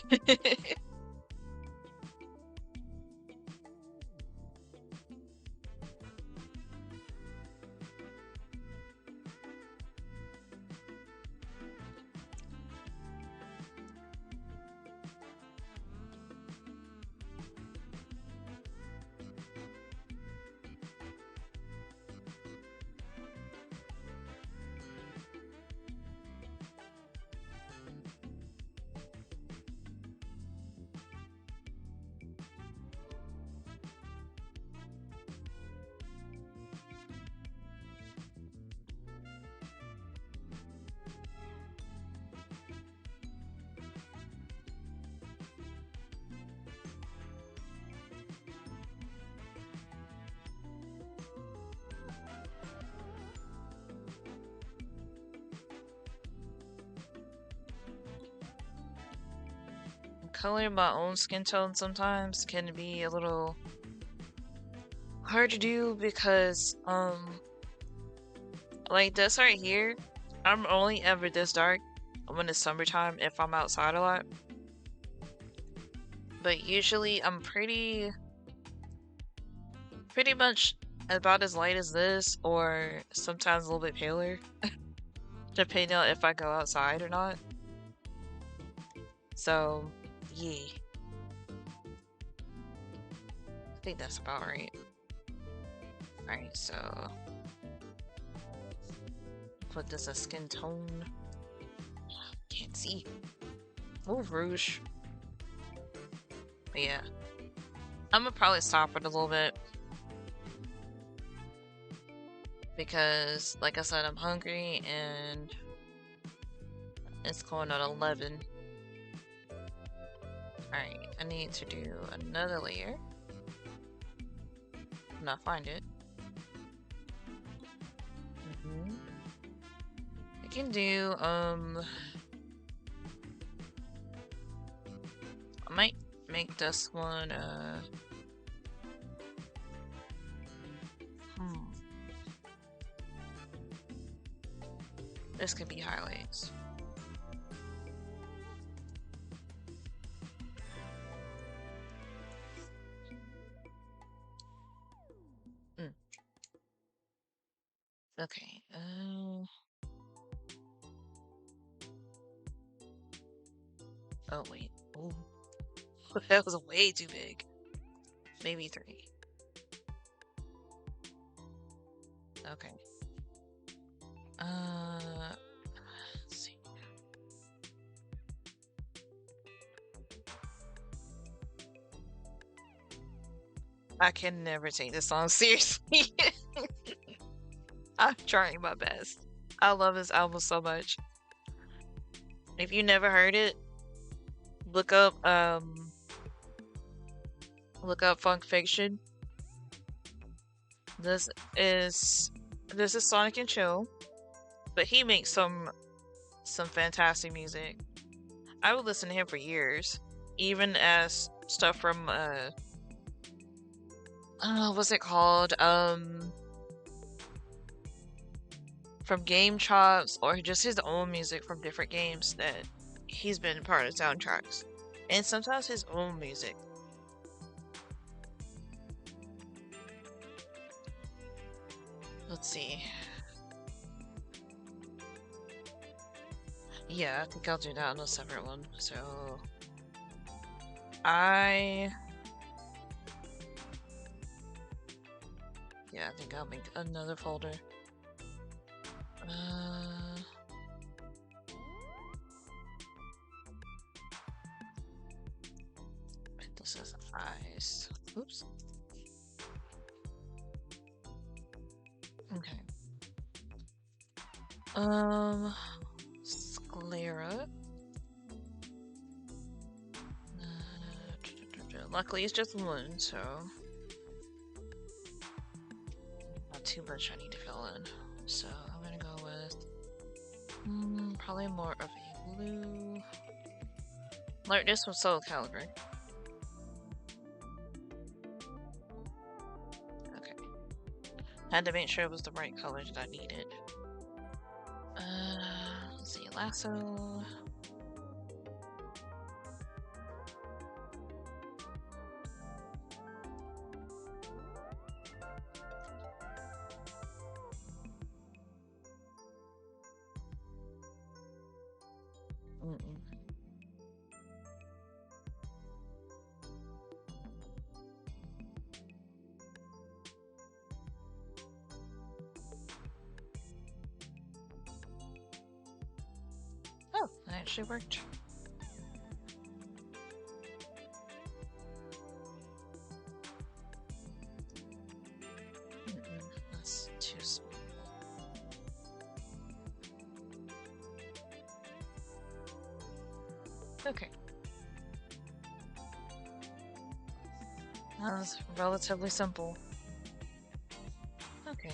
Coloring my own skin tone sometimes can be a little hard to do because Like this right here, I'm only ever this dark when it's summertime if I'm outside a lot. But usually I'm pretty much about as light as this, or sometimes a little bit paler, depending on if I go outside or not. So, yeah. I think that's about right. Alright, so put this as skin tone. Can't see. Oh, rouge. But yeah. I'm gonna probably stop it a little bit. Because, like I said, I'm hungry and it's going on 11. Alright, I need to do another layer. Not find it. I can do, I might make this one, this could be highlights. Okay, oh wait, oh, that was way too big. Maybe 3. Okay. Let's see. I can never take this song seriously. I'm trying my best. I love this album so much. If you never heard it, look up Funk Fiction. This is Sonic and Chill, but he makes some fantastic music. I would listen to him for years, even as stuff from what's it called? From Game Chops, or just his own music from different games that he's been part of soundtracks, and sometimes his own music. Let's see. Yeah, I think I'll do that on a separate one. So I think I'll make another folder. This is eyes. Oops. Okay. Sclera. Luckily, it's just one, so not too much I need to fill in. So I'm gonna go with probably more of a blue. Like this from Soul Calibur. Okay. Had to make sure it was the right color that I needed. Let's see, lasso. Oh, that actually worked. That's too small. Okay. That was relatively simple. Okay.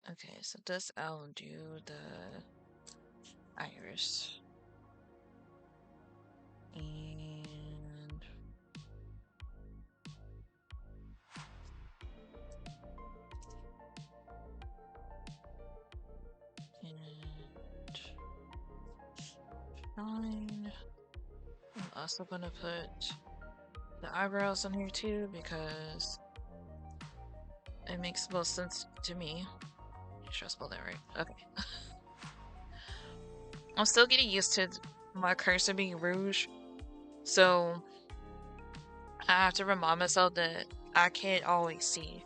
Okay, so this I'll do the iris. And fine. I'm also gonna put the eyebrows on here too because it makes most sense to me. Make sure I spelled that right. Okay. I'm still getting used to my cursor being rouge, so I have to remind myself that I can't always see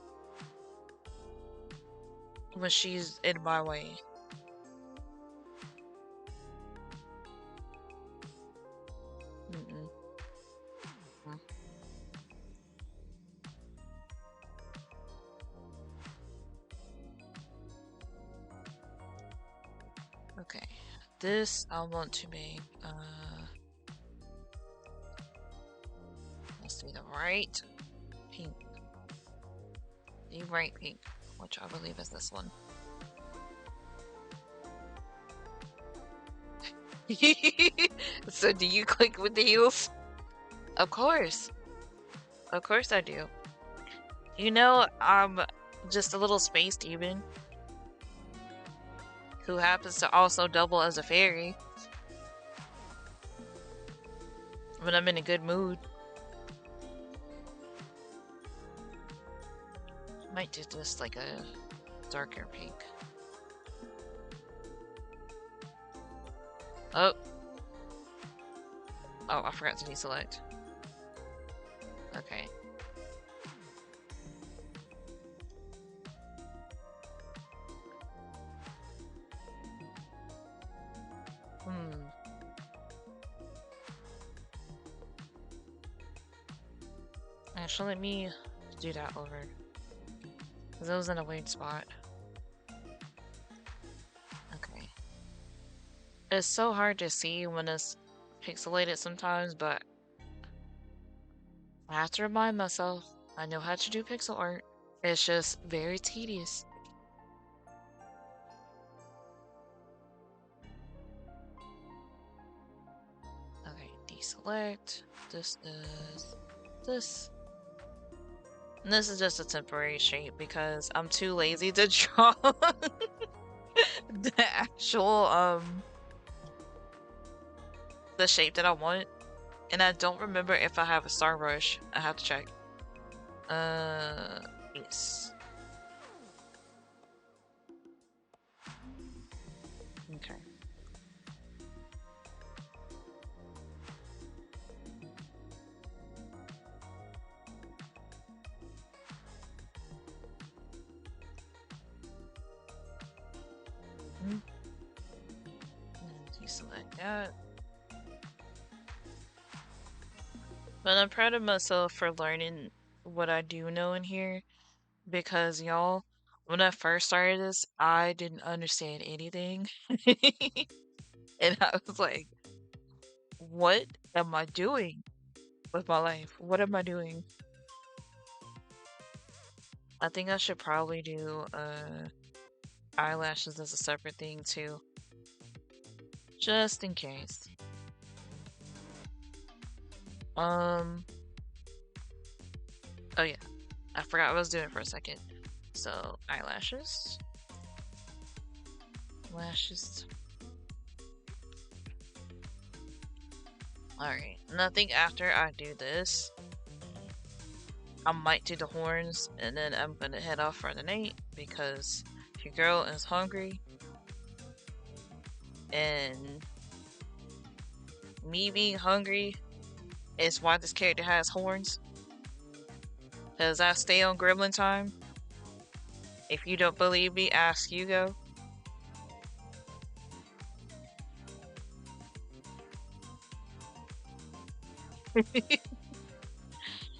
when she's in my way. Mm-mm. Okay, this I want to make, let's do the right pink. The right pink, which I believe is this one. So do you click with the heels? Of course. Of course I do. You know, I'm just a little space demon who happens to also double as a fairy when I'm in a good mood. Might do just like a darker pink. Oh. Oh, I forgot to deselect. Okay. Actually, let me do that over. Because it was in a weird spot. Okay. It's so hard to see when it's pixelated sometimes, but I have to remind myself I know how to do pixel art. It's just very tedious. Okay, deselect. This is this. And this is just a temporary shape because I'm too lazy to draw the actual the shape that I want. And I don't remember if I have a star brush. I have to check. Yes. Okay. Deselect that. But I'm proud of myself for learning what I do know in here. Because, y'all, when I first started this, I didn't understand anything. And I was like, what am I doing with my life? What am I doing? I think I should probably do eyelashes as a separate thing too. Just in case. Oh yeah. I forgot what I was doing for a second. So, eyelashes. Lashes. Alright, and I think after I do this, I might do the horns, and then I'm gonna head off for the night, because your girl is hungry, and me being hungry is why this character has horns. Because I stay on Gremlin time. If you don't believe me, ask Hugo.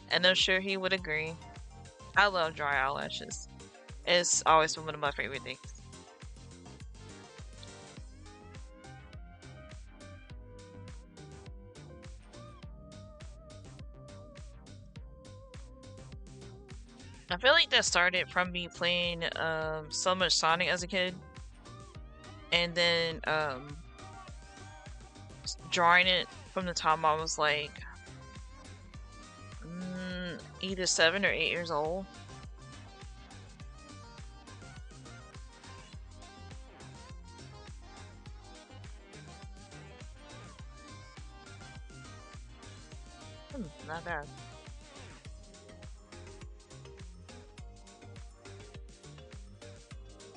And I'm sure he would agree. I love dry eyelashes. It's always been one of my favorite things. I feel like that started from me playing so much Sonic as a kid. And then drawing it from the time I was like either 7 or 8 years old. Not bad.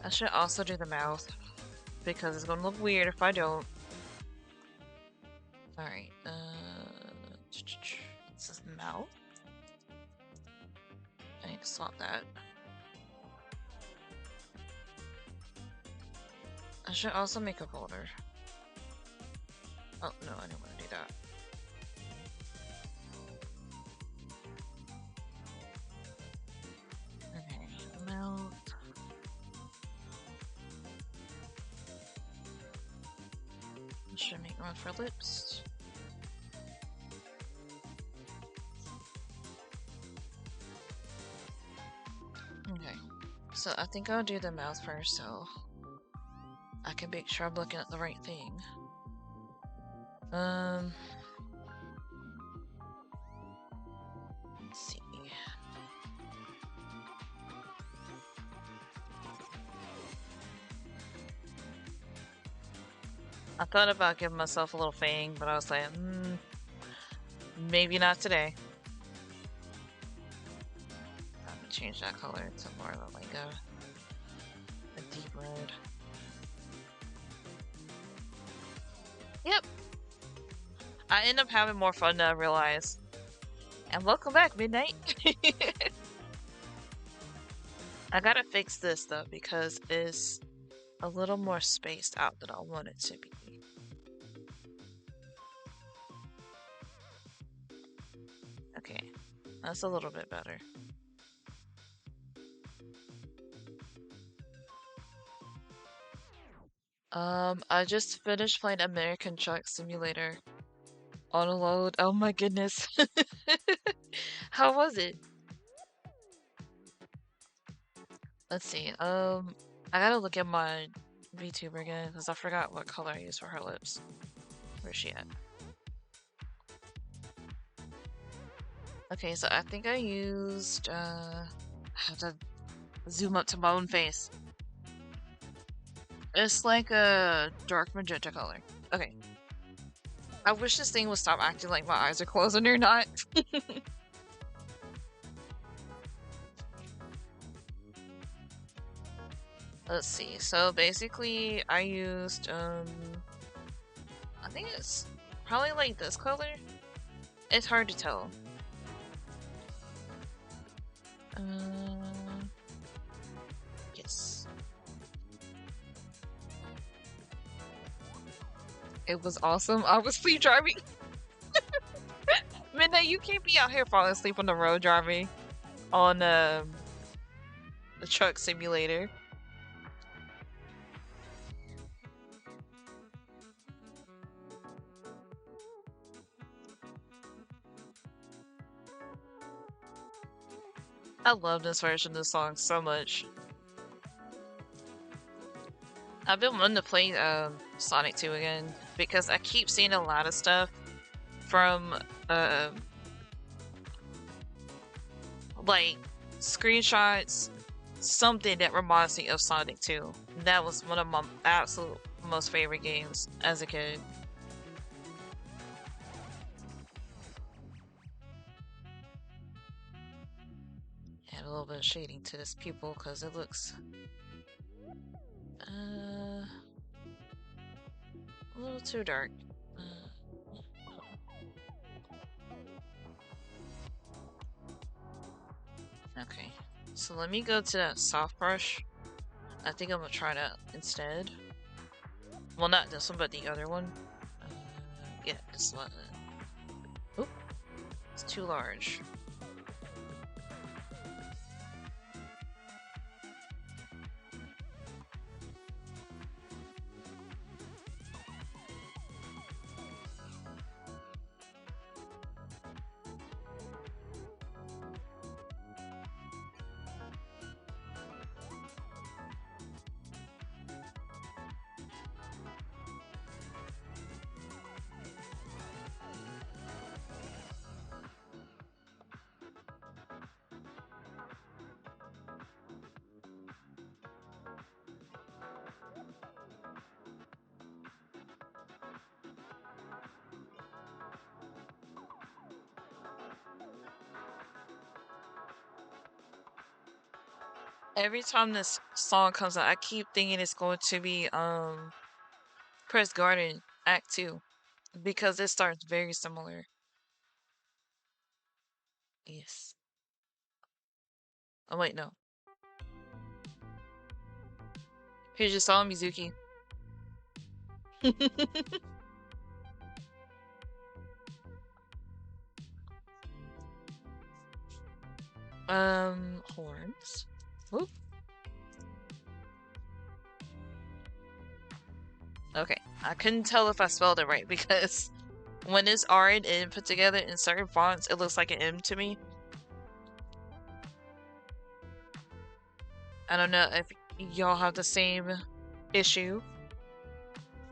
I should also do the mouth because it's gonna look weird if I don't. Alright, this is mouth. I need to swap that. I should also make a folder. Oh, no, I didn't want to do that. Okay, mouth. I should make one for lips. Okay, so I think I'll do the mouth first so I can make sure I'm looking at the right thing. Let's see. I thought about giving myself a little fang, but I was like, maybe not today. Let me change that color to more of like a deep red. Yep. I end up having more fun than I realize. And welcome back, Midnight. I gotta fix this though because it's a little more spaced out than I want it to be. Okay, that's a little bit better. I just finished playing American Truck Simulator on a load. Oh my goodness. How was it? Let's see. I gotta look at my VTuber again because I forgot what color I used for her lips. Where's she at? Okay, so I think I used, I have to zoom up to my own face. It's like a dark magenta color. Okay. I wish this thing would stop acting like my eyes are closed and they're not. Let's see. So basically, I used, I think it's probably like this color. It's hard to tell. Yes. It was awesome. I was sleep driving. Midnight, you can't be out here falling asleep on the road driving on the truck simulator. I love this version of the song so much. I've been wanting to play Sonic 2 again because I keep seeing a lot of stuff from like screenshots, something that reminds me of Sonic 2. That was one of my absolute most favorite games as a kid. Add a little bit of shading to this pupil because it looks a little too dark. Okay, so let me go to that soft brush. I think I'm gonna try that instead. Well, not this one, but the other one. Yeah, this one. Oop, it's too large. Every time this song comes out, I keep thinking it's going to be Press Garden Act 2 because it starts very similar. Yes. Oh wait, no. Here's your song, Mizuki. Horns. Whoop. Okay, I couldn't tell if I spelled it right because when it's R and N put together in certain fonts, it looks like an M to me. I don't know if y'all have the same issue.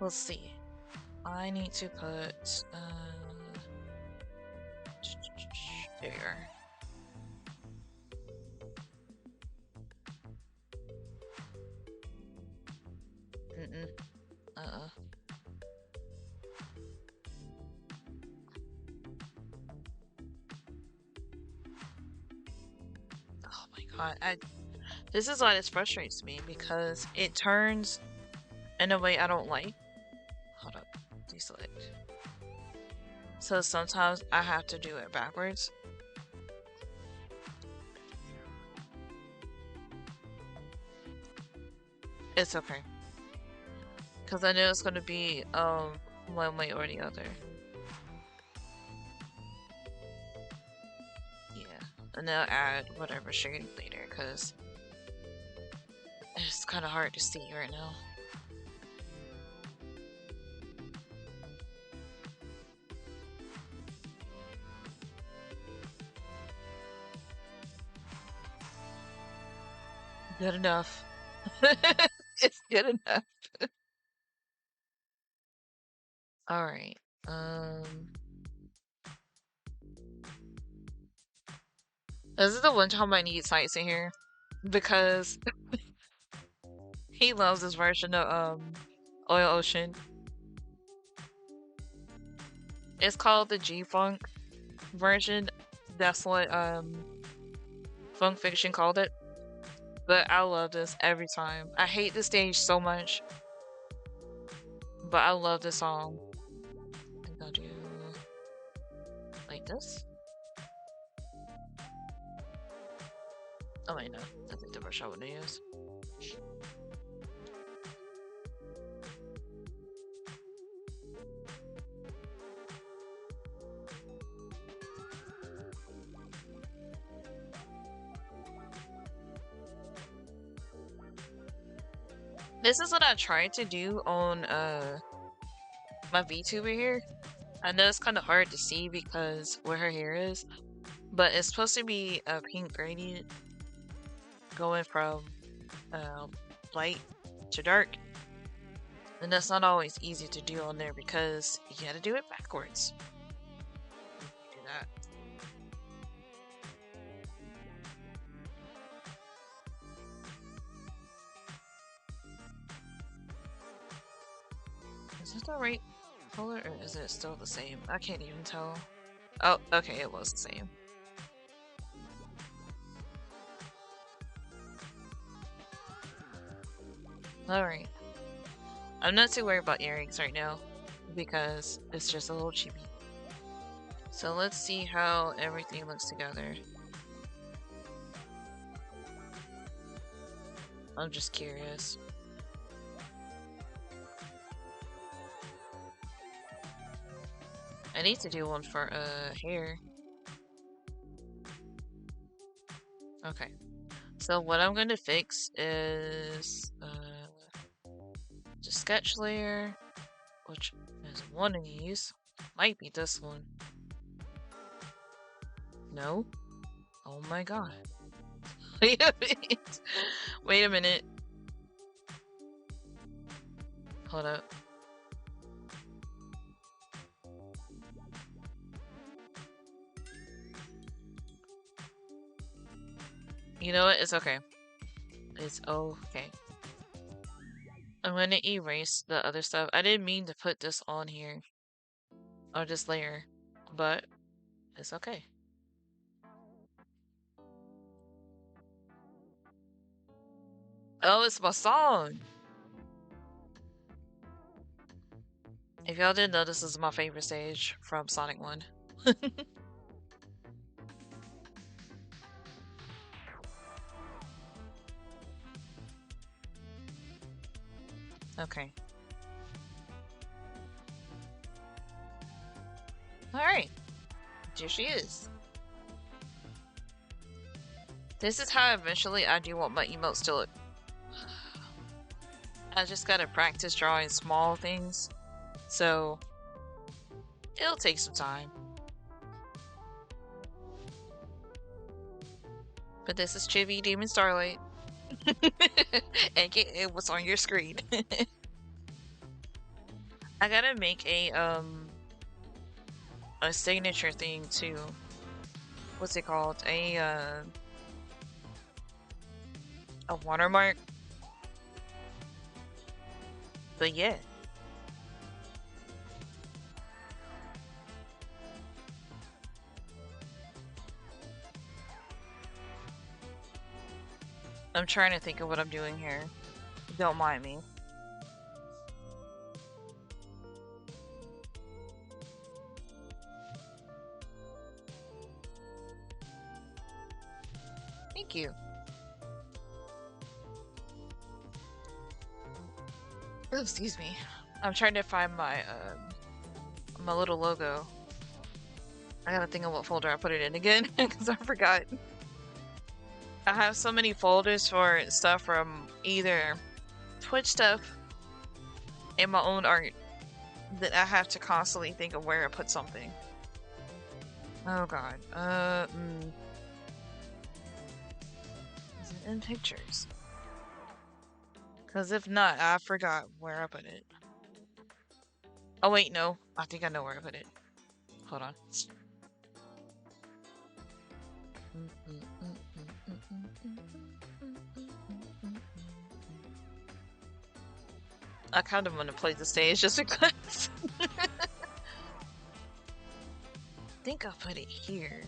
Let's see. I need to put there. Uh-uh. Oh my god, this is why this frustrates me because it turns in a way I don't like. Hold up, deselect. So sometimes I have to do it backwards. It's okay. Because I know it's going to be one way or the other. Yeah. And then I'll add whatever shading later because it's kind of hard to see right now. Good enough. It's good enough. Alright. This is the one time I need Sights in here because he loves this version of Oil Ocean. It's called the G-Funk version. That's what Funk Fiction called it. But I love this every time. I hate the stage so much. But I love this song. I think I'll do like this. Oh wait, no. That's a different shot I want to use. This is what I tried to do on my VTuber here. I know it's kind of hard to see because where her hair is, but it's supposed to be a pink gradient going from light to dark, and that's not always easy to do on there because you gotta do it backwards. Do that. Is this the right color or is it still the same? I can't even tell. Oh, okay, it was the same. Alright. I'm not too worried about earrings right now because it's just a little cheapy. So let's see how everything looks together. I'm just curious. I need to do one for hair. Okay. So what I'm going to fix is the sketch layer, which is one of these. Might be this one. No? Oh my god. Wait a minute. Wait a minute. Hold up. You know what? It's okay. It's okay. I'm gonna erase the other stuff. I didn't mean to put this on here. Or this layer. But it's okay. Oh, it's my song. If y'all didn't know, this is my favorite stage from Sonic 1. Okay. Alright. Here she is. This is how eventually I do want my emotes to look. I just gotta practice drawing small things, so it'll take some time. But this is Chibi Demon Starlight. AKA what's on your screen. I gotta make a signature thing too. What's it called? A watermark. But yeah. I'm trying to think of what I'm doing here. Don't mind me. Thank you. Oh, excuse me. I'm trying to find my my little logo. I gotta think of what folder I put it in again because I forgot. I have so many folders for stuff from either Twitch stuff and my own art that I have to constantly think of where I put something. Oh god. Is it in pictures? Because if not, I forgot where I put it. Oh wait, no. I think I know where I put it. Hold on. I kind of want to play the stage just because. I think I put it here.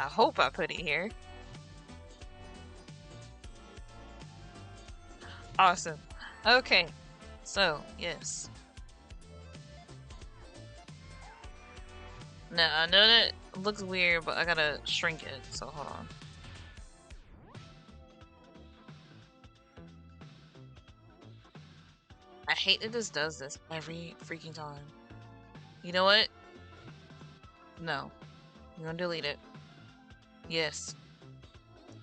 I hope I put it here. Awesome. Okay. So, yes. Now, I know that looks weird, but I gotta shrink it, so hold on. I hate that this does this every freaking time. You know what? No. I'm gonna delete it. Yes.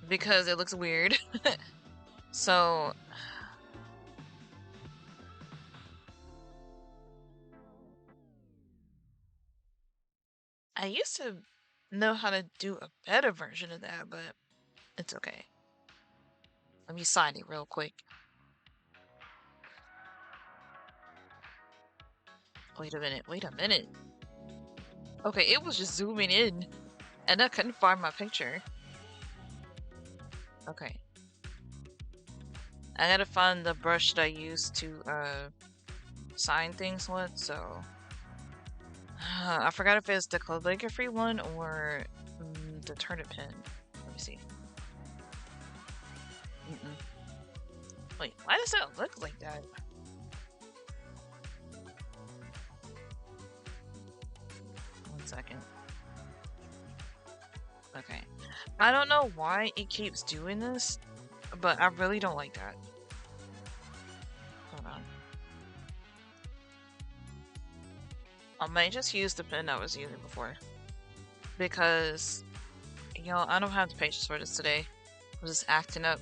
Because it looks weird. So... I used to know how to do a better version of that, but it's okay. Let me sign it real quick. Wait a minute, wait a minute. Okay, it was just zooming in, and I couldn't find my picture. Okay. I gotta find the brush that I used to, sign things with, so... I forgot if it's the calligraphy one or the turnip pen. Let me see. Wait, why does it look like that? One second. Okay. I don't know why it keeps doing this, but I really don't like that. Hold on. I might just use the pen I was using before. Because, you know, I don't have the patience for this today. I'm just acting up.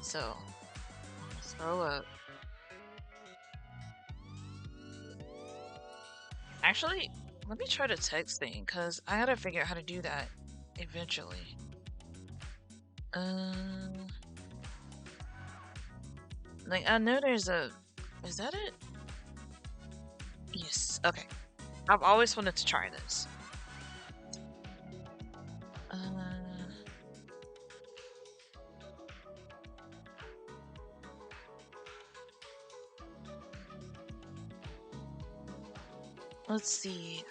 So, scroll up. Actually, let me try the text thing, because I gotta figure out how to do that eventually. Like, I know there's a... Is that it? Yes, okay. I've always wanted to try this. Let's see.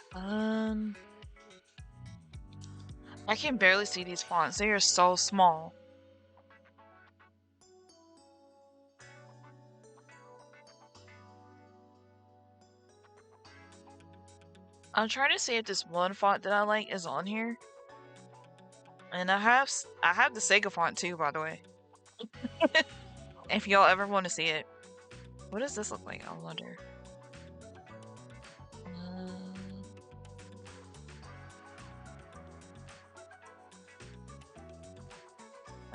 I can barely see these fonts. They are so small. I'm trying to see if this one font that I like is on here. And I have the Sega font too, by the way. If y'all ever want to see it. What does this look like? I wonder.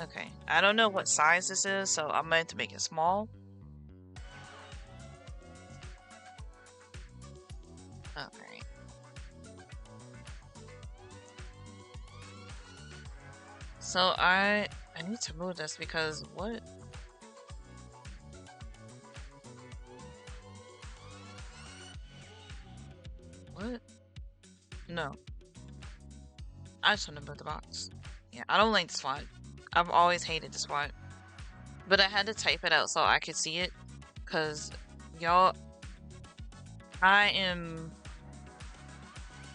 Okay. I don't know what size this is, so I might have to make it small. Okay. So I need to move this because what? What? No. I just want to move the box. Yeah, I don't like this font. I've always hated this font. But I had to type it out so I could see it. Because, y'all, I am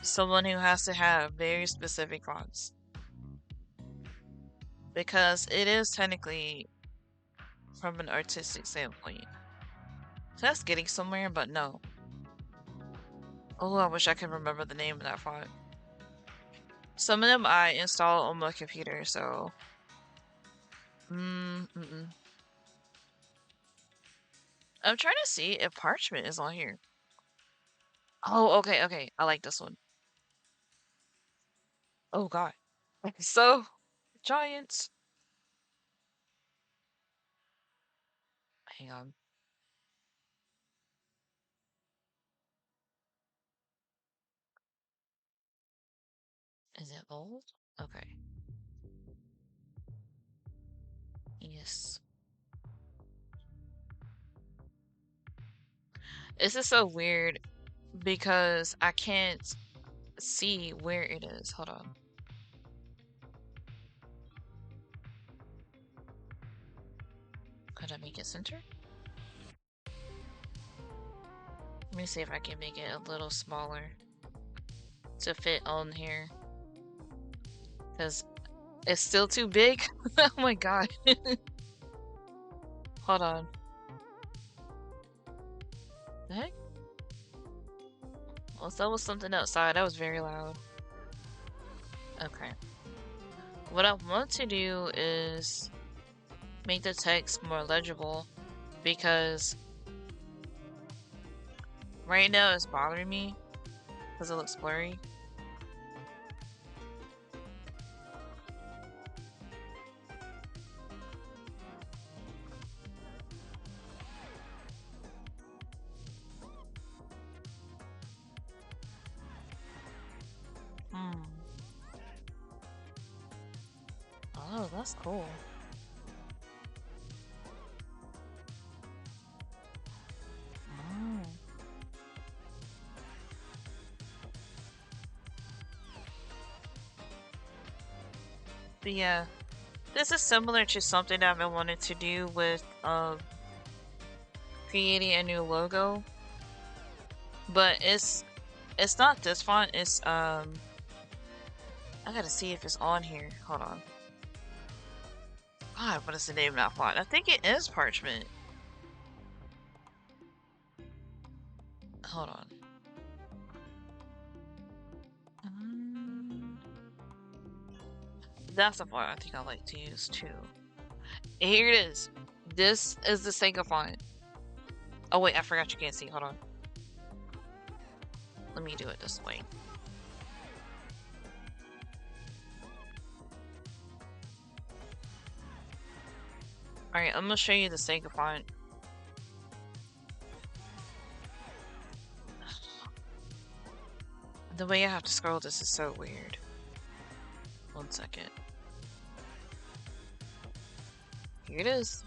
someone who has to have very specific fonts. Because it is technically from an artistic standpoint. So that's getting somewhere, but no. Oh, I wish I could remember the name of that font. Some of them I install on my computer, so... I'm trying to see if Parchment is on here. Oh, okay. I like this one. Oh, God. So, Giants. Hang on. Is it bold? Okay. Yes. This is so weird because I can't see where it is. Hold on. Could I make it center? Let me see if I can make it a little smaller to fit on here. Because it's still too big. Oh my god. Hold on. The heck? Well, that was something outside. That was very loud. Okay. What I want to do is make the text more legible because right now it's bothering me because it looks blurry. Oh, that's cool. But yeah, this is similar to something I've been wanting to do with creating a new logo. But it's not this font, it's I gotta see if it's on here. Hold on. God, what is the name of that font? I think it is Parchment. Hold on. That's the font I think I like to use too. Here it is. This is the Sega font. Oh wait, I forgot you can't see. Hold on. Let me do it this way. Alright, I'm gonna show you the Sega font. The way I have to scroll this is so weird. 1 second. Here it is.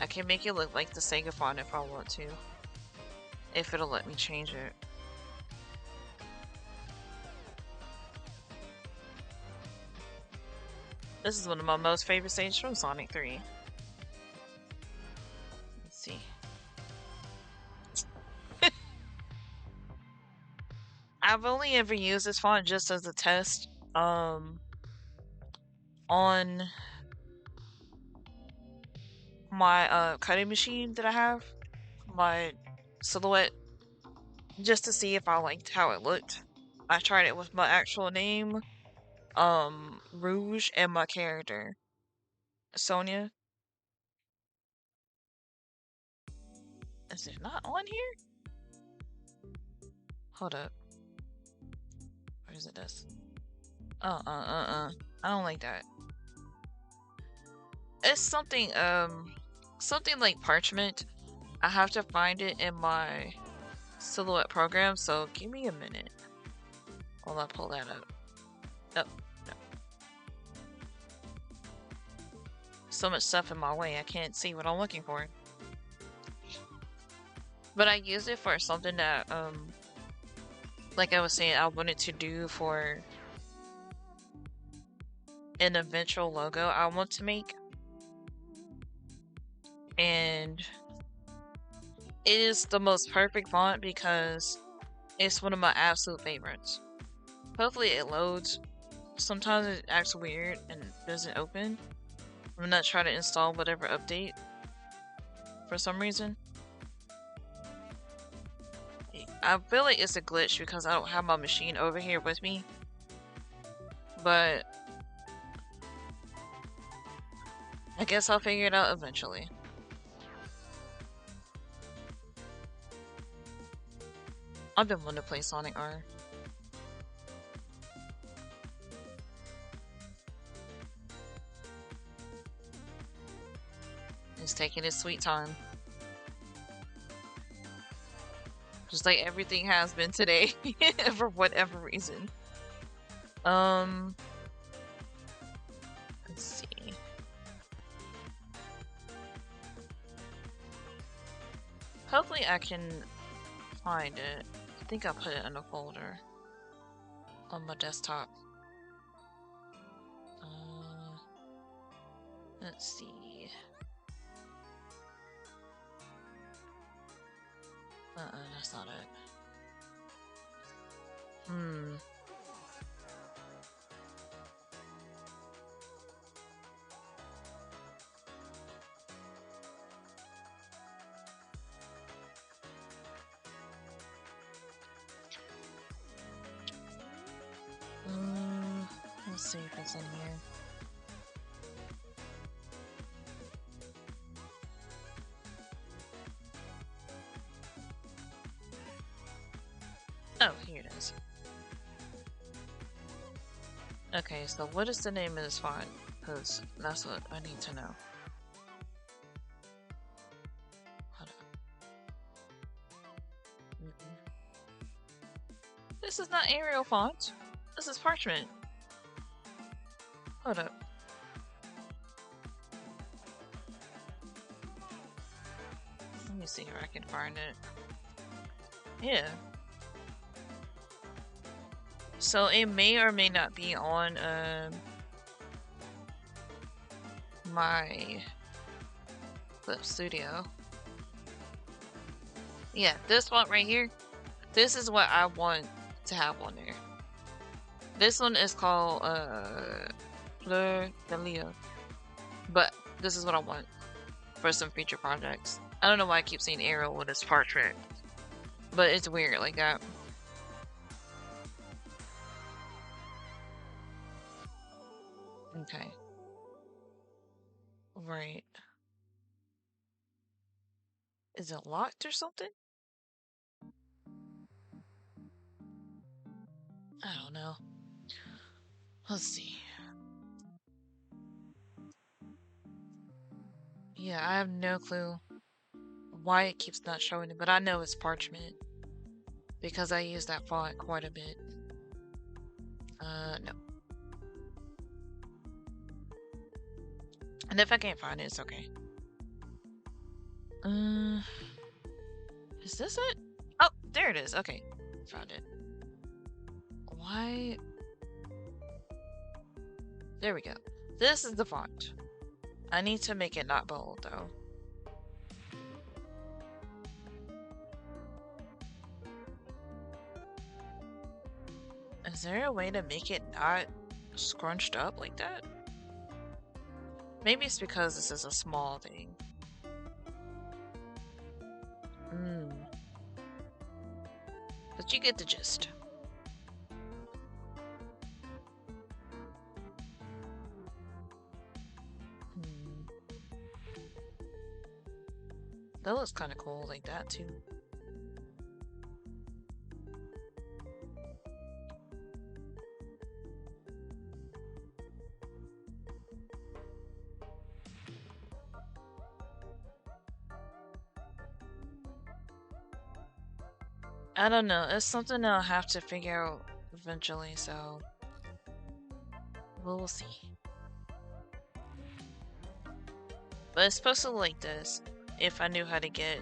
I can make it look like the Sega font if I want to. If it'll let me change it. This is one of my most favorite stages from Sonic 3. Let's see. I've only ever used this font just as a test. On my cutting machine that I have, my Silhouette, just to see if I liked how it looked. I tried it with my actual name, Rouge, and my character, Sonia. Is it not on here? Hold up. Or is it this? I don't like that. It's something, something like parchment. I have to find it in my Silhouette program, so give me a minute while I pull that up. Oh, no. So much stuff in my way, I can't see what I'm looking for. But I use it for something that, like I was saying, I wanted to do for an eventual logo I want to make. And it is the most perfect font because it's one of my absolute favorites. Hopefully it loads. Sometimes it acts weird and doesn't open. I'm not trying to install whatever update for some reason. I feel like it's a glitch because I don't have my machine over here with me. But I guess I'll figure it out eventually. I've been wanting to play Sonic R. It's taking its sweet time. Just like everything has been today, for whatever reason. Let's see. Hopefully I can find it. I think I'll put it in a folder on my desktop. Let's see. That's not it. Let's see if it's in here. Oh, here it is. Okay, so what is the name of this font? Because that's what I need to know. Hold on. This is not Arial font. This is parchment. Hold up. Let me see if I can find it. Yeah. So it may or may not be on my Clip Studio. Yeah, this one right here. This is what I want to have on there. This one is called Fleur de Lis. But this is what I want for some future projects. I don't know why I keep saying Arial when it's parchment. But it's weird like that. Okay. Right. Is it locked or something? I don't know. Let's see. Yeah, I have no clue why it keeps not showing it, but I know it's parchment because I use that font quite a bit. No. And if I can't find it, it's okay. Is this it? Oh, there it is. Okay, found it. Why? There we go. This is the font. I need to make it not bold, though. Is there a way to make it not scrunched up like that? Maybe it's because this is a small thing. But you get the gist. That looks kind of cool like that too. I don't know. It's something I'll have to figure out eventually, so we'll see. But it's supposed to look like this if I knew how to get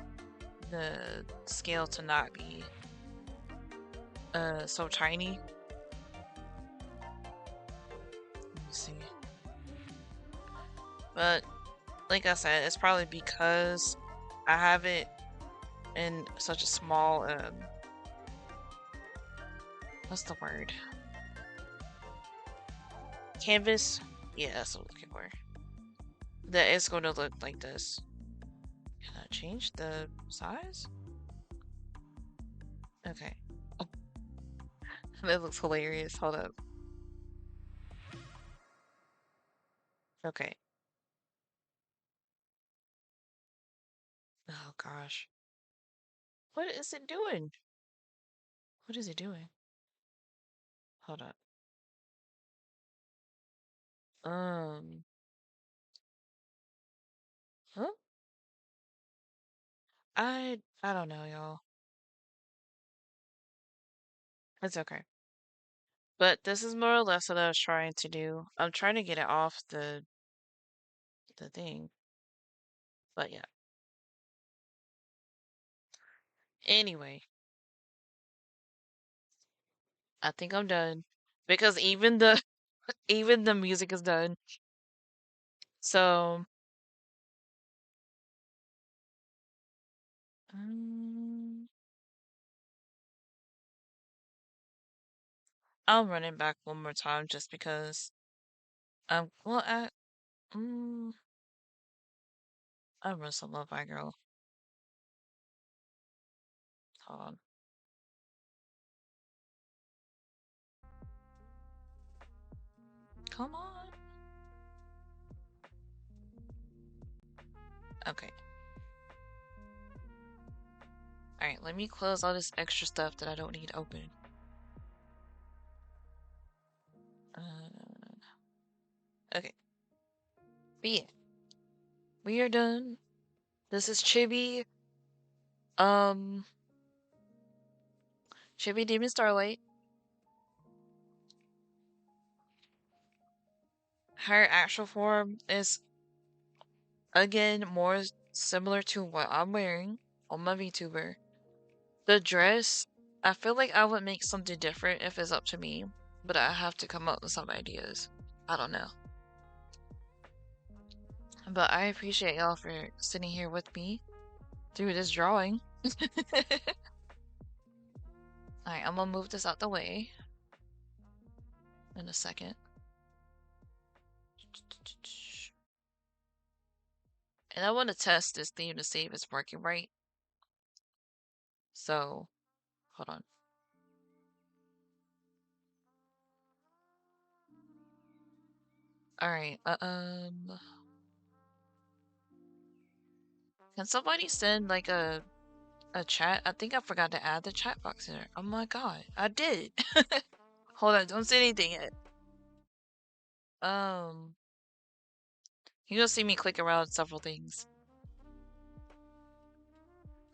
the scale to not be so tiny. Let me see. But like I said, it's probably because I have it in such a small what's the word? Canvas? Yeah, that's what I'm looking for. That is going to look like this. Can I change the size? Okay. Oh. That looks hilarious. Hold up. Okay. Oh gosh. What is it doing? What is it doing? Hold up. Huh? I don't know, y'all. It's okay. But this is more or less what I was trying to do. I'm trying to get it off the thing. But yeah. Anyway, I think I'm done. Because even the even the music is done. So I'll run it back one more time just because well I run some Lo-Fi Girl. Hold on. Come on. Okay. Alright, let me close all this extra stuff that I don't need open. Okay. But yeah. We are done. This is Chibi. Chibi Demon Starlight. Her actual form is, again, more similar to what I'm wearing on my VTuber. The dress, I feel like I would make something different if it's up to me, but I have to come up with some ideas. I don't know. But I appreciate y'all for sitting here with me through this drawing. Alright, I'm gonna move this out the way in a second. And I want to test this theme to see if it's working right. So, hold on. Alright, can somebody send like a chat? I think I forgot to add the chat box in there. Oh my god, I did. Hold on, don't say anything yet. You'll see me click around several things.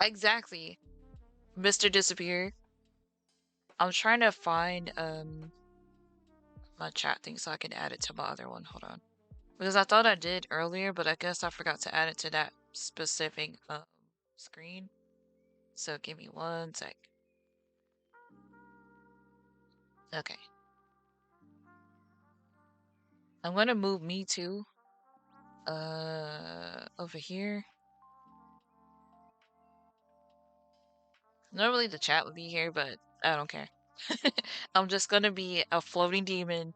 Exactly. Mr. Disappear. I'm trying to find my chat thing so I can add it to my other one. Hold on. Because I thought I did earlier, but I guess I forgot to add it to that specific screen. So give me one sec. Okay. I'm gonna move me too. Over here. Normally the chat would be here, but I don't care. I'm just gonna be a floating demon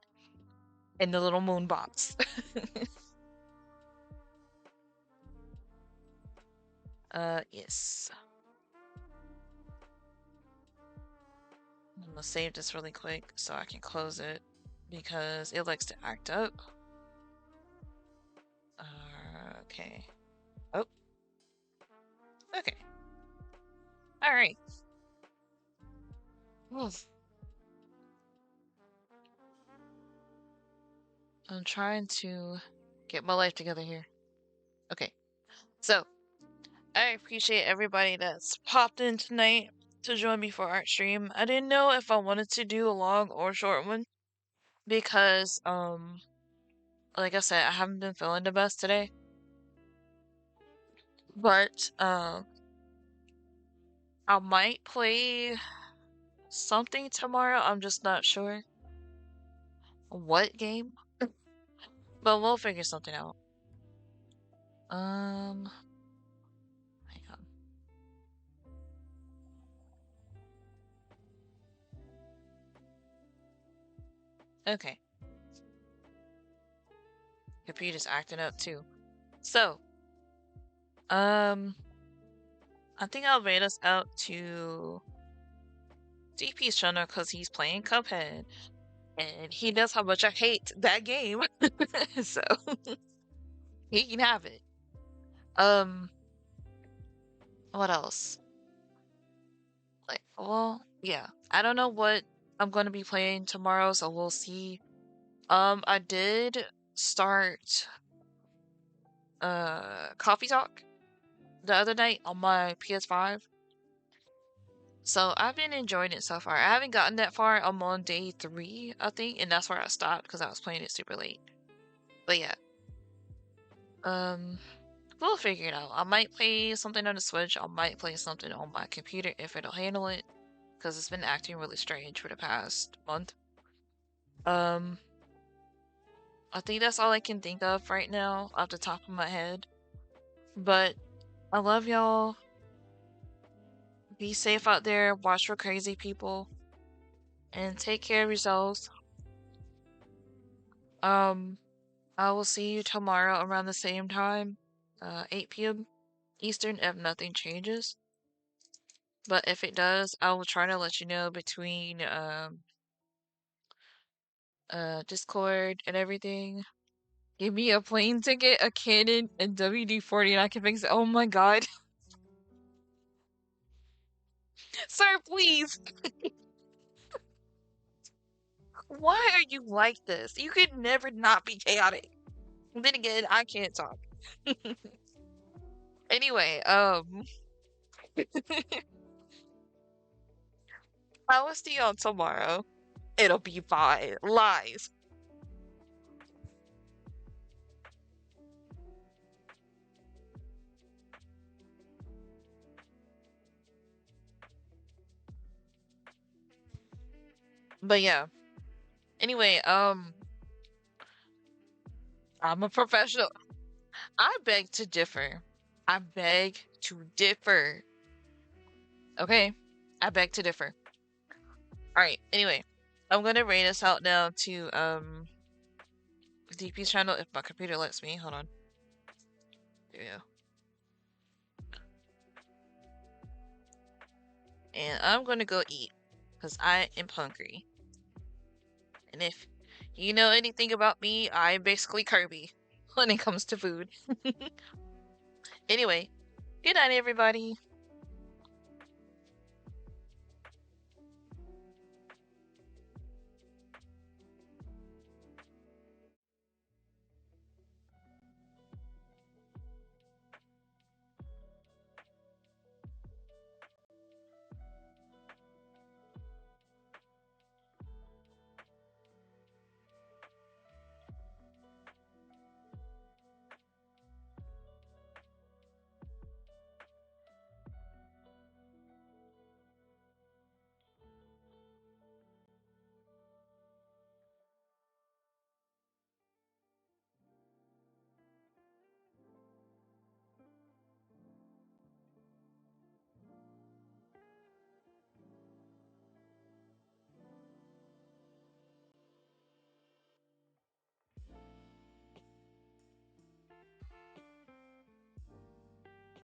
in the little moon box. Yes. I'm gonna save this really quick so I can close it because it likes to act up. Okay. Oh. Okay. All right. Oof. I'm trying to get my life together here. Okay. So, I appreciate everybody that's popped in tonight to join me for our stream. I didn't know if I wanted to do a long or short one because, like I said, I haven't been feeling the best today. But, I might play something tomorrow. I'm just not sure what game, but we'll figure something out. Hang on. Okay. Computer's acting up too. So, I think I'll rate us out to DP's channel because he's playing Cuphead. And he knows how much I hate that game. So, he can have it. What else? Like, well, yeah. I don't know what I'm gonna be playing tomorrow, so we'll see. I did start Coffee Talk the other night on my PS5. So I've been enjoying it so far. I haven't gotten that far. I'm on day 3, I think, and that's where I stopped because I was playing it super late. But yeah. We'll figure it out. I might play something on the Switch. I might play something on my computer if it'll handle it. Because it's been acting really strange for the past month. I think that's all I can think of right now off the top of my head. But I love y'all. Be safe out there. Watch for crazy people. And take care of yourselves. I will see you tomorrow around the same time. 8 p.m. Eastern if nothing changes. But if it does, I will try to let you know between Discord and everything. Give me a plane ticket, a cannon, and WD-40 and I can fix it. Oh my god. Sir, please. Why are you like this? You could never not be chaotic. Then again, I can't talk. Anyway, I will see y'all tomorrow. It'll be fine. Lies. But yeah. Anyway, I'm a professional. I beg to differ. I beg to differ. Okay? I beg to differ. Alright, anyway. I'm gonna rate us out now to DP's channel if my computer lets me. Hold on. There we go. And I'm gonna go eat. Because I am hungry. And if you know anything about me, I'm basically Kirby when it comes to food. Anyway, good night, everybody.